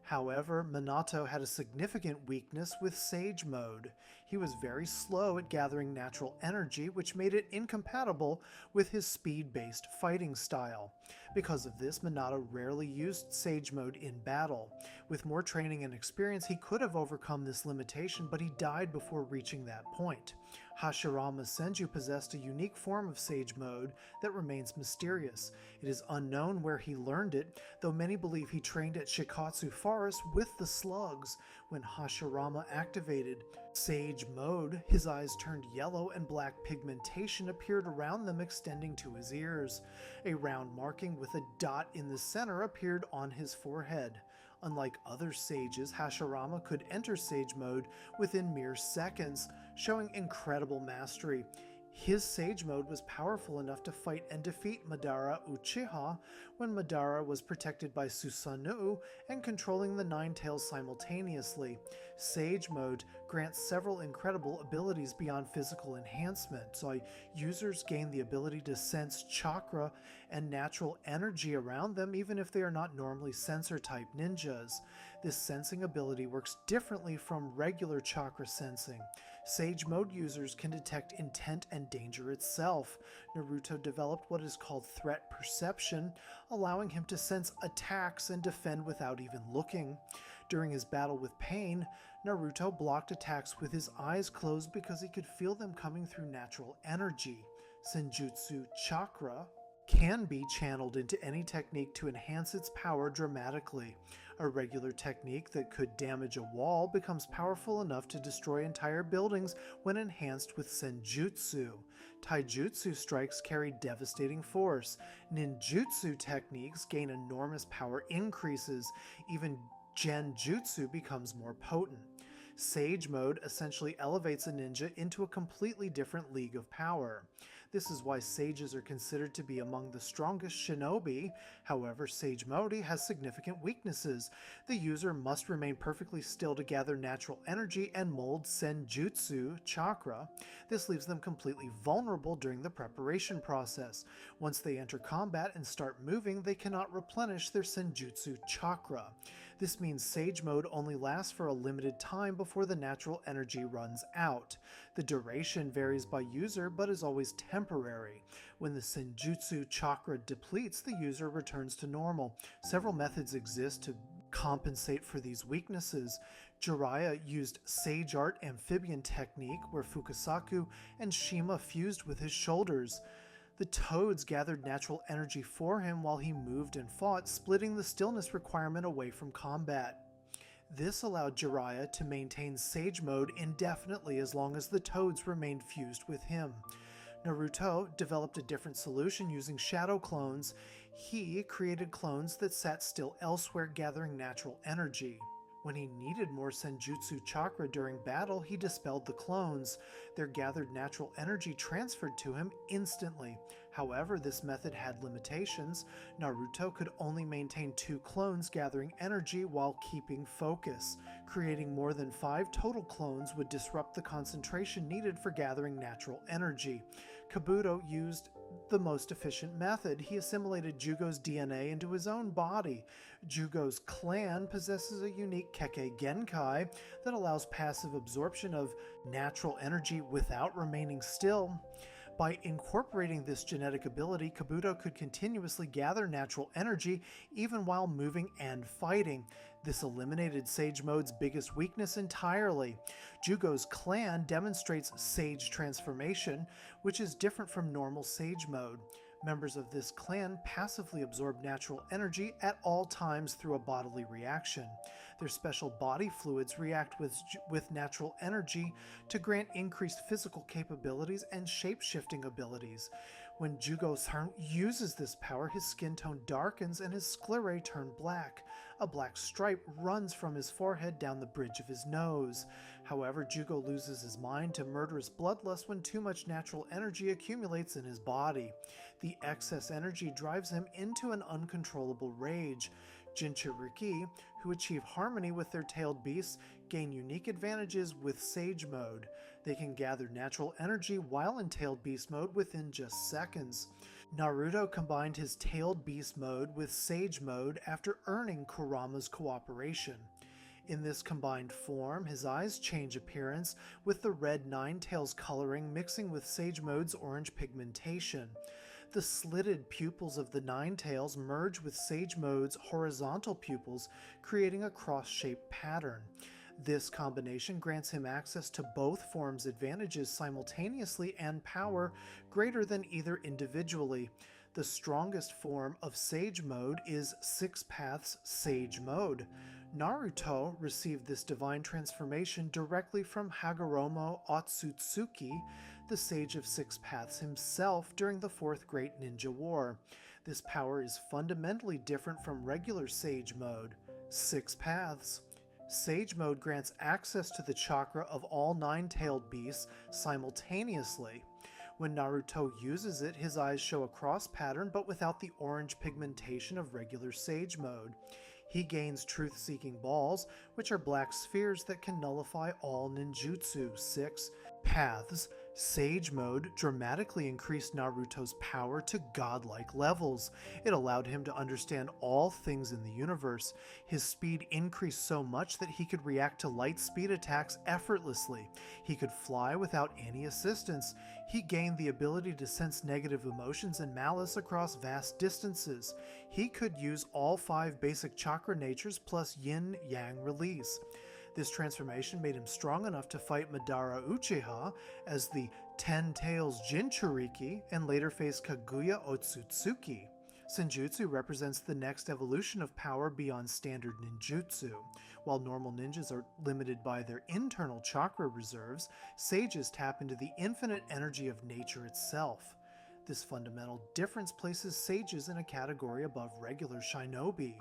However, Minato had a significant weakness with Sage mode. He was very slow at gathering natural energy, which made it incompatible with his speed-based fighting style. Because of this, Minato rarely used Sage mode in battle. With more training and experience, he could have overcome this limitation, but he died before reaching that point. Hashirama Senju possessed a unique form of Sage mode that remains mysterious. It is unknown where he learned it, though many believe he trained at Shikatsu Forest with the slugs. When Hashirama activated Sage mode, his eyes turned yellow and black pigmentation appeared around them, extending to his ears. A round marking with a dot in the center appeared on his forehead. Unlike other sages, Hashirama could enter Sage mode within mere seconds, showing incredible mastery. His Sage mode was powerful enough to fight and defeat Madara Uchiha when Madara was protected by Susanoo and controlling the Nine Tails simultaneously. Sage mode grants several incredible abilities beyond physical enhancement, so users gain the ability to sense chakra and natural energy around them even if they are not normally sensor-type ninjas. This sensing ability works differently from regular chakra sensing. Sage mode users can detect intent and danger itself. Naruto developed what is called threat perception, allowing him to sense attacks and defend without even looking. During his battle with Pain, Naruto blocked attacks with his eyes closed because he could feel them coming through natural energy. Senjutsu chakra can be channeled into any technique to enhance its power dramatically. A regular technique that could damage a wall becomes powerful enough to destroy entire buildings when enhanced with Senjutsu. Taijutsu strikes carry devastating force. Ninjutsu techniques gain enormous power increases. Even Genjutsu becomes more potent. Sage mode essentially elevates a ninja into a completely different league of power. This is why sages are considered to be among the strongest shinobi. However, Sage mode has significant weaknesses. The user must remain perfectly still to gather natural energy and mold Senjutsu chakra. This leaves them completely vulnerable during the preparation process. Once they enter combat and start moving, they cannot replenish their Senjutsu chakra. This means Sage mode only lasts for a limited time before the natural energy runs out. The duration varies by user but is always temporary. When the Senjutsu chakra depletes, the user returns to normal. Several methods exist to compensate for these weaknesses. Jiraiya used Sage Art Amphibian technique where Fukasaku and Shima fused with his shoulders. The toads gathered natural energy for him while he moved and fought, splitting the stillness requirement away from combat. This allowed Jiraiya to maintain Sage mode indefinitely as long as the toads remained fused with him. Naruto developed a different solution using shadow clones. He created clones that sat still elsewhere, gathering natural energy. When he needed more Senjutsu chakra during battle, he dispelled the clones. Their gathered natural energy transferred to him instantly. However, this method had limitations. Naruto could only maintain 2 clones gathering energy while keeping focus. Creating more than 5 total clones would disrupt the concentration needed for gathering natural energy. Kabuto used the most efficient method. He assimilated Jugo's DNA into his own body. Jugo's clan possesses a unique Kekkei Genkai that allows passive absorption of natural energy without remaining still. By incorporating this genetic ability, Kabuto could continuously gather natural energy even while moving and fighting. This eliminated Sage mode's biggest weakness entirely. Jugo's clan demonstrates Sage transformation, which is different from normal Sage mode. Members of this clan passively absorb natural energy at all times through a bodily reaction. Their special body fluids react with natural energy to grant increased physical capabilities and shape-shifting abilities. When Jugo uses this power, his skin tone darkens and his sclerae turn black. A black stripe runs from his forehead down the bridge of his nose. However, Jugo loses his mind to murderous bloodlust when too much natural energy accumulates in his body. The excess energy drives him into an uncontrollable rage. Jinchuriki, who achieve harmony with their tailed beasts, gain unique advantages with Sage Mode. They can gather natural energy while in tailed beast mode within just seconds. Naruto combined his tailed beast mode with Sage Mode after earning Kurama's cooperation. In this combined form, his eyes change appearance, with the red nine-tails coloring mixing with Sage Mode's orange pigmentation. The slitted pupils of the nine-tails merge with Sage Mode's horizontal pupils, creating a cross-shaped pattern. This combination grants him access to both forms' advantages simultaneously and power greater than either individually. The strongest form of Sage Mode is Six Paths Sage Mode. Naruto received this divine transformation directly from Hagoromo Otsutsuki, the Sage of Six Paths himself, during the Fourth Great Ninja War. This power is fundamentally different from regular Sage Mode. Six Paths. Sage Mode grants access to the chakra of all nine-tailed beasts simultaneously. When Naruto uses it, his eyes show a cross pattern but without the orange pigmentation of regular Sage Mode. He gains Truth-Seeking Balls, which are black spheres that can nullify all ninjutsu. 6 Paths. Sage Mode dramatically increased Naruto's power to godlike levels. It allowed him to understand all things in the universe. His speed increased so much that he could react to light speed attacks effortlessly. He could fly without any assistance. He gained the ability to sense negative emotions and malice across vast distances. He could use all 5 basic chakra natures plus yin-yang release. This transformation made him strong enough to fight Madara Uchiha as the Ten Tails Jinchuriki and later face Kaguya Otsutsuki. Senjutsu represents the next evolution of power beyond standard ninjutsu. While normal ninjas are limited by their internal chakra reserves, sages tap into the infinite energy of nature itself. This fundamental difference places sages in a category above regular shinobi.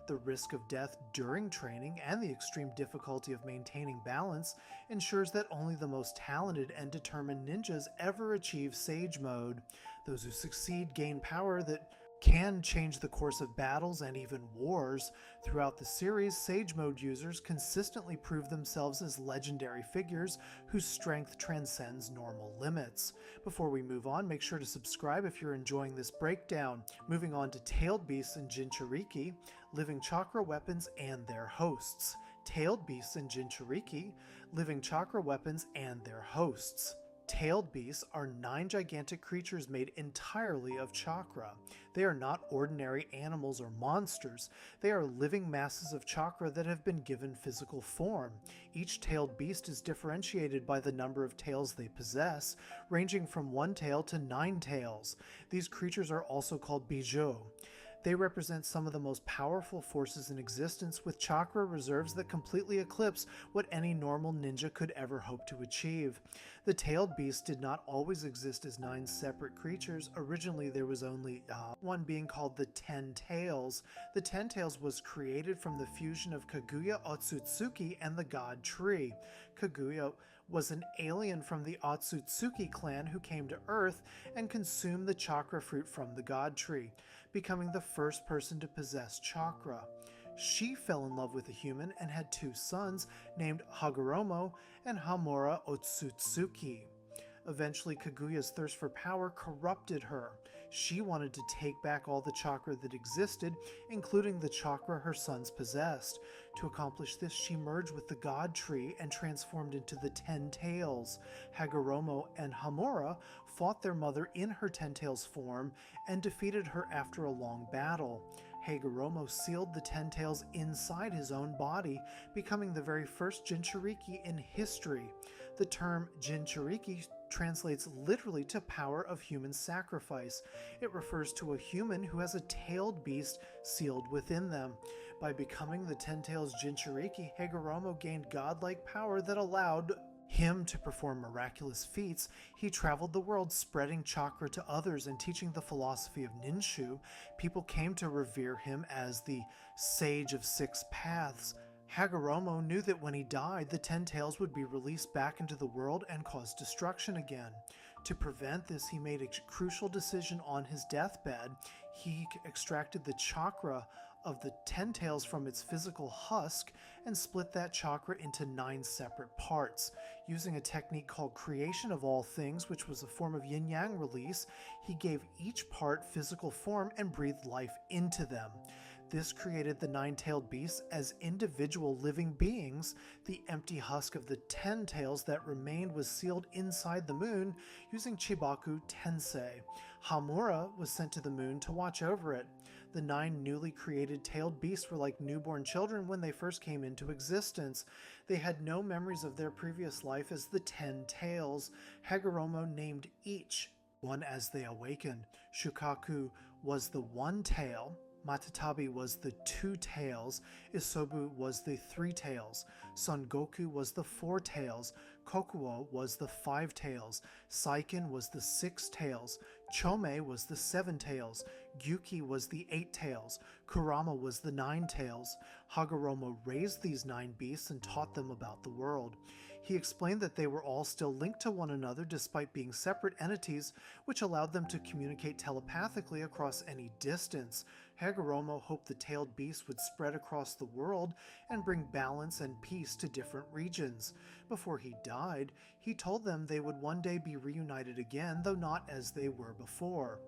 The risk of death during training and the extreme difficulty of maintaining balance ensures that only the most talented and determined ninjas ever achieve Sage Mode. Those who succeed gain power that can change the course of battles and even wars. Throughout the series, Sage Mode users consistently prove themselves as legendary figures whose strength transcends normal limits. Before we move on, make sure to subscribe if you're enjoying this breakdown. Moving on to Tailed Beasts and Jinchuriki, Living Chakra Weapons and their hosts. Tailed Beasts and Jinchuriki, Living Chakra Weapons and their hosts. Tailed beasts are 9 gigantic creatures made entirely of chakra. They are not ordinary animals or monsters. They are living masses of chakra that have been given physical form. Each tailed beast is differentiated by the number of tails they possess, ranging from 1 tail to 9 tails. These creatures are also called bijou. They represent some of the most powerful forces in existence, with chakra reserves that completely eclipse what any normal ninja could ever hope to achieve. The tailed beasts did not always exist as 9 separate creatures. Originally there was only one being called the Ten Tails. The Ten Tails was created from the fusion of Kaguya Otsutsuki and the God Tree. Kaguya was an alien from the Otsutsuki clan who came to Earth and consumed the chakra fruit from the God Tree, becoming the first person to possess chakra. She fell in love with a human and had 2 sons named Hagoromo and Hamura Otsutsuki. Eventually, Kaguya's thirst for power corrupted her. She wanted to take back all the chakra that existed, including the chakra her sons possessed. To accomplish this, she merged with the God Tree and transformed into the Ten Tails. Hagoromo and Hamura fought their mother in her Ten Tails form and defeated her after a long battle. Hagoromo sealed the Ten Tails inside his own body, becoming the very first Jinchuriki in history. The term Jinchuriki translates literally to power of human sacrifice. It refers to a human who has a tailed beast sealed within them. By becoming the Ten Tails Jinchuriki, Hagoromo gained godlike power that allowed him to perform miraculous feats. He traveled the world spreading chakra to others and teaching the philosophy of Ninshu. People came to revere him as the Sage of Six Paths. Hagoromo knew that when he died, the Ten Tails would be released back into the world and cause destruction again. To prevent this, he made a crucial decision on his deathbed. He extracted the chakra of the Ten Tails from its physical husk and split that chakra into 9 separate parts. Using a technique called creation of all things, which was a form of yin-yang release, he gave each part physical form and breathed life into them. This created the 9-tailed beasts as individual living beings. The empty husk of the 10 tails that remained was sealed inside the moon using Chibaku Tensei. Hamura was sent to the moon to watch over it. The 9 newly created tailed beasts were like newborn children when they first came into existence. They had no memories of their previous life as the 10 tails. Hagoromo named each one as they awakened. Shukaku was the 1 tail. Matatabi was the 2 tails, Isobu was the 3 tails, Son Goku was the 4 tails, Kokuo was the 5 tails, Saiken was the 6 tails, Chome was the 7 tails, Gyuki was the 8 tails, Kurama was the 9 tails. Hagoromo raised these 9 beasts and taught them about the world. He explained that they were all still linked to one another despite being separate entities, which allowed them to communicate telepathically across any distance. Hagoromo hoped the tailed beasts would spread across the world and bring balance and peace to different regions. Before he died, he told them they would one day be reunited again, though not as they were before.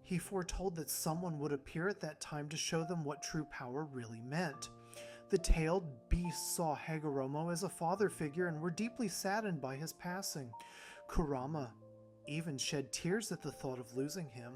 He foretold that someone would appear at that time to show them what true power really meant. The tailed beasts saw Hagoromo as a father figure and were deeply saddened by his passing. Kurama even shed tears at the thought of losing him.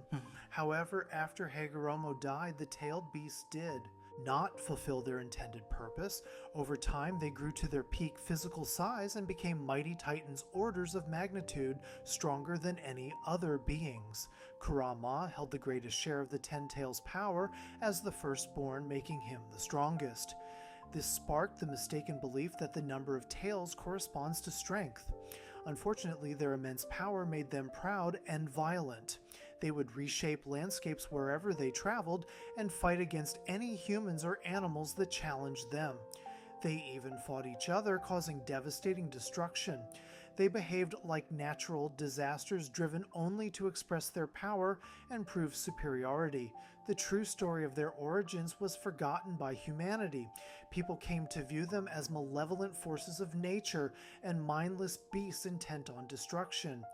However, after Hagoromo died, the tailed beasts did not fulfill their intended purpose. Over time, they grew to their peak physical size and became mighty titans orders of magnitude, stronger than any other beings. Kurama held the greatest share of the Ten Tails' power as the firstborn, making him the strongest. This sparked the mistaken belief that the number of tails corresponds to strength. Unfortunately, their immense power made them proud and violent. They would reshape landscapes wherever they traveled and fight against any humans or animals that challenged them. They even fought each other, causing devastating destruction. They behaved like natural disasters driven only to express their power and prove superiority. The true story of their origins was forgotten by humanity. People came to view them as malevolent forces of nature and mindless beasts intent on destruction.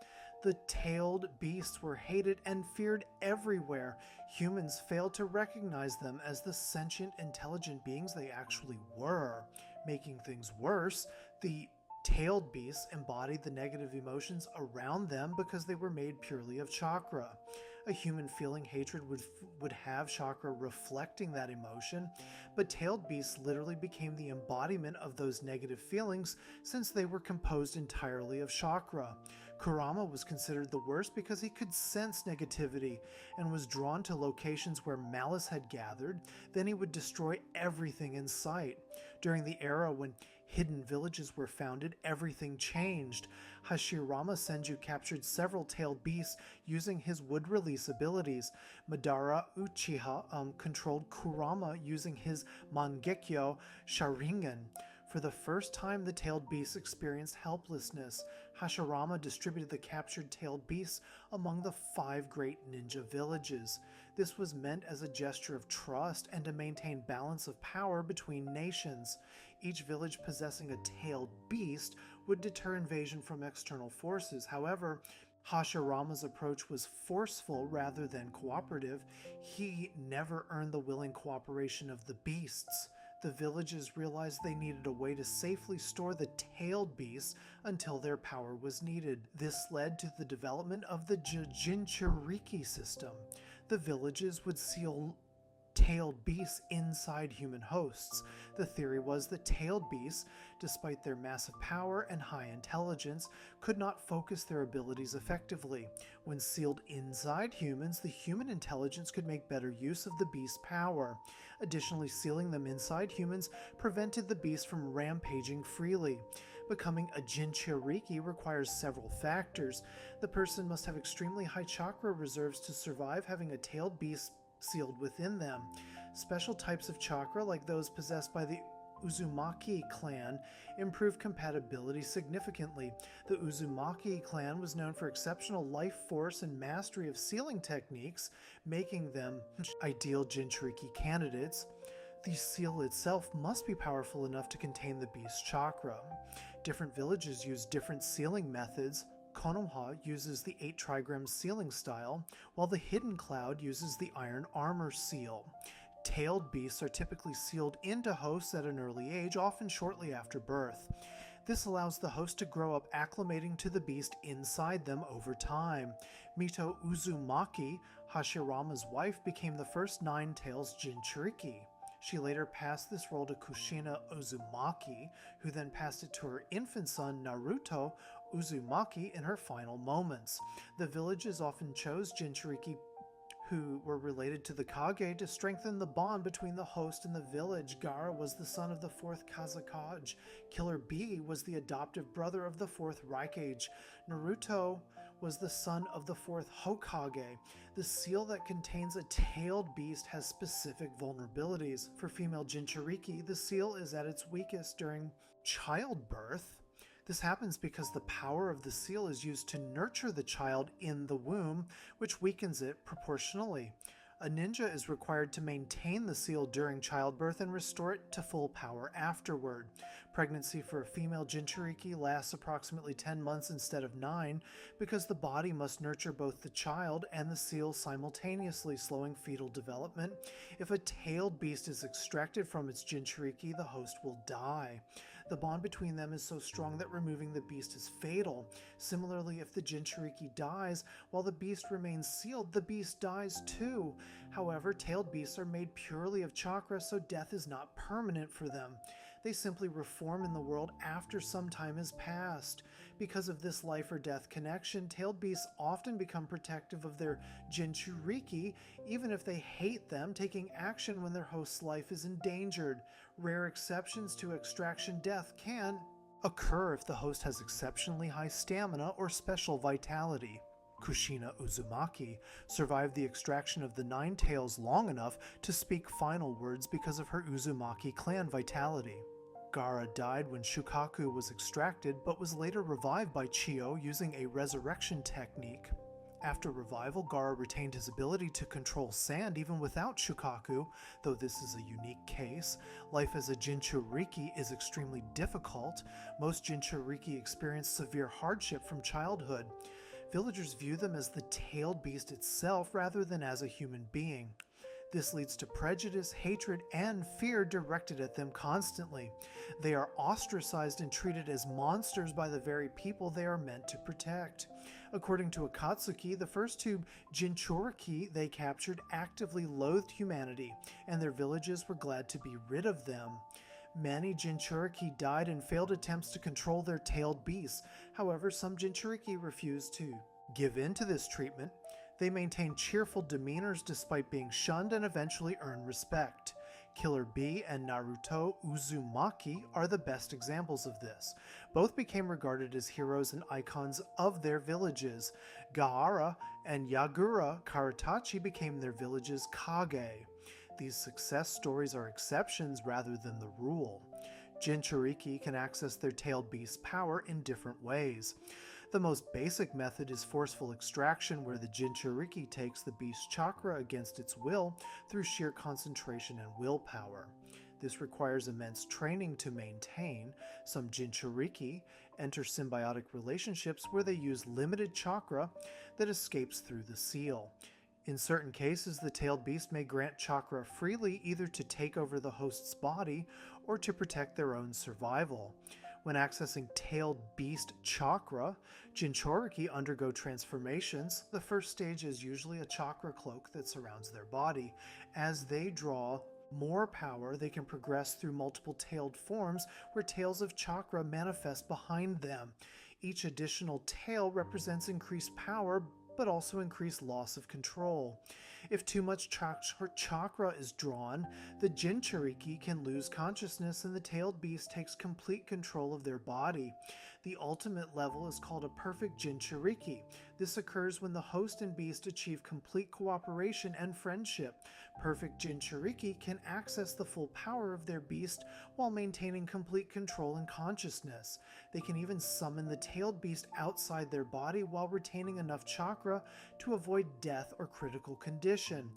The tailed beasts were hated and feared everywhere. Humans failed to recognize them as the sentient, intelligent beings they actually were. Making things worse, the tailed beasts embodied the negative emotions around them because they were made purely of chakra. A human feeling hatred would have chakra reflecting that emotion, but tailed beasts literally became the embodiment of those negative feelings since they were composed entirely of chakra. Kurama was considered the worst because he could sense negativity and was drawn to locations where malice had gathered. Then he would destroy everything in sight. During the era when hidden villages were founded, everything changed. Hashirama Senju captured several tailed beasts using his wood release abilities. Madara Uchiha controlled Kurama using his Mangekyo Sharingan. For the first time, the tailed beasts experienced helplessness. Hashirama distributed the captured tailed beasts among the 5 great ninja villages. This was meant as a gesture of trust and to maintain balance of power between nations. Each village possessing a tailed beast would deter invasion from external forces. However, Hashirama's approach was forceful rather than cooperative. He never earned the willing cooperation of the beasts. The villages realized they needed a way to safely store the tailed beasts until their power was needed. This led to the development of the Jinchuriki system. The villages would seal tailed beasts inside human hosts. The theory was that tailed beasts, despite their massive power and high intelligence, could not focus their abilities effectively. When sealed inside humans, the human intelligence could make better use of the beast's power. Additionally, sealing them inside humans prevented the beast from rampaging freely. Becoming a Jinchuriki requires several factors. The person must have extremely high chakra reserves to survive having a tailed beast sealed within them. Special types of chakra, like those possessed by the Uzumaki clan, improve compatibility significantly. The Uzumaki clan was known for exceptional life force and mastery of sealing techniques, making them ideal Jinchuriki candidates. The seal itself must be powerful enough to contain the beast's chakra. Different villages use different sealing methods. Konoha uses the 8 trigram sealing style, while the Hidden Cloud uses the iron armor seal. Tailed beasts are typically sealed into hosts at an early age, often shortly after birth. This allows the host to grow up acclimating to the beast inside them over time. Mito Uzumaki, Hashirama's wife, became the first Nine-Tails Jinchuriki. She later passed this role to Kushina Uzumaki, who then passed it to her infant son Naruto Uzumaki in her final moments. The villages often chose Jinchuriki who were related to the Kage to strengthen the bond between the host and the village. Gaara was the son of the 4th Kazekage. Killer Bee was the adoptive brother of the 4th Raikage. Naruto was the son of the 4th Hokage. The seal that contains a tailed beast has specific vulnerabilities. For female Jinchuriki, the seal is at its weakest during childbirth. This happens because the power of the seal is used to nurture the child in the womb, which weakens it proportionally. A ninja is required to maintain the seal during childbirth and restore it to full power afterward. Pregnancy for a female Jinchuriki lasts approximately 10 months instead of 9 because the body must nurture both the child and the seal simultaneously, slowing fetal development. If a tailed beast is extracted from its Jinchuriki, the host will die. The bond between them is so strong that removing the beast is fatal. Similarly, if the Jinchuriki dies while the beast remains sealed, the beast dies too. However, tailed beasts are made purely of chakra, so death is not permanent for them. They simply reform in the world after some time has passed. Because of this life or death connection, tailed beasts often become protective of their Jinchuriki, even if they hate them, taking action when their host's life is endangered. Rare exceptions to extraction death can occur if the host has exceptionally high stamina or special vitality. Kushina Uzumaki survived the extraction of the Nine-Tails long enough to speak final words because of her Uzumaki clan vitality. Gaara died when Shukaku was extracted, but was later revived by Chiyo using a resurrection technique. After revival, Gaara retained his ability to control sand even without Shukaku, though this is a unique case. Life as a Jinchuriki is extremely difficult. Most Jinchuriki experience severe hardship from childhood. Villagers view them as the tailed beast itself rather than as a human being. This leads to prejudice, hatred, and fear directed at them constantly. They are ostracized and treated as monsters by the very people they are meant to protect. According to Akatsuki, the first 2 Jinchuriki they captured actively loathed humanity, and their villages were glad to be rid of them. Many Jinchuriki died in failed attempts to control their tailed beasts. However, some Jinchuriki refused to give in to this treatment. They maintain cheerful demeanors despite being shunned and eventually earn respect. Killer Bee and Naruto Uzumaki are the best examples of this. Both became regarded as heroes and icons of their villages. Gaara and Yagura Karatachi became their village's Kage. These success stories are exceptions rather than the rule. Jinchuriki can access their tailed beast's power in different ways. The most basic method is forceful extraction, where the Jinchuriki takes the beast's chakra against its will through sheer concentration and willpower. This requires immense training to maintain. Some Jinchuriki enter symbiotic relationships where they use limited chakra that escapes through the seal. In certain cases, the tailed beast may grant chakra freely, either to take over the host's body or to protect their own survival. When accessing tailed beast chakra, Jinchuriki undergo transformations. The first stage is usually a chakra cloak that surrounds their body. As they draw more power, they can progress through multiple tailed forms where tails of chakra manifest behind them. Each additional tail represents increased power, but also increased loss of control. If too much chakra is drawn, the Jinchuriki can lose consciousness and the tailed beast takes complete control of their body. The ultimate level is called a perfect Jinchuriki. This occurs when the host and beast achieve complete cooperation and friendship. Perfect Jinchuriki can access the full power of their beast while maintaining complete control and consciousness. They can even summon the tailed beast outside their body while retaining enough chakra to avoid death or critical condition.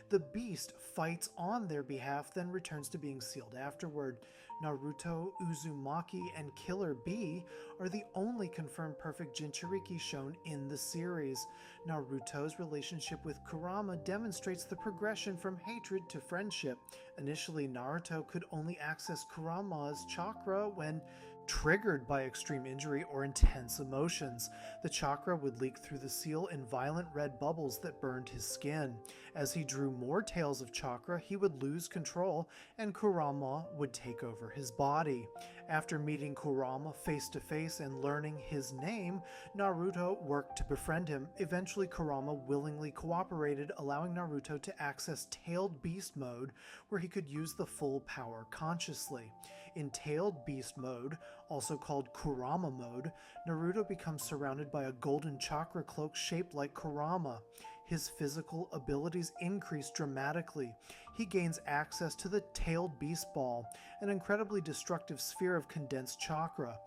The beast fights on their behalf, then returns to being sealed afterward. Naruto, Uzumaki, and Killer Bee are the only confirmed perfect Jinchuriki shown in the series. Naruto's relationship with Kurama demonstrates the progression from hatred to friendship. Initially, Naruto could only access Kurama's chakra when triggered by extreme injury or intense emotions. The chakra would leak through the seal in violent red bubbles that burned his skin. As he drew more tails of chakra, he would lose control and Kurama would take over his body. After meeting Kurama face to face and learning his name, Naruto worked to befriend him. Eventually, Kurama willingly cooperated, allowing Naruto to access Tailed Beast mode, where he could use the full power consciously. In Tailed Beast mode, also called Kurama mode, Naruto becomes surrounded by a golden chakra cloak shaped like Kurama. His physical abilities increase dramatically. He gains access to the Tailed Beast Ball, an incredibly destructive sphere of condensed chakra.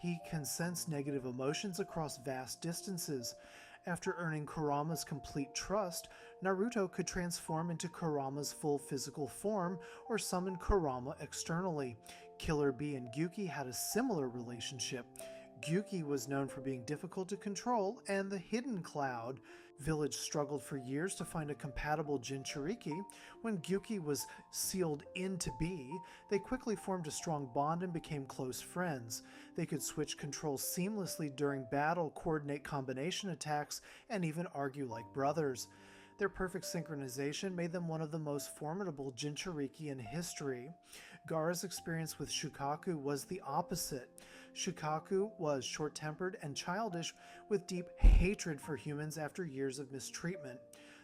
He can sense negative emotions across vast distances. After earning Kurama's complete trust, Naruto could transform into Kurama's full physical form or summon Kurama externally. Killer Bee and Gyuki had a similar relationship. Gyuki was known for being difficult to control, and the Hidden Cloud village struggled for years to find a compatible Jinchuriki. When Gyuki was sealed into Bee, they quickly formed a strong bond and became close friends. They could switch controls seamlessly during battle, coordinate combination attacks, and even argue like brothers. Their perfect synchronization made them one of the most formidable Jinchuriki in history. Gaara's experience with Shukaku was the opposite. Shukaku was short-tempered and childish with deep hatred for humans after years of mistreatment.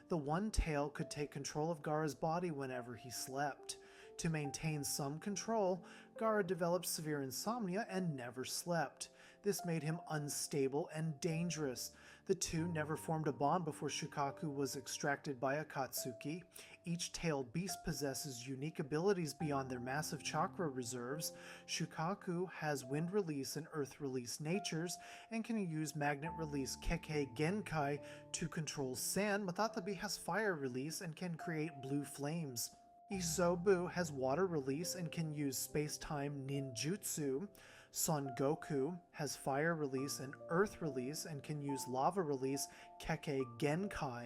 The One Tail could take control of Gaara's body whenever he slept. To maintain some control, Gaara developed severe insomnia and never slept. This made him unstable and dangerous. The two never formed a bond before Shukaku was extracted by Akatsuki. Each tailed beast possesses unique abilities beyond their massive chakra reserves. Shukaku has wind release and earth release natures and can use magnet release Kekkei Genkai to control sand. Matatabi has fire release and can create blue flames. Isobu has water release and can use space-time ninjutsu. Son Goku has fire release and earth release and can use lava release Kekkei Genkai.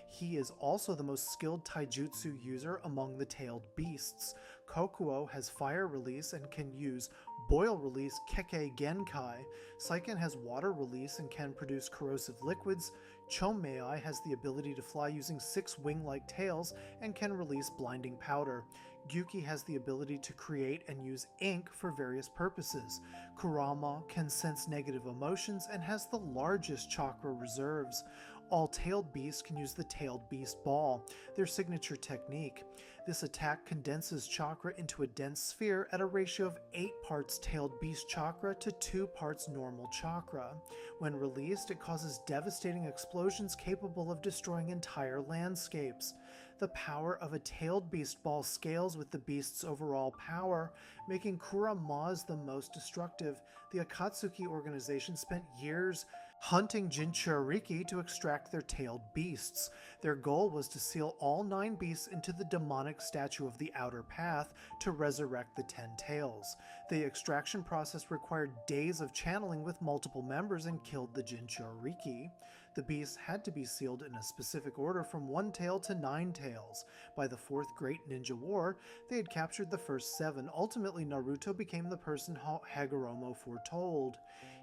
He is also the most skilled taijutsu user among the tailed beasts. Kokuo has fire release and can use boil release Kekkei Genkai. Seiken has water release and can produce corrosive liquids. Chomei has the ability to fly using 6 wing-like tails and can release blinding powder. Gyuki has the ability to create and use ink for various purposes. Kurama can sense negative emotions and has the largest chakra reserves. All tailed beasts can use the Tailed Beast Ball, their signature technique. This attack condenses chakra into a dense sphere at a ratio of 8 parts tailed beast chakra to 2 parts normal chakra. When released, it causes devastating explosions capable of destroying entire landscapes. The power of a tailed beast ball scales with the beast's overall power, making Kurama's the most destructive. The Akatsuki organization spent years hunting Jinchuriki to extract their tailed beasts. Their goal was to seal all 9 beasts into the demonic statue of the Outer Path to resurrect the 10 tails. The extraction process required days of channeling with multiple members and killed the Jinchuriki. The beasts had to be sealed in a specific order from 1 tail to 9 tails. By the 4th Great Ninja War, they had captured the first 7. Ultimately, Naruto became the person Hagoromo foretold.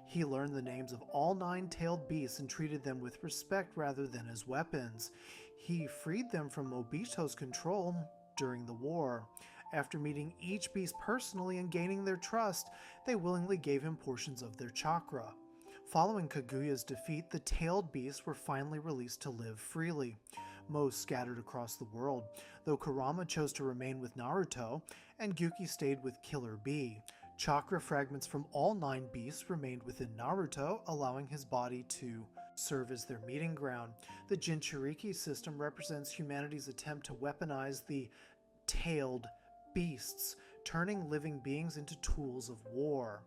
He learned the names of all 9-tailed beasts and treated them with respect rather than as weapons. He freed them from Obito's control during the war. After meeting each beast personally and gaining their trust, they willingly gave him portions of their chakra. Following Kaguya's defeat, the tailed beasts were finally released to live freely. Most scattered across the world, though Kurama chose to remain with Naruto, and Gyuki stayed with Killer Bee. Chakra fragments from all 9 beasts remained within Naruto, allowing his body to serve as their meeting ground. The Jinchuriki system represents humanity's attempt to weaponize the tailed beasts, turning living beings into tools of war.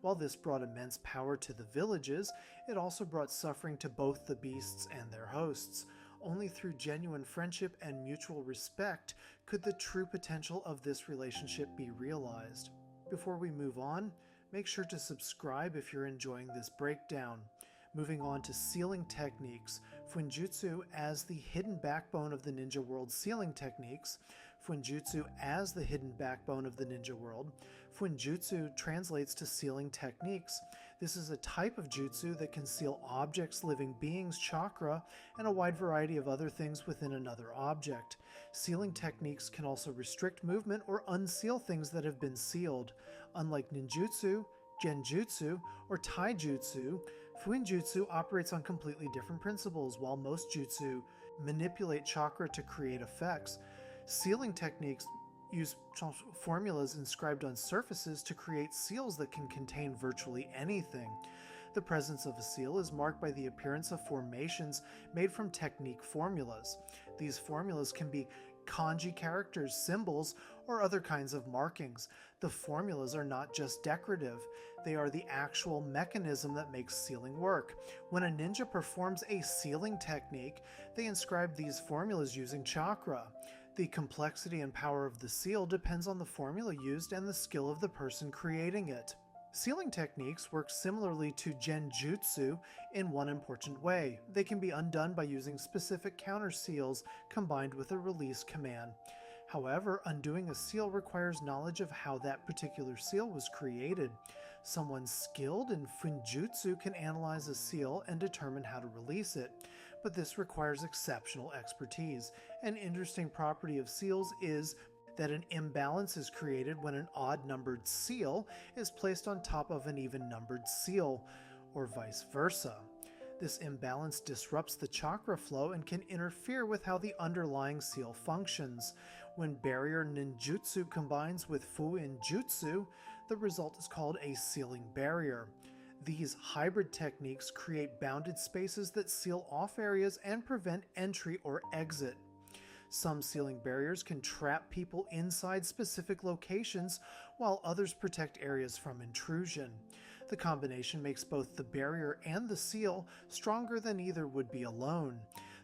While this brought immense power to the villages, it also brought suffering to both the beasts and their hosts. Only through genuine friendship and mutual respect could the true potential of this relationship be realized. Before we move on, make sure to subscribe if you're enjoying this breakdown. Moving on to sealing techniques, Fuinjutsu as the hidden backbone of the ninja world sealing techniques. Fuinjutsu as the hidden backbone of the ninja world. Fuinjutsu translates to sealing techniques. This is a type of jutsu that can seal objects, living beings, chakra, and a wide variety of other things within another object. Sealing techniques can also restrict movement or unseal things that have been sealed. Unlike ninjutsu, genjutsu, or taijutsu, Fuinjutsu operates on completely different principles. While most jutsu manipulate chakra to create effects, sealing techniques use formulas inscribed on surfaces to create seals that can contain virtually anything. The presence of a seal is marked by the appearance of formations made from technique formulas. These formulas can be kanji characters, symbols, or other kinds of markings. The formulas are not just decorative, they are the actual mechanism that makes sealing work. When a ninja performs a sealing technique, they inscribe these formulas using chakra. The complexity and power of the seal depends on the formula used and the skill of the person creating it. Sealing techniques work similarly to genjutsu in one important way. They can be undone by using specific counter seals combined with a release command. However, undoing a seal requires knowledge of how that particular seal was created. Someone skilled in Fuinjutsu can analyze a seal and determine how to release it, but this requires exceptional expertise. An interesting property of seals is that an imbalance is created when an odd-numbered seal is placed on top of an even-numbered seal, or vice versa. This imbalance disrupts the chakra flow and can interfere with how the underlying seal functions. When barrier ninjutsu combines with fuinjutsu, the result is called a sealing barrier. These hybrid techniques create bounded spaces that seal off areas and prevent entry or exit. Some sealing barriers can trap people inside specific locations, while others protect areas from intrusion. The combination makes both the barrier and the seal stronger than either would be alone.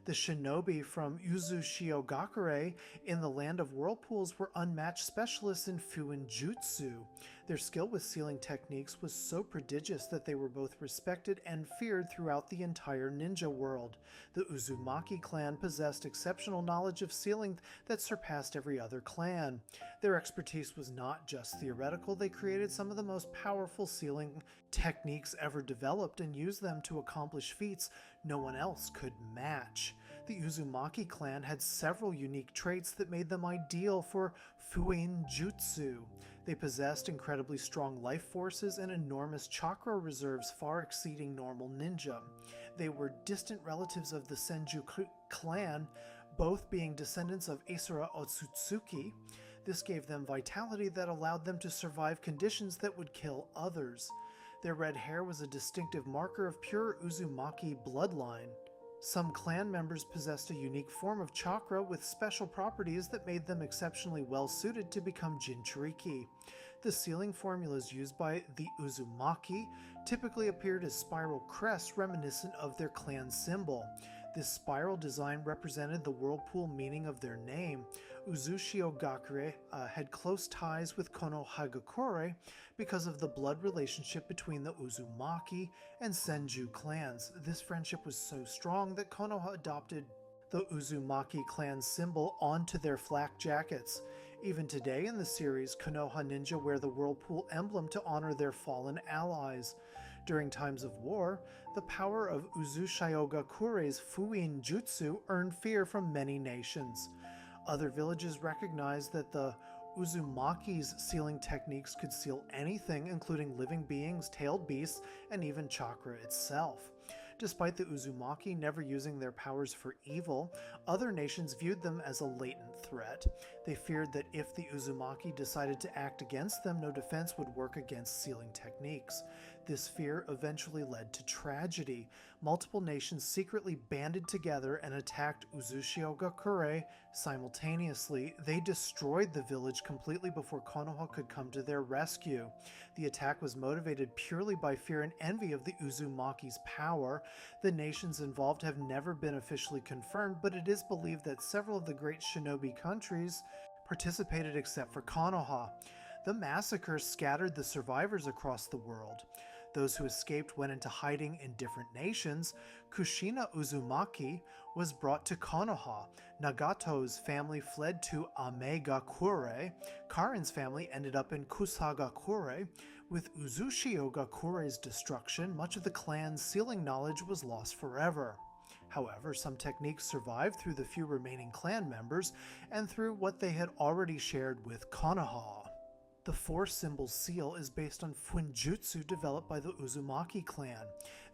The shinobi from Uzushio-gakure in the Land of Whirlpools were unmatched specialists in Fuinjutsu. Their skill with sealing techniques was so prodigious that they were both respected and feared throughout the entire ninja world. The Uzumaki clan possessed exceptional knowledge of sealing that surpassed every other clan. Their expertise was not just theoretical, they created some of the most powerful sealing techniques ever developed and used them to accomplish feats no one else could match. The Uzumaki clan had several unique traits that made them ideal for Fuinjutsu. They possessed incredibly strong life forces and enormous chakra reserves far exceeding normal ninja. They were distant relatives of the Senju clan, both being descendants of Asura Otsutsuki. This gave them vitality that allowed them to survive conditions that would kill others. Their red hair was a distinctive marker of pure Uzumaki bloodline. Some clan members possessed a unique form of chakra with special properties that made them exceptionally well suited to become Jinchuriki. The sealing formulas used by the Uzumaki typically appeared as spiral crests reminiscent of their clan symbol. This spiral design represented the whirlpool meaning of their name. Uzushio Gakure had close ties with Kono Hagakure because of the blood relationship between the Uzumaki and Senju clans. This friendship was so strong that Konoha adopted the Uzumaki clan symbol onto their flak jackets. Even today in the series, Konoha ninja wear the whirlpool emblem to honor their fallen allies. During times of war, the power of Uzushiogakure's Fuin Jutsu earned fear from many nations. Other villages recognized that the Uzumaki's sealing techniques could seal anything, including living beings, tailed beasts, and even chakra itself. Despite the Uzumaki never using their powers for evil, other nations viewed them as a latent threat. They feared that if the Uzumaki decided to act against them, no defense would work against sealing techniques. This fear eventually led to tragedy. Multiple nations secretly banded together and attacked Uzushio-gakure simultaneously. They destroyed the village completely before Konoha could come to their rescue. The attack was motivated purely by fear and envy of the Uzumaki's power. The nations involved have never been officially confirmed, but it is believed that several of the great shinobi countries participated except for Konoha. The massacre scattered the survivors across the world. Those who escaped went into hiding in different nations. Kushina Uzumaki was brought to Konoha. Nagato's family fled to Amegakure. Karin's family ended up in Kusagakure. With Uzushio-gakure's destruction, much of the clan's sealing knowledge was lost forever. However, some techniques survived through the few remaining clan members and through what they had already shared with Konoha. The four-symbol seal is based on Fuinjutsu developed by the Uzumaki clan.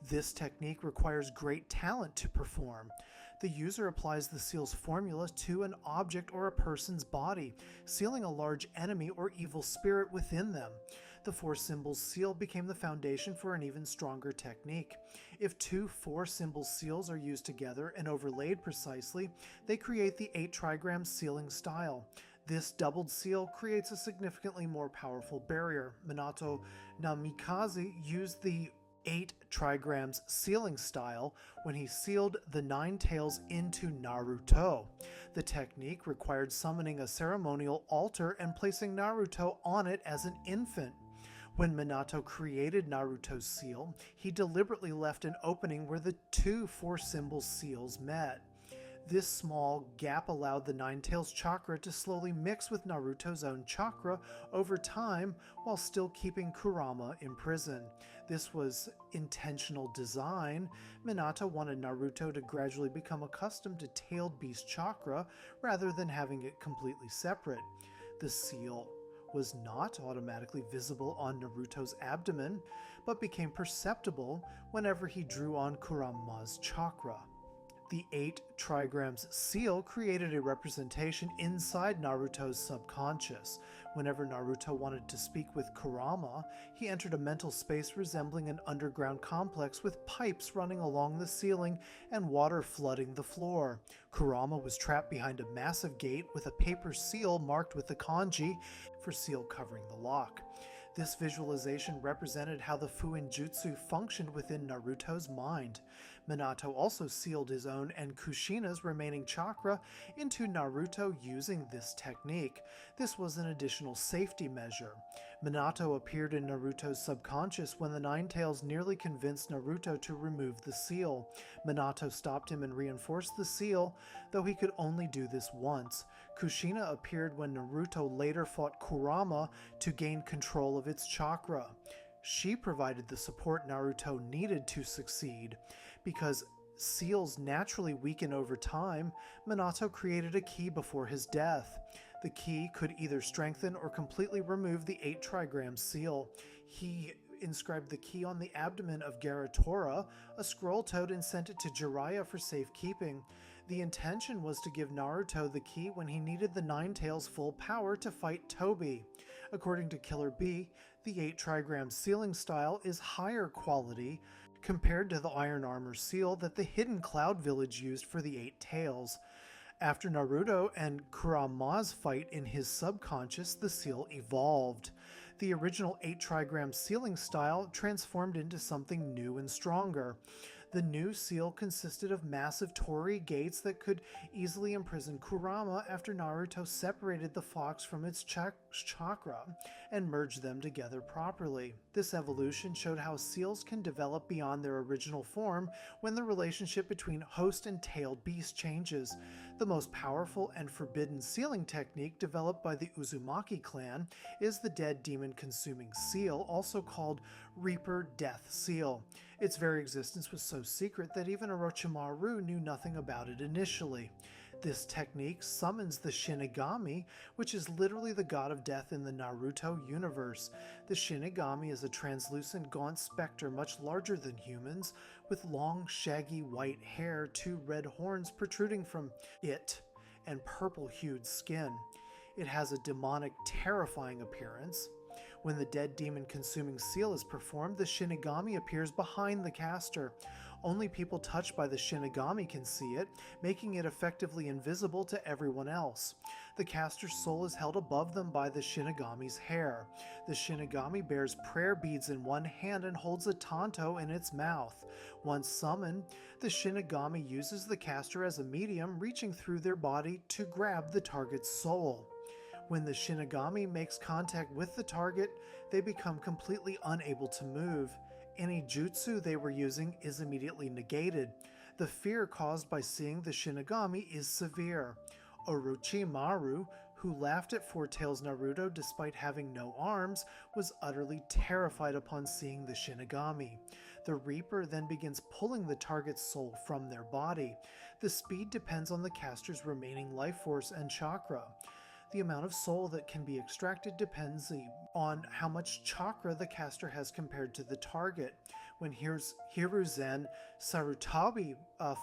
This technique requires great talent to perform. The user applies the seal's formula to an object or a person's body, sealing a large enemy or evil spirit within them. The four-symbol seal became the foundation for an even stronger technique. If two four-symbol seals are used together and overlaid precisely, they create the 8-trigram sealing style. This doubled seal creates a significantly more powerful barrier. Minato Namikaze used the 8 trigrams sealing style when he sealed the 9 tails into Naruto. The technique required summoning a ceremonial altar and placing Naruto on it as an infant. When Minato created Naruto's seal, he deliberately left an opening where the two four-symbol seals met. This small gap allowed the Nine-Tails chakra to slowly mix with Naruto's own chakra over time while still keeping Kurama imprisoned. This was intentional design. Minato wanted Naruto to gradually become accustomed to tailed beast chakra rather than having it completely separate. The seal was not automatically visible on Naruto's abdomen, but became perceptible whenever he drew on Kurama's chakra. The 8 trigrams seal created a representation inside Naruto's subconscious. Whenever Naruto wanted to speak with Kurama, he entered a mental space resembling an underground complex with pipes running along the ceiling and water flooding the floor. Kurama was trapped behind a massive gate with a paper seal marked with the kanji for seal covering the lock. This visualization represented how the Fuinjutsu functioned within Naruto's mind. Minato also sealed his own and Kushina's remaining chakra into Naruto using this technique. This was an additional safety measure. Minato appeared in Naruto's subconscious when the Nine-Tails nearly convinced Naruto to remove the seal. Minato stopped him and reinforced the seal, though he could only do this once. Kushina appeared when Naruto later fought Kurama to gain control of its chakra. She provided the support Naruto needed to succeed. Because seals naturally weaken over time, Minato created a key before his death. The key could either strengthen or completely remove the 8 trigram seal. He inscribed the key on the abdomen of Garatora, a scroll toad, and sent it to Jiraiya for safekeeping. The intention was to give Naruto the key when he needed the Nine-Tails' full power to fight Tobi. According to Killer B, the 8 trigram sealing style is higher quality compared to the iron armor seal that the Hidden Cloud village used for the 8 tails. After Naruto and Kurama's fight in his subconscious, the seal evolved. The original 8 trigram sealing style transformed into something new and stronger. The new seal consisted of massive torii gates that could easily imprison Kurama after Naruto separated the fox from its chakra and merged them together properly. This evolution showed how seals can develop beyond their original form when the relationship between host and tailed beast changes. The most powerful and forbidden sealing technique developed by the Uzumaki clan is the dead demon consuming seal, also called Reaper Death Seal. Its very existence was so secret that even Orochimaru knew nothing about it initially. This technique summons the Shinigami, which is literally the god of death in the Naruto universe. The Shinigami is a translucent gaunt specter much larger than humans, with long, shaggy white hair, 2 red horns protruding from it, and purple-hued skin. It has a demonic, terrifying appearance. When the dead demon-consuming seal is performed, the Shinigami appears behind the caster. Only people touched by the Shinigami can see it, making it effectively invisible to everyone else. The caster's soul is held above them by the Shinigami's hair. The Shinigami bears prayer beads in one hand and holds a tanto in its mouth. Once summoned, the Shinigami uses the caster as a medium, reaching through their body to grab the target's soul. When the Shinigami makes contact with the target, they become completely unable to move. Any jutsu they were using is immediately negated. The fear caused by seeing the Shinigami is severe. Orochimaru, who laughed at Four Tails Naruto despite having no arms, was utterly terrified upon seeing the Shinigami. The Reaper then begins pulling the target's soul from their body. The speed depends on the caster's remaining life force and chakra. The amount of soul that can be extracted depends on how much chakra the caster has compared to the target. When Hiruzen Sarutobi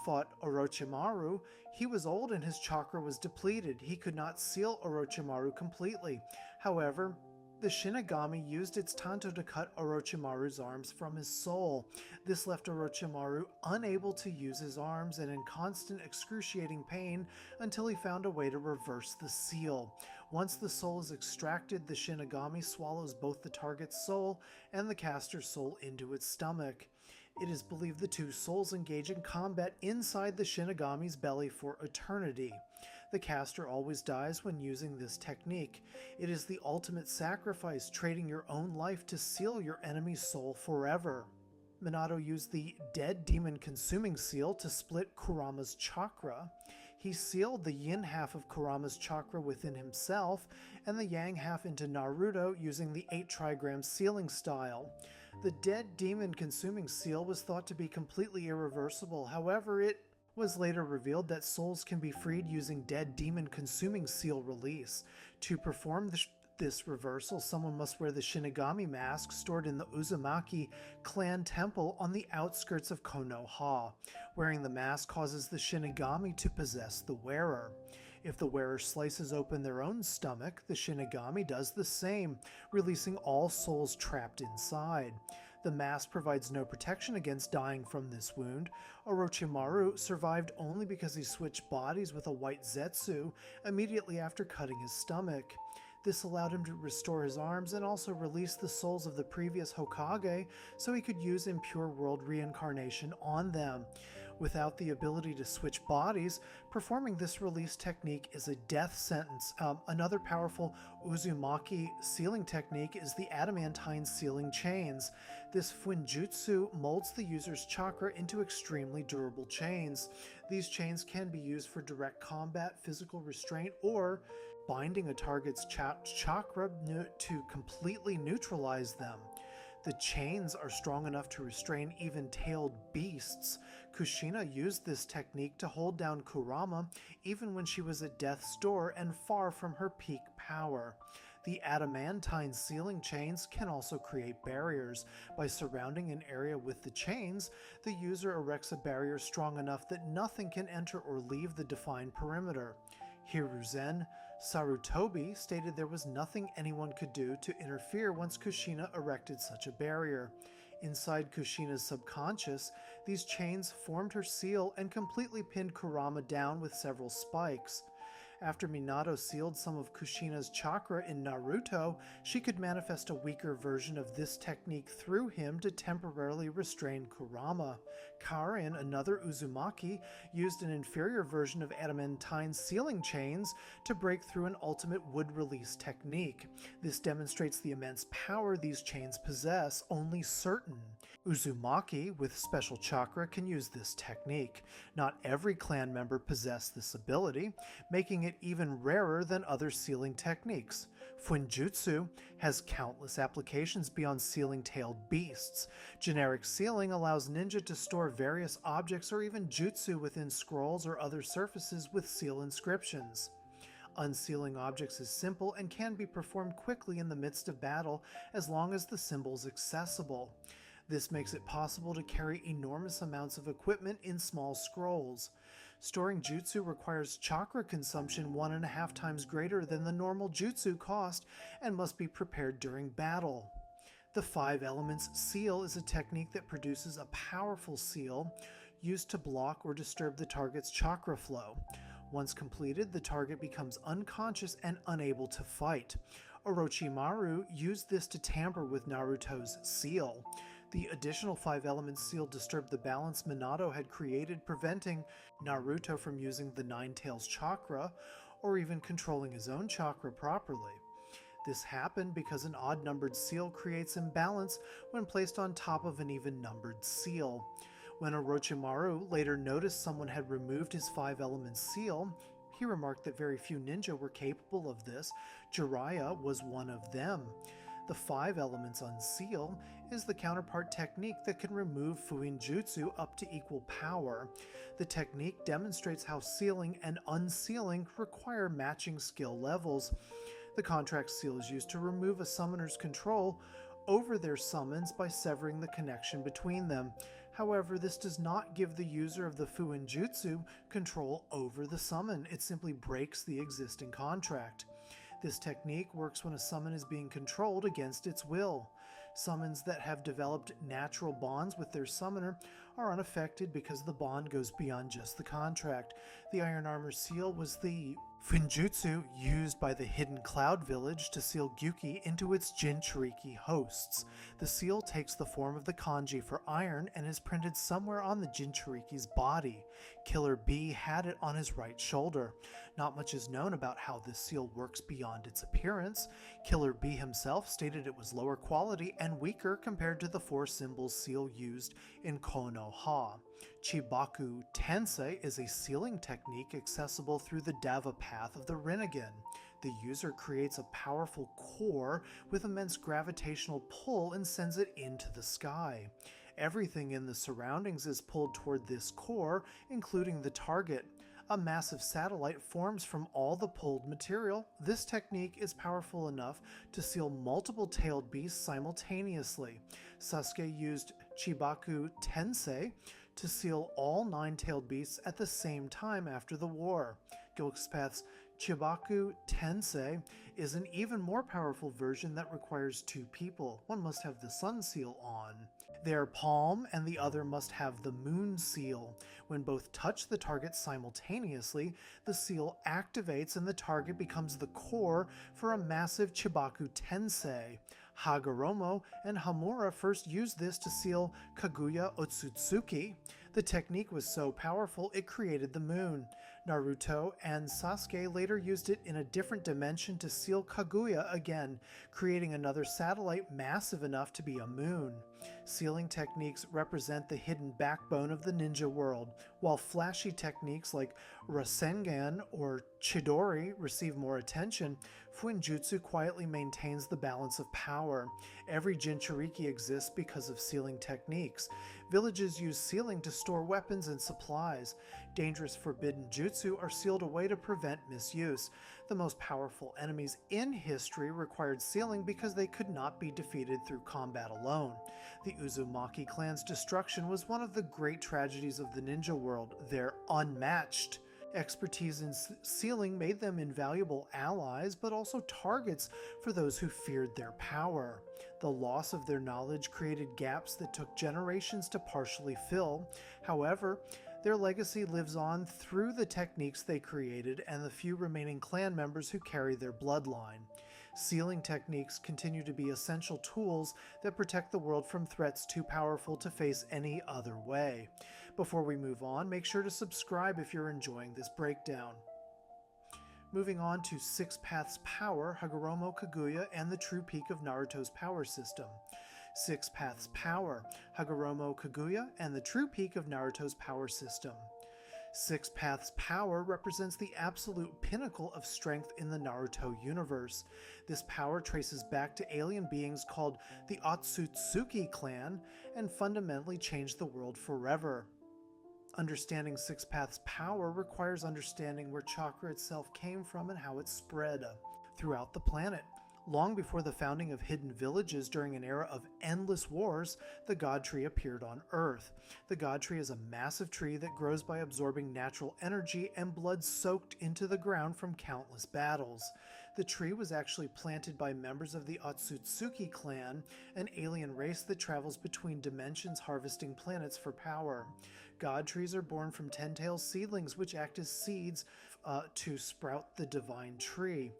fought Orochimaru, he was old and his chakra was depleted. He could not seal Orochimaru completely. However, the Shinigami used its tanto to cut Orochimaru's arms from his soul. This left Orochimaru unable to use his arms and in constant excruciating pain until he found a way to reverse the seal. Once the soul is extracted, the Shinigami swallows both the target's soul and the caster's soul into its stomach. It is believed the 2 souls engage in combat inside the Shinigami's belly for eternity. The caster always dies when using this technique. It is the ultimate sacrifice, trading your own life to seal your enemy's soul forever. Minato used the dead demon-consuming seal to split Kurama's chakra. He sealed the yin half of Kurama's chakra within himself and the yang half into Naruto using the 8-trigram sealing style. The dead demon-consuming seal was thought to be completely irreversible. However, it was later revealed that souls can be freed using dead demon-consuming seal release. To perform this reversal, someone must wear the Shinigami mask stored in the Uzumaki clan temple on the outskirts of Konoha. Wearing the mask causes the Shinigami to possess the wearer. If the wearer slices open their own stomach, the Shinigami does the same, releasing all souls trapped inside. The mask provides no protection against dying from this wound. Orochimaru survived only because he switched bodies with a white Zetsu immediately after cutting his stomach. This allowed him to restore his arms and also release the souls of the previous Hokage so he could use Impure World reincarnation on them. Without the ability to switch bodies, performing this release technique is a death sentence. Another powerful Uzumaki sealing technique is the adamantine sealing chains. This Fuinjutsu molds the user's chakra into extremely durable chains. These chains can be used for direct combat, physical restraint, or binding a target's chakra to completely neutralize them. The chains are strong enough to restrain even tailed beasts. Kushina used this technique to hold down Kurama even when she was at death's door and far from her peak power. The adamantine sealing chains can also create barriers. By surrounding an area with the chains, the user erects a barrier strong enough that nothing can enter or leave the defined perimeter. Hiruzen Sarutobi stated there was nothing anyone could do to interfere once Kushina erected such a barrier. Inside Kushina's subconscious, these chains formed her seal and completely pinned Kurama down with several spikes. After Minato sealed some of Kushina's chakra in Naruto, she could manifest a weaker version of this technique through him to temporarily restrain Kurama. Karin, another Uzumaki, used an inferior version of adamantine sealing chains to break through an ultimate wood release technique. This demonstrates the immense power these chains possess. Only certain Uzumaki with special chakra can use this technique. Not every clan member possessed this ability, making it even rarer than other sealing techniques. Fuinjutsu has countless applications beyond sealing tailed beasts. Generic sealing allows ninja to store various objects or even jutsu within scrolls or other surfaces with seal inscriptions. Unsealing objects is simple and can be performed quickly in the midst of battle as long as the symbol is accessible. This makes it possible to carry enormous amounts of equipment in small scrolls. Storing jutsu requires chakra consumption 1.5 times greater than the normal jutsu cost and must be prepared during battle. The 5 elements seal is a technique that produces a powerful seal used to block or disturb the target's chakra flow. Once completed, the target becomes unconscious and unable to fight. Orochimaru used this to tamper with Naruto's seal. The additional 5 elements seal disturbed the balance Minato had created, preventing Naruto from using the Nine Tails chakra or even controlling his own chakra properly. This happened because an odd-numbered seal creates imbalance when placed on top of an even-numbered seal. When Orochimaru later noticed someone had removed his 5-element seal, he remarked that very few ninja were capable of this. Jiraiya was one of them. The 5 elements unseal is the counterpart technique that can remove Fuinjutsu up to equal power. The technique demonstrates how sealing and unsealing require matching skill levels. The contract seal is used to remove a summoner's control over their summons by severing the connection between them. However, this does not give the user of the Fuinjutsu control over the summon. It simply breaks the existing contract. This technique works when a summon is being controlled against its will. Summons that have developed natural bonds with their summoner are unaffected because the bond goes beyond just the contract. The Iron Armor seal was the Fuinjutsu used by the Hidden Cloud Village to seal Gyuki into its Jinchuriki hosts. The seal takes the form of the kanji for iron and is printed somewhere on the Jinchuriki's body. Killer B had it on his right shoulder. Not much is known about how this seal works beyond its appearance. Killer B himself stated it was lower quality and weaker compared to the 4-symbol seal used in Konoha. Chibaku Tensei is a sealing technique accessible through the Dava path of the Rinnegan. The user creates a powerful core with immense gravitational pull and sends it into the sky. Everything in the surroundings is pulled toward this core, including the target. A massive satellite forms from all the pulled material. This technique is powerful enough to seal multiple tailed beasts simultaneously. Sasuke used Chibaku Tensei to seal all 9-tailed beasts at the same time after the war. Gilxpath's Chibaku Tensei is an even more powerful version that requires 2 people. One must have the sun seal on. Their palm and the other must have the moon seal. When both touch the target simultaneously, the seal activates and the target becomes the core for a massive Chibaku Tensei. Hagoromo and Hamura first used this to seal Kaguya Otsutsuki. The technique was so powerful it created the moon. Naruto and Sasuke later used it in a different dimension to seal Kaguya again, creating another satellite massive enough to be a moon. Sealing techniques represent the hidden backbone of the ninja world. While flashy techniques like Rasengan or Chidori receive more attention, Fuinjutsu quietly maintains the balance of power. Every Jinchuriki exists because of sealing techniques. Villages use sealing to store weapons and supplies. Dangerous forbidden jutsu are sealed away to prevent misuse. The most powerful enemies in history required sealing because they could not be defeated through combat alone. The Uzumaki clan's destruction was one of the great tragedies of the ninja world. Their unmatched expertise in sealing made them invaluable allies, but also targets for those who feared their power. The loss of their knowledge created gaps that took generations to partially fill. However, their legacy lives on through the techniques they created and the few remaining clan members who carry their bloodline. Sealing techniques continue to be essential tools that protect the world from threats too powerful to face any other way. Before we move on, make sure to subscribe if you're enjoying this breakdown. Moving on to Six Paths Power, Hagoromo Kaguya, and the true peak of Naruto's power system. Six Paths Power, Hagoromo Kaguya, and the true peak of Naruto's power system. Six Paths Power represents the absolute pinnacle of strength in the Naruto universe. This power traces back to alien beings called the Otsutsuki clan and fundamentally changed the world forever. Understanding Six Paths Power requires understanding where chakra itself came from and how it spread throughout the planet. Long before the founding of hidden villages during an era of endless wars, the God Tree appeared on Earth. The God Tree is a massive tree that grows by absorbing natural energy and blood soaked into the ground from countless battles. The tree was actually planted by members of the Otsutsuki clan, an alien race that travels between dimensions harvesting planets for power. God trees are born from 10-tailed seedlings which act as seeds to sprout the divine tree.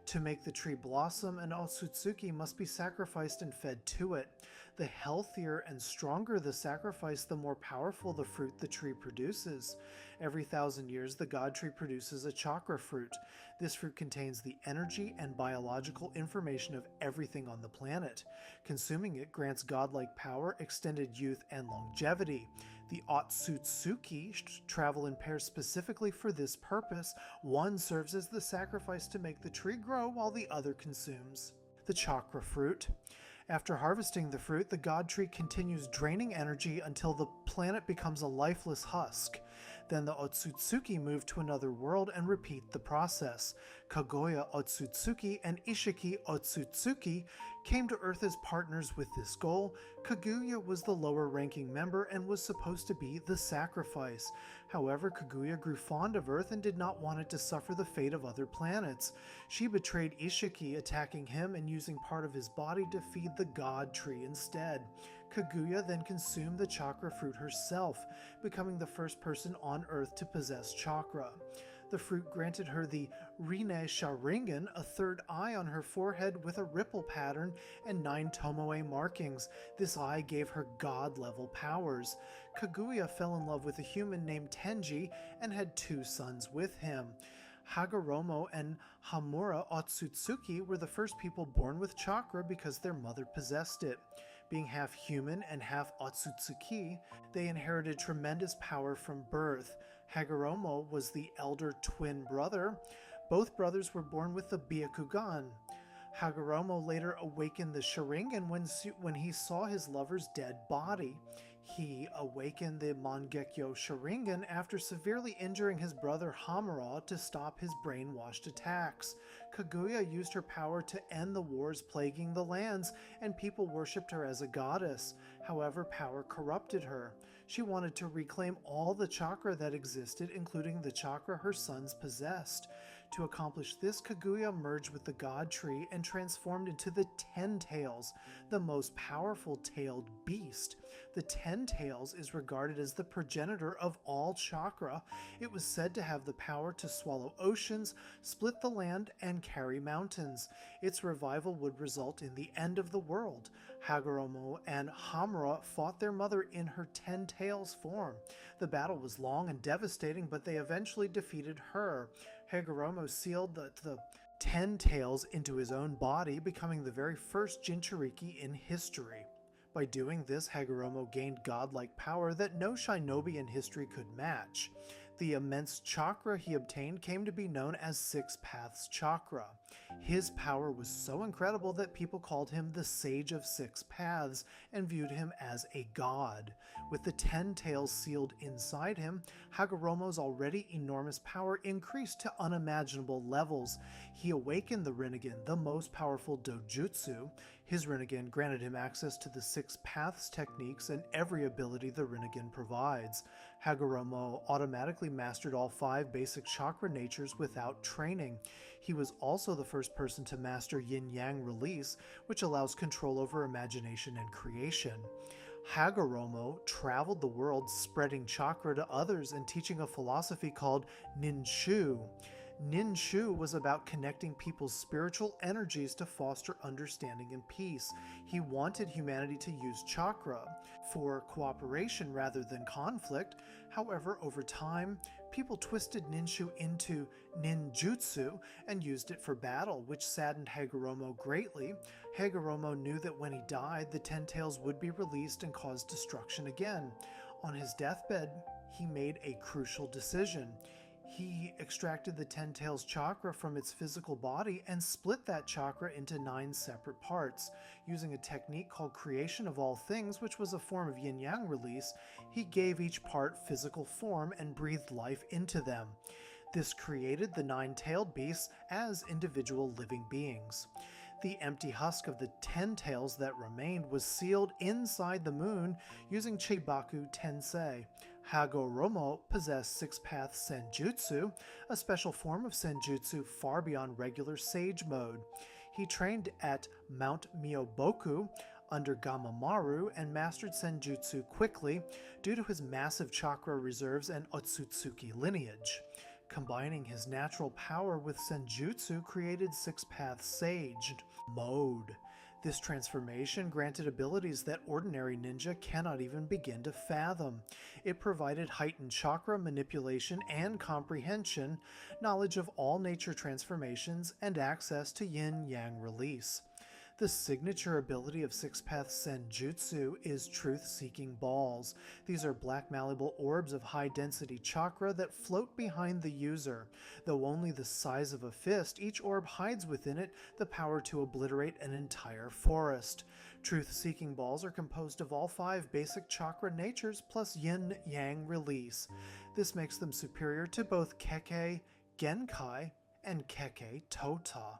To make the tree blossom, an Otsutsuki must be sacrificed and fed to it. The healthier and stronger the sacrifice, the more powerful the fruit the tree produces. Every 1,000 years, the God tree produces a chakra fruit. This fruit contains the energy and biological information of everything on the planet. Consuming it grants godlike power, extended youth, and longevity. The Otsutsuki travel in pairs specifically for this purpose. One serves as the sacrifice to make the tree grow, while the other consumes the chakra fruit. After harvesting the fruit, the God tree continues draining energy until the planet becomes a lifeless husk. Then the Otsutsuki move to another world and repeat the process. Kaguya Otsutsuki and Ishiki Otsutsuki came to Earth as partners with this goal. Kaguya was the lower-ranking member and was supposed to be the sacrifice. However, Kaguya grew fond of Earth and did not want it to suffer the fate of other planets. She betrayed Ishiki, attacking him and using part of his body to feed the God Tree instead. Kaguya then consumed the chakra fruit herself, becoming the first person on Earth to possess chakra. The fruit granted her the Rinne Sharingan, a third eye on her forehead with a ripple pattern and 9 Tomoe markings. This eye gave her god-level powers. Kaguya fell in love with a human named Tenji and had 2 sons with him. Hagoromo and Hamura Otsutsuki were the first people born with chakra because their mother possessed it. Being half human and half Otsutsuki, they inherited tremendous power from birth. Hagoromo was the elder twin brother. Both brothers were born with the Byakugan. Hagoromo later awakened the Sharingan when he saw his lover's dead body. He awakened the Mangekyo Sharingan after severely injuring his brother Hamura to stop his brainwashed attacks. Kaguya used her power to end the wars plaguing the lands, and people worshipped her as a goddess. However, power corrupted her. She wanted to reclaim all the chakra that existed, including the chakra her sons possessed. To accomplish this, Kaguya merged with the God Tree and transformed into the 10 Tails, the most powerful tailed beast. The 10 Tails is regarded as the progenitor of all chakra. It was said to have the power to swallow oceans, split the land, and carry mountains. Its revival would result in the end of the world. Hagoromo and Hamura fought their mother in her 10 Tails form. The battle was long and devastating, but they eventually defeated her. Hagoromo sealed the 10 Tails into his own body, becoming the very first Jinchuriki in history. By doing this, Hagoromo gained godlike power that no shinobi in history could match. The immense chakra he obtained came to be known as Six Paths Chakra. His power was so incredible that people called him the Sage of Six Paths and viewed him as a god. With the 10 Tails sealed inside him, Hagoromo's already enormous power increased to unimaginable levels. He awakened the Rinnegan, the most powerful dojutsu. His Rinnegan granted him access to the Six Paths techniques and every ability the Rinnegan provides. Hagoromo automatically mastered all 5 basic chakra natures without training. He was also the first person to master yin-yang release, which allows control over imagination and creation. Hagoromo traveled the world spreading chakra to others and teaching a philosophy called Ninshu. Ninshu was about connecting people's spiritual energies to foster understanding and peace. He wanted humanity to use chakra for cooperation rather than conflict. However, over time, people twisted Ninshu into ninjutsu and used it for battle, which saddened Hagoromo greatly. Hagoromo knew that when he died, the Ten Tails would be released and cause destruction again. On his deathbed, he made a crucial decision. He extracted the Ten Tails chakra from its physical body and split that chakra into 9 separate parts. Using a technique called creation of all things, which was a form of yin-yang release, he gave each part physical form and breathed life into them. This created the 9-tailed beasts as individual living beings. The empty husk of the 10 tails that remained was sealed inside the moon using Chibaku Tensei. Hagoromo possessed six-path senjutsu, a special form of senjutsu far beyond regular sage mode. He trained at Mount Myoboku under Gamamaru and mastered senjutsu quickly due to his massive chakra reserves and Otsutsuki lineage. Combining his natural power with senjutsu created six-path sage mode. This transformation granted abilities that ordinary ninja cannot even begin to fathom. It provided heightened chakra manipulation and comprehension, knowledge of all nature transformations, and access to yin-yang release. The signature ability of six-path senjutsu is truth-seeking balls. These are black malleable orbs of high-density chakra that float behind the user. Though only the size of a fist, each orb hides within it the power to obliterate an entire forest. Truth-seeking balls are composed of all 5 basic chakra natures plus yin-yang release. This makes them superior to both Kekkei Genkai and Kekkei Tota.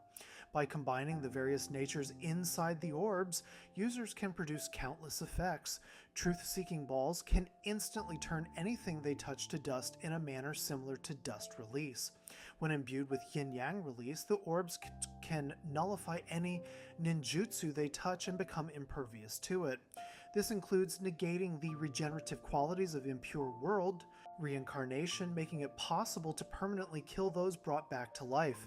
By combining the various natures inside the orbs, users can produce countless effects. Truth-seeking balls can instantly turn anything they touch to dust in a manner similar to dust release. When imbued with yin-yang release, the orbs can nullify any ninjutsu they touch and become impervious to it. This includes negating the regenerative qualities of impure world reincarnation, making it possible to permanently kill those brought back to life.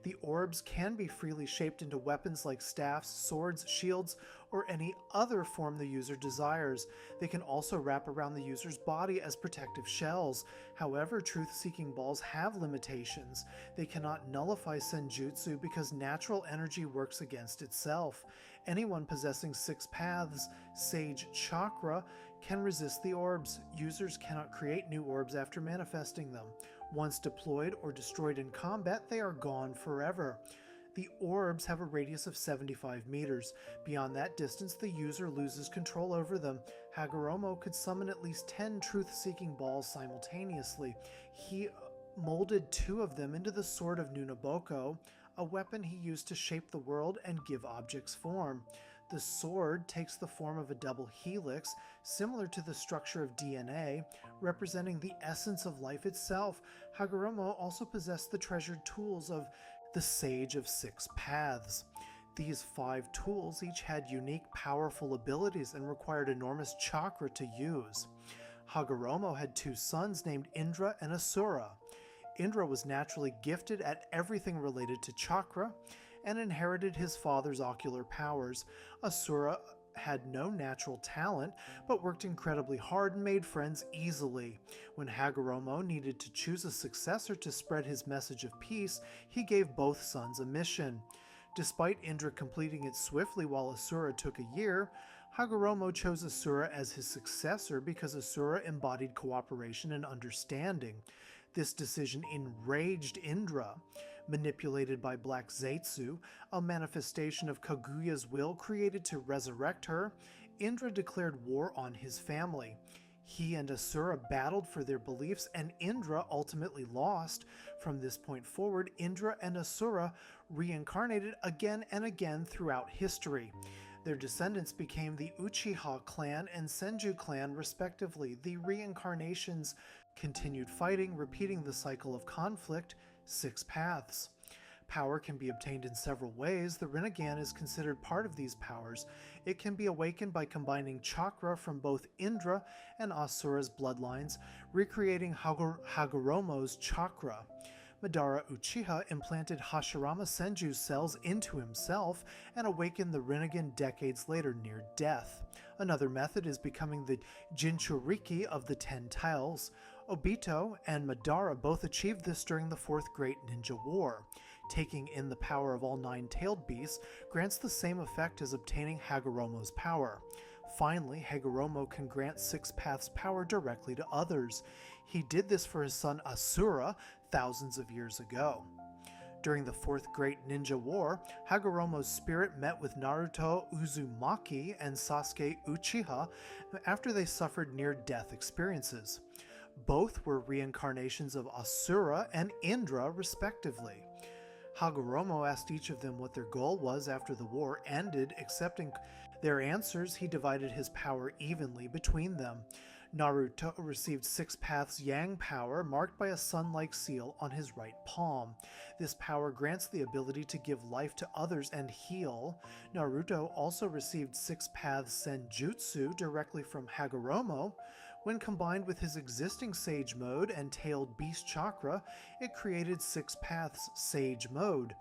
The orbs can be freely shaped into weapons like staffs, swords, shields, or any other form the user desires. They can also wrap around the user's body as protective shells. However, truth-seeking balls have limitations. They cannot nullify senjutsu because natural energy works against itself. Anyone possessing 6 paths, sage chakra, can resist the orbs. Users cannot create new orbs after manifesting them. Once deployed or destroyed in combat, they are gone forever. The orbs have a radius of 75 meters. Beyond that distance, the user loses control over them. Hagoromo could summon at least 10 truth-seeking balls simultaneously. He molded 2 of them into the Sword of Nunaboko, a weapon he used to shape the world and give objects form. The sword takes the form of a double helix, similar to the structure of DNA, representing the essence of life itself. Hagoromo also possessed the treasured tools of the Sage of 6 Paths. These 5 tools each had unique, powerful abilities and required enormous chakra to use. Hagoromo had 2 sons named Indra and Asura. Indra was naturally gifted at everything related to chakra and inherited his father's ocular powers. Asura had no natural talent, but worked incredibly hard and made friends easily. When Hagoromo needed to choose a successor to spread his message of peace, he gave both sons a mission. Despite Indra completing it swiftly while Asura took a year, Hagoromo chose Asura as his successor because Asura embodied cooperation and understanding. This decision enraged Indra. Manipulated by Black Zetsu, a manifestation of Kaguya's will created to resurrect her, Indra declared war on his family. He and Asura battled for their beliefs, and Indra ultimately lost. From this point forward, Indra and Asura reincarnated again and again throughout history. Their descendants became the Uchiha clan and Senju clan, respectively. The reincarnations continued fighting, repeating the cycle of conflict. 6 paths. Power can be obtained in several ways. The Rinnegan is considered part of these powers. It can be awakened by combining chakra from both Indra and Asura's bloodlines, recreating Hagoromo's chakra. Madara Uchiha implanted Hashirama Senju's cells into himself and awakened the Rinnegan decades later near death. Another method is becoming the Jinchuriki of the Ten Tails. Obito and Madara both achieved this during the Fourth Great Ninja War. Taking in the power of all nine-tailed beasts grants the same effect as obtaining Hagoromo's power. Finally, Hagoromo can grant Six Paths power directly to others. He did this for his son Asura thousands of years ago. During the Fourth Great Ninja War, Hagoromo's spirit met with Naruto Uzumaki and Sasuke Uchiha after they suffered near-death experiences. Both were reincarnations of Asura and Indra, respectively. Hagoromo asked each of them what their goal was after the war ended. Accepting their answers, he divided his power evenly between them. Naruto received Six Paths Yang power, marked by a sun-like seal on his right palm. This power grants the ability to give life to others and heal. Naruto also received Six Paths Senjutsu directly from Hagoromo. When combined with his existing Sage Mode and Tailed Beast Chakra, it created Six Paths Sage Mode.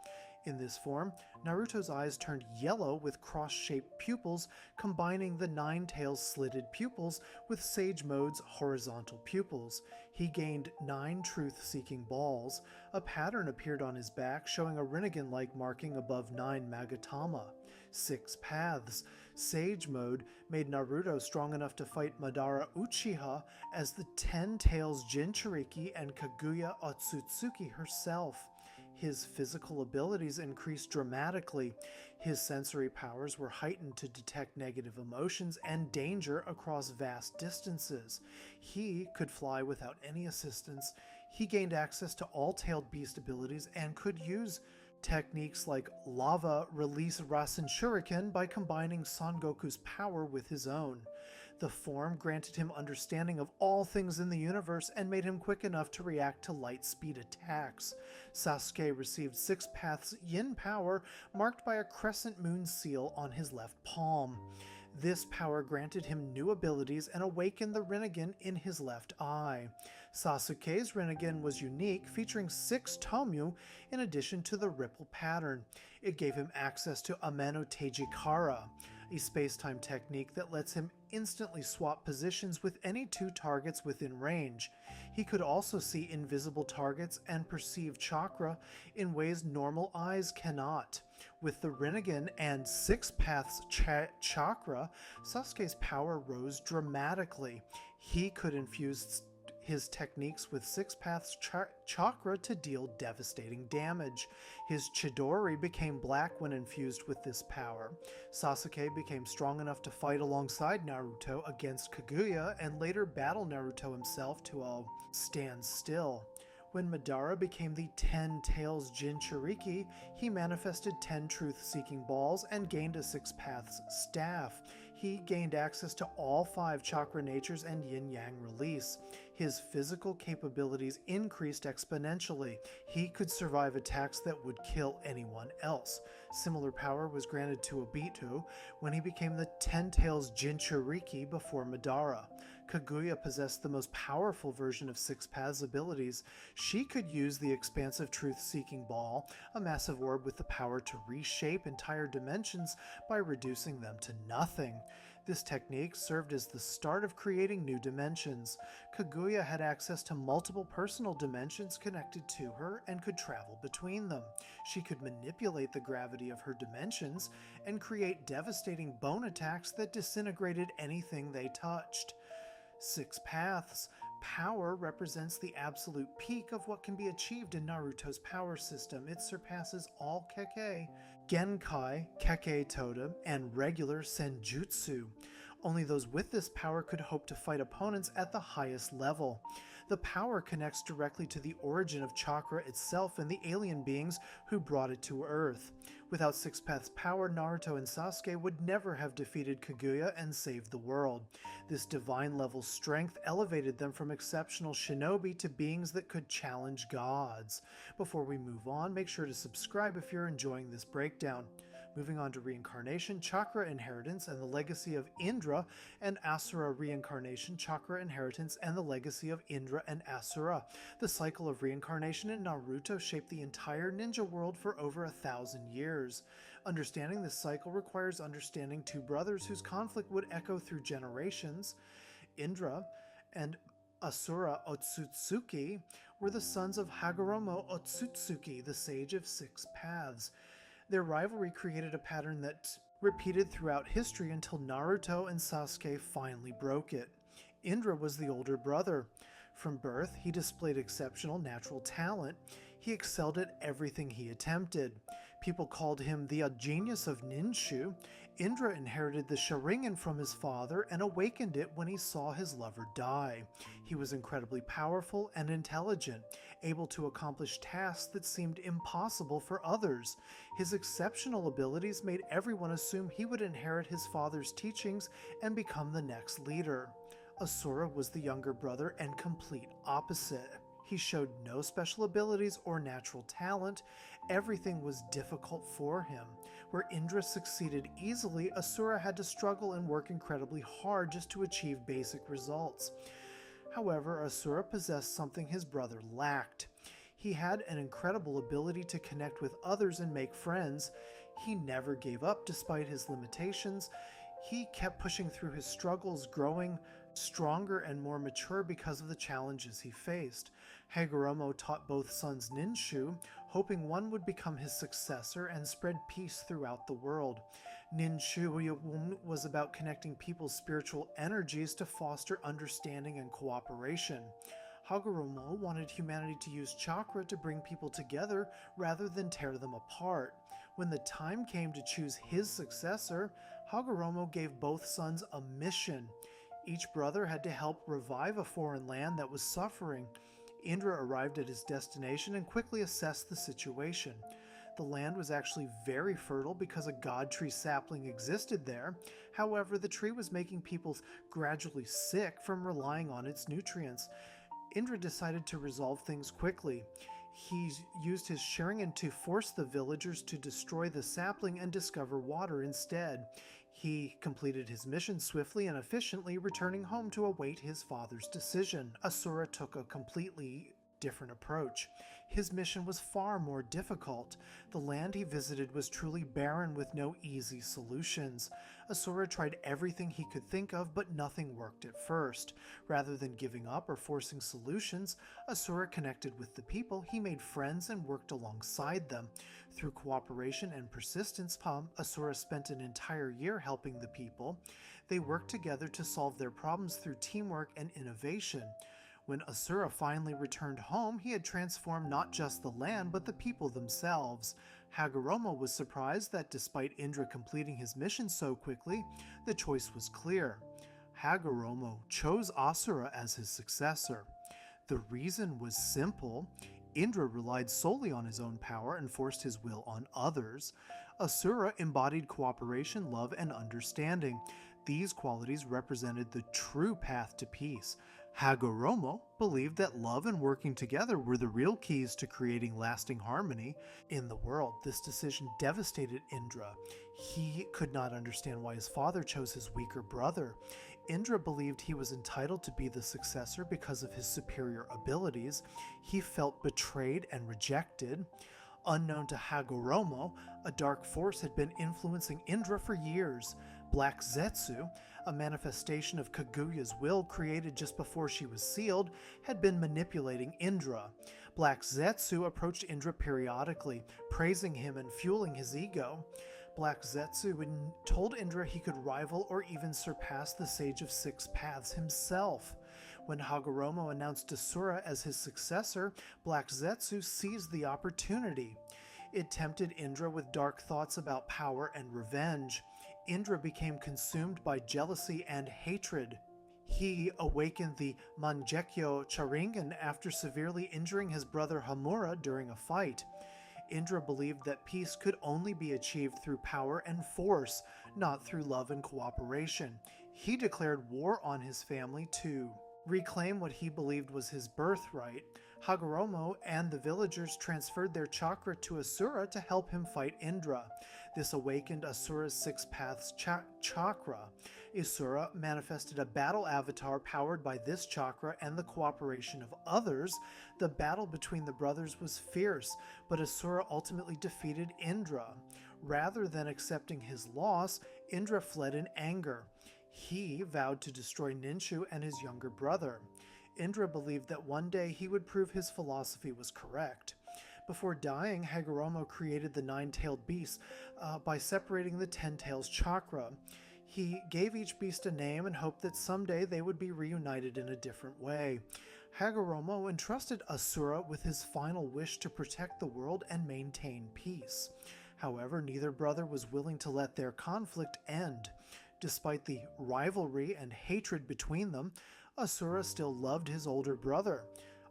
In this form, Naruto's eyes turned yellow with cross-shaped pupils, combining the Nine Tails slitted pupils with Sage Mode's horizontal pupils. He gained 9 truth-seeking balls. A pattern appeared on his back, showing a Rinnegan-like marking above 9 Magatama. Six Paths Sage Mode made Naruto strong enough to fight Madara Uchiha as the Ten Tails Jinchuriki and Kaguya Otsutsuki herself. His physical abilities increased dramatically. His sensory powers were heightened to detect negative emotions and danger across vast distances. He could fly without any assistance. He gained access to all tailed beast abilities and could use techniques like Lava Release Rasen Shuriken by combining Son Goku's power with his own. The form granted him understanding of all things in the universe and made him quick enough to react to light speed attacks. Sasuke received Six Paths Yin power, marked by a crescent moon seal on his left palm. This power granted him new abilities and awakened the Rinnegan in his left eye. Sasuke's Rinnegan was unique, featuring 6 Tomyu in addition to the ripple pattern. It gave him access to Ameno Teijikara, a space-time technique that lets him instantly swap positions with any 2 targets within range. He could also see invisible targets and perceive chakra in ways normal eyes cannot. With the Rinnegan and Six Paths chakra, Sasuke's power rose dramatically. He could infuse his techniques with Six Paths chakra to deal devastating damage. His Chidori became black when infused with this power. Sasuke became strong enough to fight alongside Naruto against Kaguya and later battle Naruto himself to a standstill. When Madara became the Ten Tails Jinchuriki, he manifested 10 truth-seeking balls and gained a Six Paths staff. He gained access to all 5 chakra natures and yin-yang release. His physical capabilities increased exponentially. He could survive attacks that would kill anyone else. Similar power was granted to Obito when he became the Ten Tails Jinchuriki before Madara. Kaguya possessed the most powerful version of Six Paths abilities. She could use the expansive truth-seeking ball, a massive orb with the power to reshape entire dimensions by reducing them to nothing. This technique served as the start of creating new dimensions. Kaguya had access to multiple personal dimensions connected to her and could travel between them. She could manipulate the gravity of her dimensions and create devastating bone attacks that disintegrated anything they touched. Six Paths power represents the absolute peak of what can be achieved in Naruto's power system. It surpasses all Kekkei, Genkai, Kekkei Totem, and regular Senjutsu. Only those with this power could hope to fight opponents at the highest level. The power connects directly to the origin of chakra itself and the alien beings who brought it to Earth. Without Six Paths power, Naruto and Sasuke would never have defeated Kaguya and saved the world. This divine-level strength elevated them from exceptional shinobi to beings that could challenge gods. Before we move on, make sure to subscribe if you're enjoying this breakdown. Moving on to reincarnation, chakra inheritance, and the legacy of Indra, and Asura reincarnation, chakra inheritance, and the legacy of Indra and Asura. The cycle of reincarnation in Naruto shaped the entire ninja world for over 1,000 years. Understanding this cycle requires understanding two brothers whose conflict would echo through generations. Indra and Asura Otsutsuki were the sons of Hagoromo Otsutsuki, the Sage of Six Paths. Their rivalry created a pattern that repeated throughout history until Naruto and Sasuke finally broke it. Indra was the older brother. From birth, he displayed exceptional natural talent. He excelled at everything he attempted. People called him the genius of Ninshu. Indra inherited the Sharingan from his father and awakened it when he saw his lover die. He was incredibly powerful and intelligent, able to accomplish tasks that seemed impossible for others. His exceptional abilities made everyone assume he would inherit his father's teachings and become the next leader. Asura was the younger brother and complete opposite. He showed no special abilities or natural talent. Everything was difficult for him. Where Indra succeeded easily, Asura had to struggle and work incredibly hard just to achieve basic results. However, Asura possessed something his brother lacked. He had an incredible ability to connect with others and make friends. He never gave up despite his limitations. He kept pushing through his struggles, growing stronger and more mature because of the challenges he faced. Hagoromo taught both sons Ninshu, hoping one would become his successor and spread peace throughout the world. Ninshu was about connecting people's spiritual energies to foster understanding and cooperation. Hagoromo wanted humanity to use chakra to bring people together rather than tear them apart. When the time came to choose his successor, Hagoromo gave both sons a mission. Each brother had to help revive a foreign land that was suffering. Indra arrived at his destination and quickly assessed the situation. The land was actually very fertile because a god tree sapling existed there. However, the tree was making people gradually sick from relying on its nutrients. Indra decided to resolve things quickly. He used his Sharingan to force the villagers to destroy the sapling and discover water instead. He completed his mission swiftly and efficiently, returning home to await his father's decision. Asura took a completely different approach. His mission was far more difficult. The land he visited was truly barren with no easy solutions. Asura tried everything he could think of, but nothing worked at first. Rather than giving up or forcing solutions, Asura connected with the people. He made friends and worked alongside them. Through cooperation and persistence, Asura spent an entire year helping the people. They worked together to solve their problems through teamwork and innovation. When Asura finally returned home, he had transformed not just the land, but the people themselves. Hagoromo was surprised that despite Indra completing his mission so quickly, the choice was clear. Hagoromo chose Asura as his successor. The reason was simple. Indra relied solely on his own power and forced his will on others. Asura embodied cooperation, love, and understanding. These qualities represented the true path to peace. Hagoromo believed that love and working together were the real keys to creating lasting harmony in the world. This decision devastated Indra. He could not understand why his father chose his weaker brother. Indra believed he was entitled to be the successor because of his superior abilities. He felt betrayed and rejected. Unknown to Hagoromo, a dark force had been influencing Indra for years. Black Zetsu, a manifestation of Kaguya's will created just before she was sealed, had been manipulating Indra. Black Zetsu approached Indra periodically, praising him and fueling his ego. Black Zetsu told Indra he could rival or even surpass the Sage of Six Paths himself. When Hagoromo announced Asura as his successor, Black Zetsu seized the opportunity. It tempted Indra with dark thoughts about power and revenge. Indra became consumed by jealousy and hatred. He awakened the Mangekyo Sharingan after severely injuring his brother Hamura during a fight. Indra believed that peace could only be achieved through power and force, not through love and cooperation. He declared war on his family to reclaim what he believed was his birthright. Hagoromo and the villagers transferred their chakra to Asura to help him fight Indra. This awakened Asura's Six Paths chakra. Asura manifested a battle avatar powered by this chakra and the cooperation of others. The battle between the brothers was fierce, but Asura ultimately defeated Indra. Rather than accepting his loss, Indra fled in anger. He vowed to destroy Ninshu and his younger brother. Indra believed that one day he would prove his philosophy was correct. Before dying, Hagoromo created the nine-tailed beast by separating the 10 tails chakra. He gave each beast a name and hoped that someday they would be reunited in a different way. Hagoromo entrusted Asura with his final wish to protect the world and maintain peace. However, neither brother was willing to let their conflict end. Despite the rivalry and hatred between them, Asura still loved his older brother.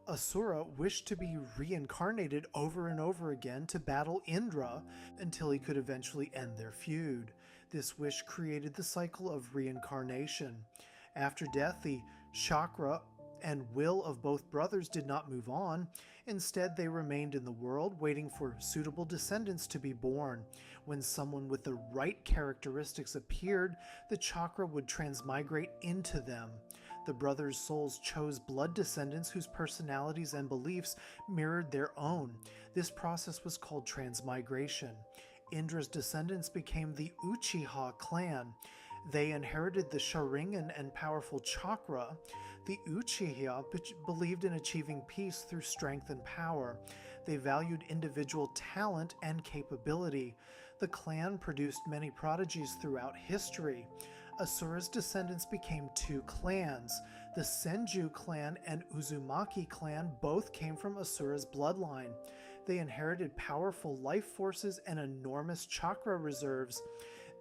Asura wished to be reincarnated over and over again to battle Indra until he could eventually end their feud. This wish created the cycle of reincarnation. After death, the chakra and will of both brothers did not move on. Instead, they remained in the world, waiting for suitable descendants to be born. When someone with the right characteristics appeared, the chakra would transmigrate into them. The brothers' souls chose blood descendants whose personalities and beliefs mirrored their own. This process was called transmigration. Indra's descendants became the Uchiha clan. They inherited the Sharingan and powerful chakra. The Uchiha believed in achieving peace through strength and power. They valued individual talent and capability. The clan produced many prodigies throughout history. Asura's descendants became two clans. The Senju clan and Uzumaki clan both came from Asura's bloodline. They inherited powerful life forces and enormous chakra reserves.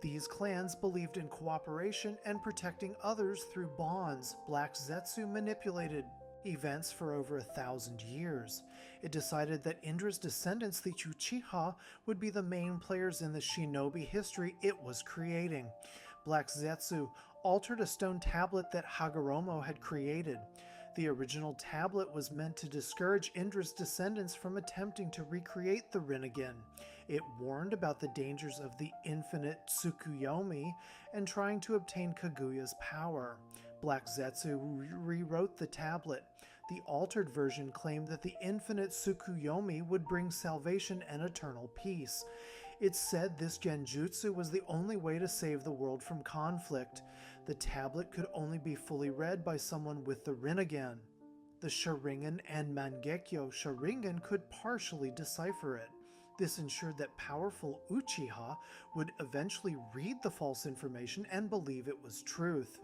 These clans believed in cooperation and protecting others through bonds. Black Zetsu manipulated events for over 1,000 years. It decided that Indra's descendants, the Uchiha, would be the main players in the shinobi history it was creating. Black Zetsu altered a stone tablet that Hagoromo had created. The original tablet was meant to discourage Indra's descendants from attempting to recreate the Rinnegan. It warned about the dangers of the infinite Tsukuyomi and trying to obtain Kaguya's power. Black Zetsu rewrote the tablet. The altered version claimed that the infinite Tsukuyomi would bring salvation and eternal peace. It said this genjutsu was the only way to save the world from conflict. The tablet could only be fully read by someone with the Rinnegan. The Sharingan and Mangekyo Sharingan could partially decipher it. This ensured that powerful Uchiha would eventually read the false information and believe it was truth.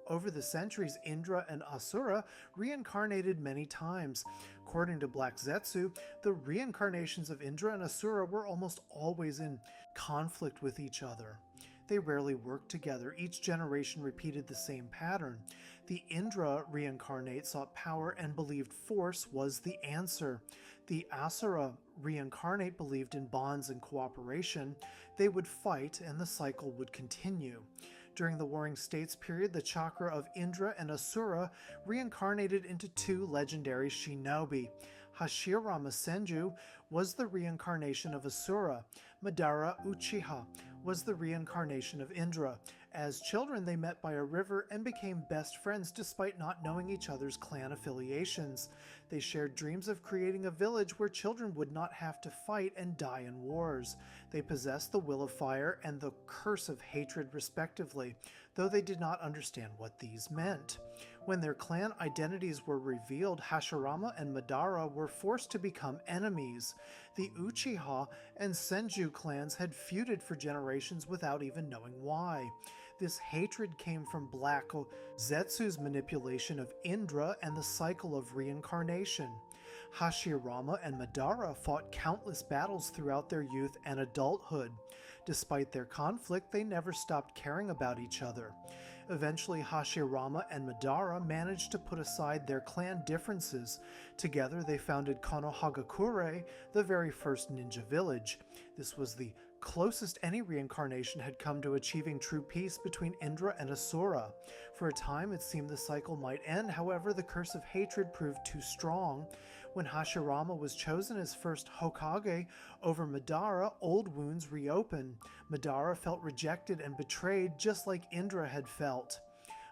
Over the centuries, Indra and Asura reincarnated many times. According to Black Zetsu, the reincarnations of Indra and Asura were almost always in conflict with each other. They rarely worked together. Each generation repeated the same pattern. The Indra reincarnate sought power and believed force was the answer. The Asura reincarnate believed in bonds and cooperation. They would fight and the cycle would continue. During the Warring States period, the chakra of Indra and Asura reincarnated into two legendary shinobi. Hashirama Senju was the reincarnation of Asura. Madara Uchiha was the reincarnation of Indra. As children, they met by a river and became best friends despite not knowing each other's clan affiliations. They shared dreams of creating a village where children would not have to fight and die in wars. They possessed the will of fire and the curse of hatred respectively, though they did not understand what these meant. When their clan identities were revealed, Hashirama and Madara were forced to become enemies. The Uchiha and Senju clans had feuded for generations without even knowing why. This hatred came from Black Zetsu's manipulation of Indra and the cycle of reincarnation. Hashirama and Madara fought countless battles throughout their youth and adulthood. Despite their conflict, they never stopped caring about each other. Eventually, Hashirama and Madara managed to put aside their clan differences. Together, they founded Konohagakure, the very first ninja village. This was the closest any reincarnation had come to achieving true peace between Indra and Asura. For a time, it seemed the cycle might end, however, the curse of hatred proved too strong. When Hashirama was chosen as first Hokage over Madara, old wounds reopened. Madara felt rejected and betrayed, just like Indra had felt.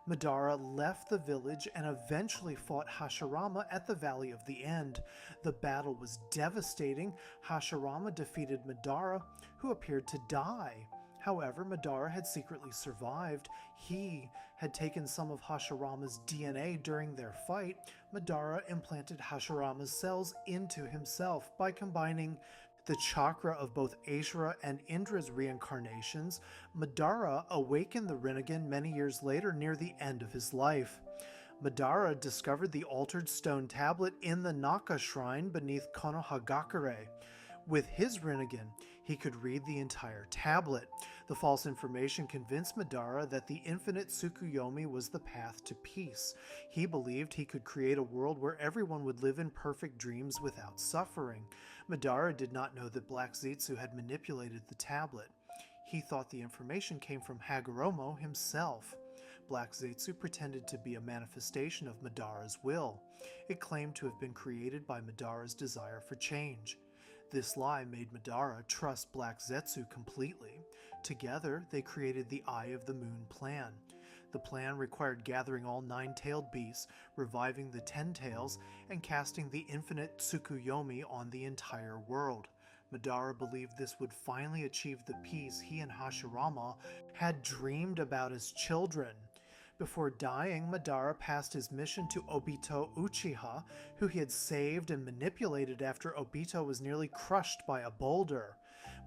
Madara left the village and eventually fought Hashirama at the Valley of the End. The battle was devastating. Hashirama defeated Madara, who appeared to die. However, Madara had secretly survived. He had taken some of Hashirama's DNA during their fight. Madara implanted Hashirama's cells into himself by combining the chakra of both Ashura and Indra's reincarnations. Madara awakened the Rinnegan many years later near the end of his life. Madara discovered the altered stone tablet in the Naka shrine beneath Konohagakure. With his Rinnegan, he could read the entire tablet. The false information convinced Madara that the infinite Tsukuyomi was the path to peace. He believed he could create a world where everyone would live in perfect dreams without suffering. Madara did not know that Black Zetsu had manipulated the tablet. He thought the information came from Hagoromo himself. Black Zetsu pretended to be a manifestation of Madara's will. It claimed to have been created by Madara's desire for change. This lie made Madara trust Black Zetsu completely. Together, they created the Eye of the Moon plan. The plan required gathering all 9-tailed beasts, reviving the 10 tails, and casting the infinite Tsukuyomi on the entire world. Madara believed this would finally achieve the peace he and Hashirama had dreamed about as children. Before dying, Madara passed his mission to Obito Uchiha, who he had saved and manipulated after Obito was nearly crushed by a boulder.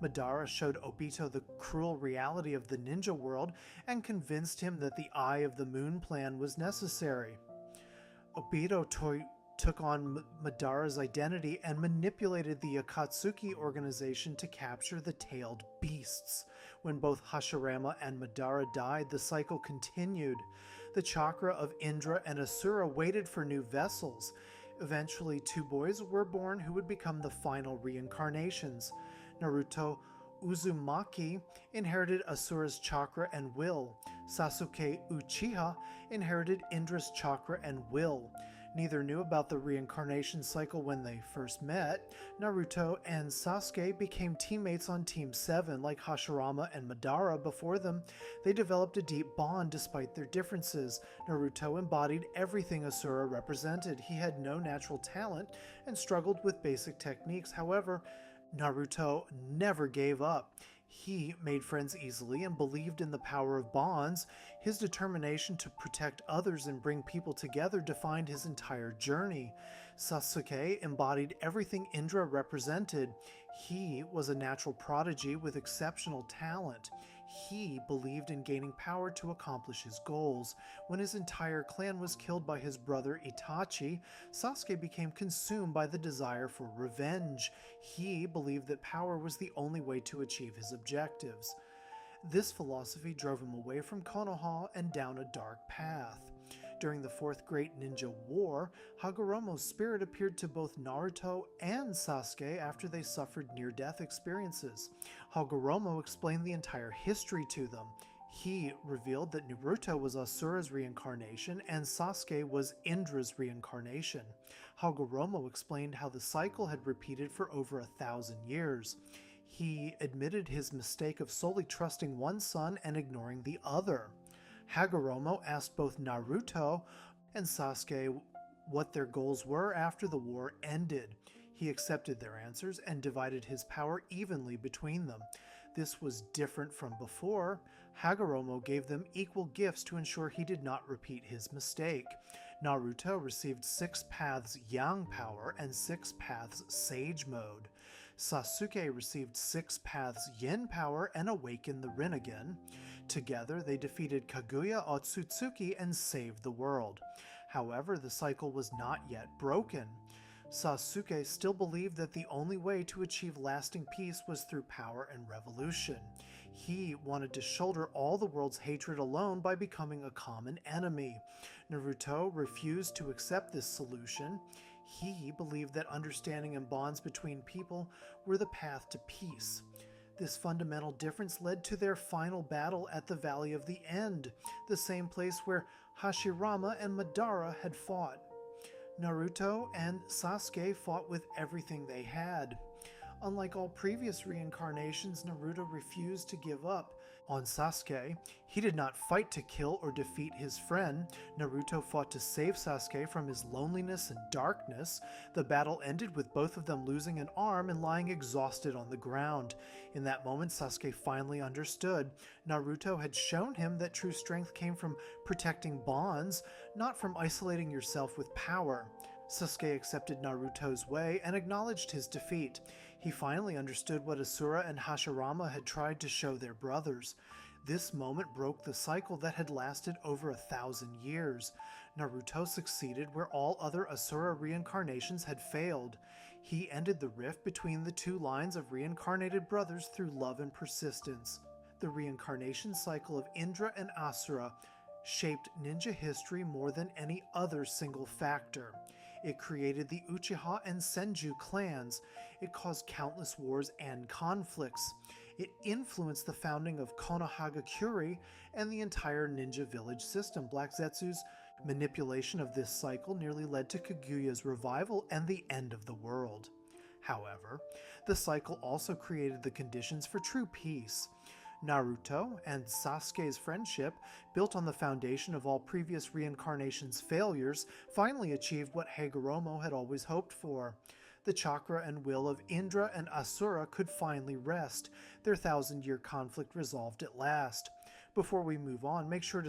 Madara showed Obito the cruel reality of the ninja world and convinced him that the Eye of the Moon plan was necessary. Obito took on Madara's identity and manipulated the Akatsuki organization to capture the tailed beasts. When both Hashirama and Madara died, the cycle continued. The chakra of Indra and Asura waited for new vessels. Eventually, 2 boys were born who would become the final reincarnations. Naruto Uzumaki inherited Asura's chakra and will. Sasuke Uchiha inherited Indra's chakra and will. Neither knew about the reincarnation cycle when they first met. Naruto and Sasuke became teammates on Team 7 like Hashirama and Madara before them. They developed a deep bond despite their differences. Naruto embodied everything Asura represented. He had no natural talent and struggled with basic techniques. However, Naruto never gave up. He made friends easily and believed in the power of bonds. His determination to protect others and bring people together defined his entire journey. Sasuke embodied everything Indra represented. He was a natural prodigy with exceptional talent. He believed in gaining power to accomplish his goals. When his entire clan was killed by his brother Itachi, Sasuke became consumed by the desire for revenge. He believed that power was the only way to achieve his objectives. This philosophy drove him away from Konoha and down a dark path. During the Fourth Great Ninja War, Hagoromo's spirit appeared to both Naruto and Sasuke after they suffered near-death experiences. Hagoromo explained the entire history to them. He revealed that Naruto was Asura's reincarnation and Sasuke was Indra's reincarnation. Hagoromo explained how the cycle had repeated for over 1,000 years. He admitted his mistake of solely trusting one son and ignoring the other. Hagoromo asked both Naruto and Sasuke what their goals were after the war ended. He accepted their answers and divided his power evenly between them. This was different from before. Hagoromo gave them equal gifts to ensure he did not repeat his mistake. Naruto received 6 paths Yang power and 6 paths Sage mode. Sasuke received 6 paths Yin power and awakened the Rinnegan. Together, they defeated Kaguya Otsutsuki and saved the world. However, the cycle was not yet broken. Sasuke still believed that the only way to achieve lasting peace was through power and revolution. He wanted to shoulder all the world's hatred alone by becoming a common enemy. Naruto refused to accept this solution. He believed that understanding and bonds between people were the path to peace. This fundamental difference led to their final battle at the Valley of the End, the same place where Hashirama and Madara had fought. Naruto and Sasuke fought with everything they had. Unlike all previous reincarnations, Naruto refused to give up. On Sasuke, he did not fight to kill or defeat his friend. Naruto fought to save Sasuke from his loneliness and darkness. The battle ended with both of them losing an arm and lying exhausted on the ground. In that moment, Sasuke finally understood. Naruto had shown him that true strength came from protecting bonds, not from isolating yourself with power. Sasuke accepted Naruto's way and acknowledged his defeat. He finally understood what Asura and Hashirama had tried to show their brothers. This moment broke the cycle that had lasted over 1,000 years. Naruto succeeded where all other Asura reincarnations had failed. He ended the rift between the two lines of reincarnated brothers through love and persistence. The reincarnation cycle of Indra and Asura shaped ninja history more than any other single factor. It created the Uchiha and Senju clans. It caused countless wars and conflicts. It influenced the founding of Konohagakure and the entire ninja village system. Black Zetsu's manipulation of this cycle nearly led to Kaguya's revival and the end of the world. However, the cycle also created the conditions for true peace. Naruto and Sasuke's friendship, built on the foundation of all previous reincarnations' failures, finally achieved what Hagoromo had always hoped for. The chakra and will of Indra and Asura could finally rest, their 1,000-year conflict resolved at last. Before we move on, make sure to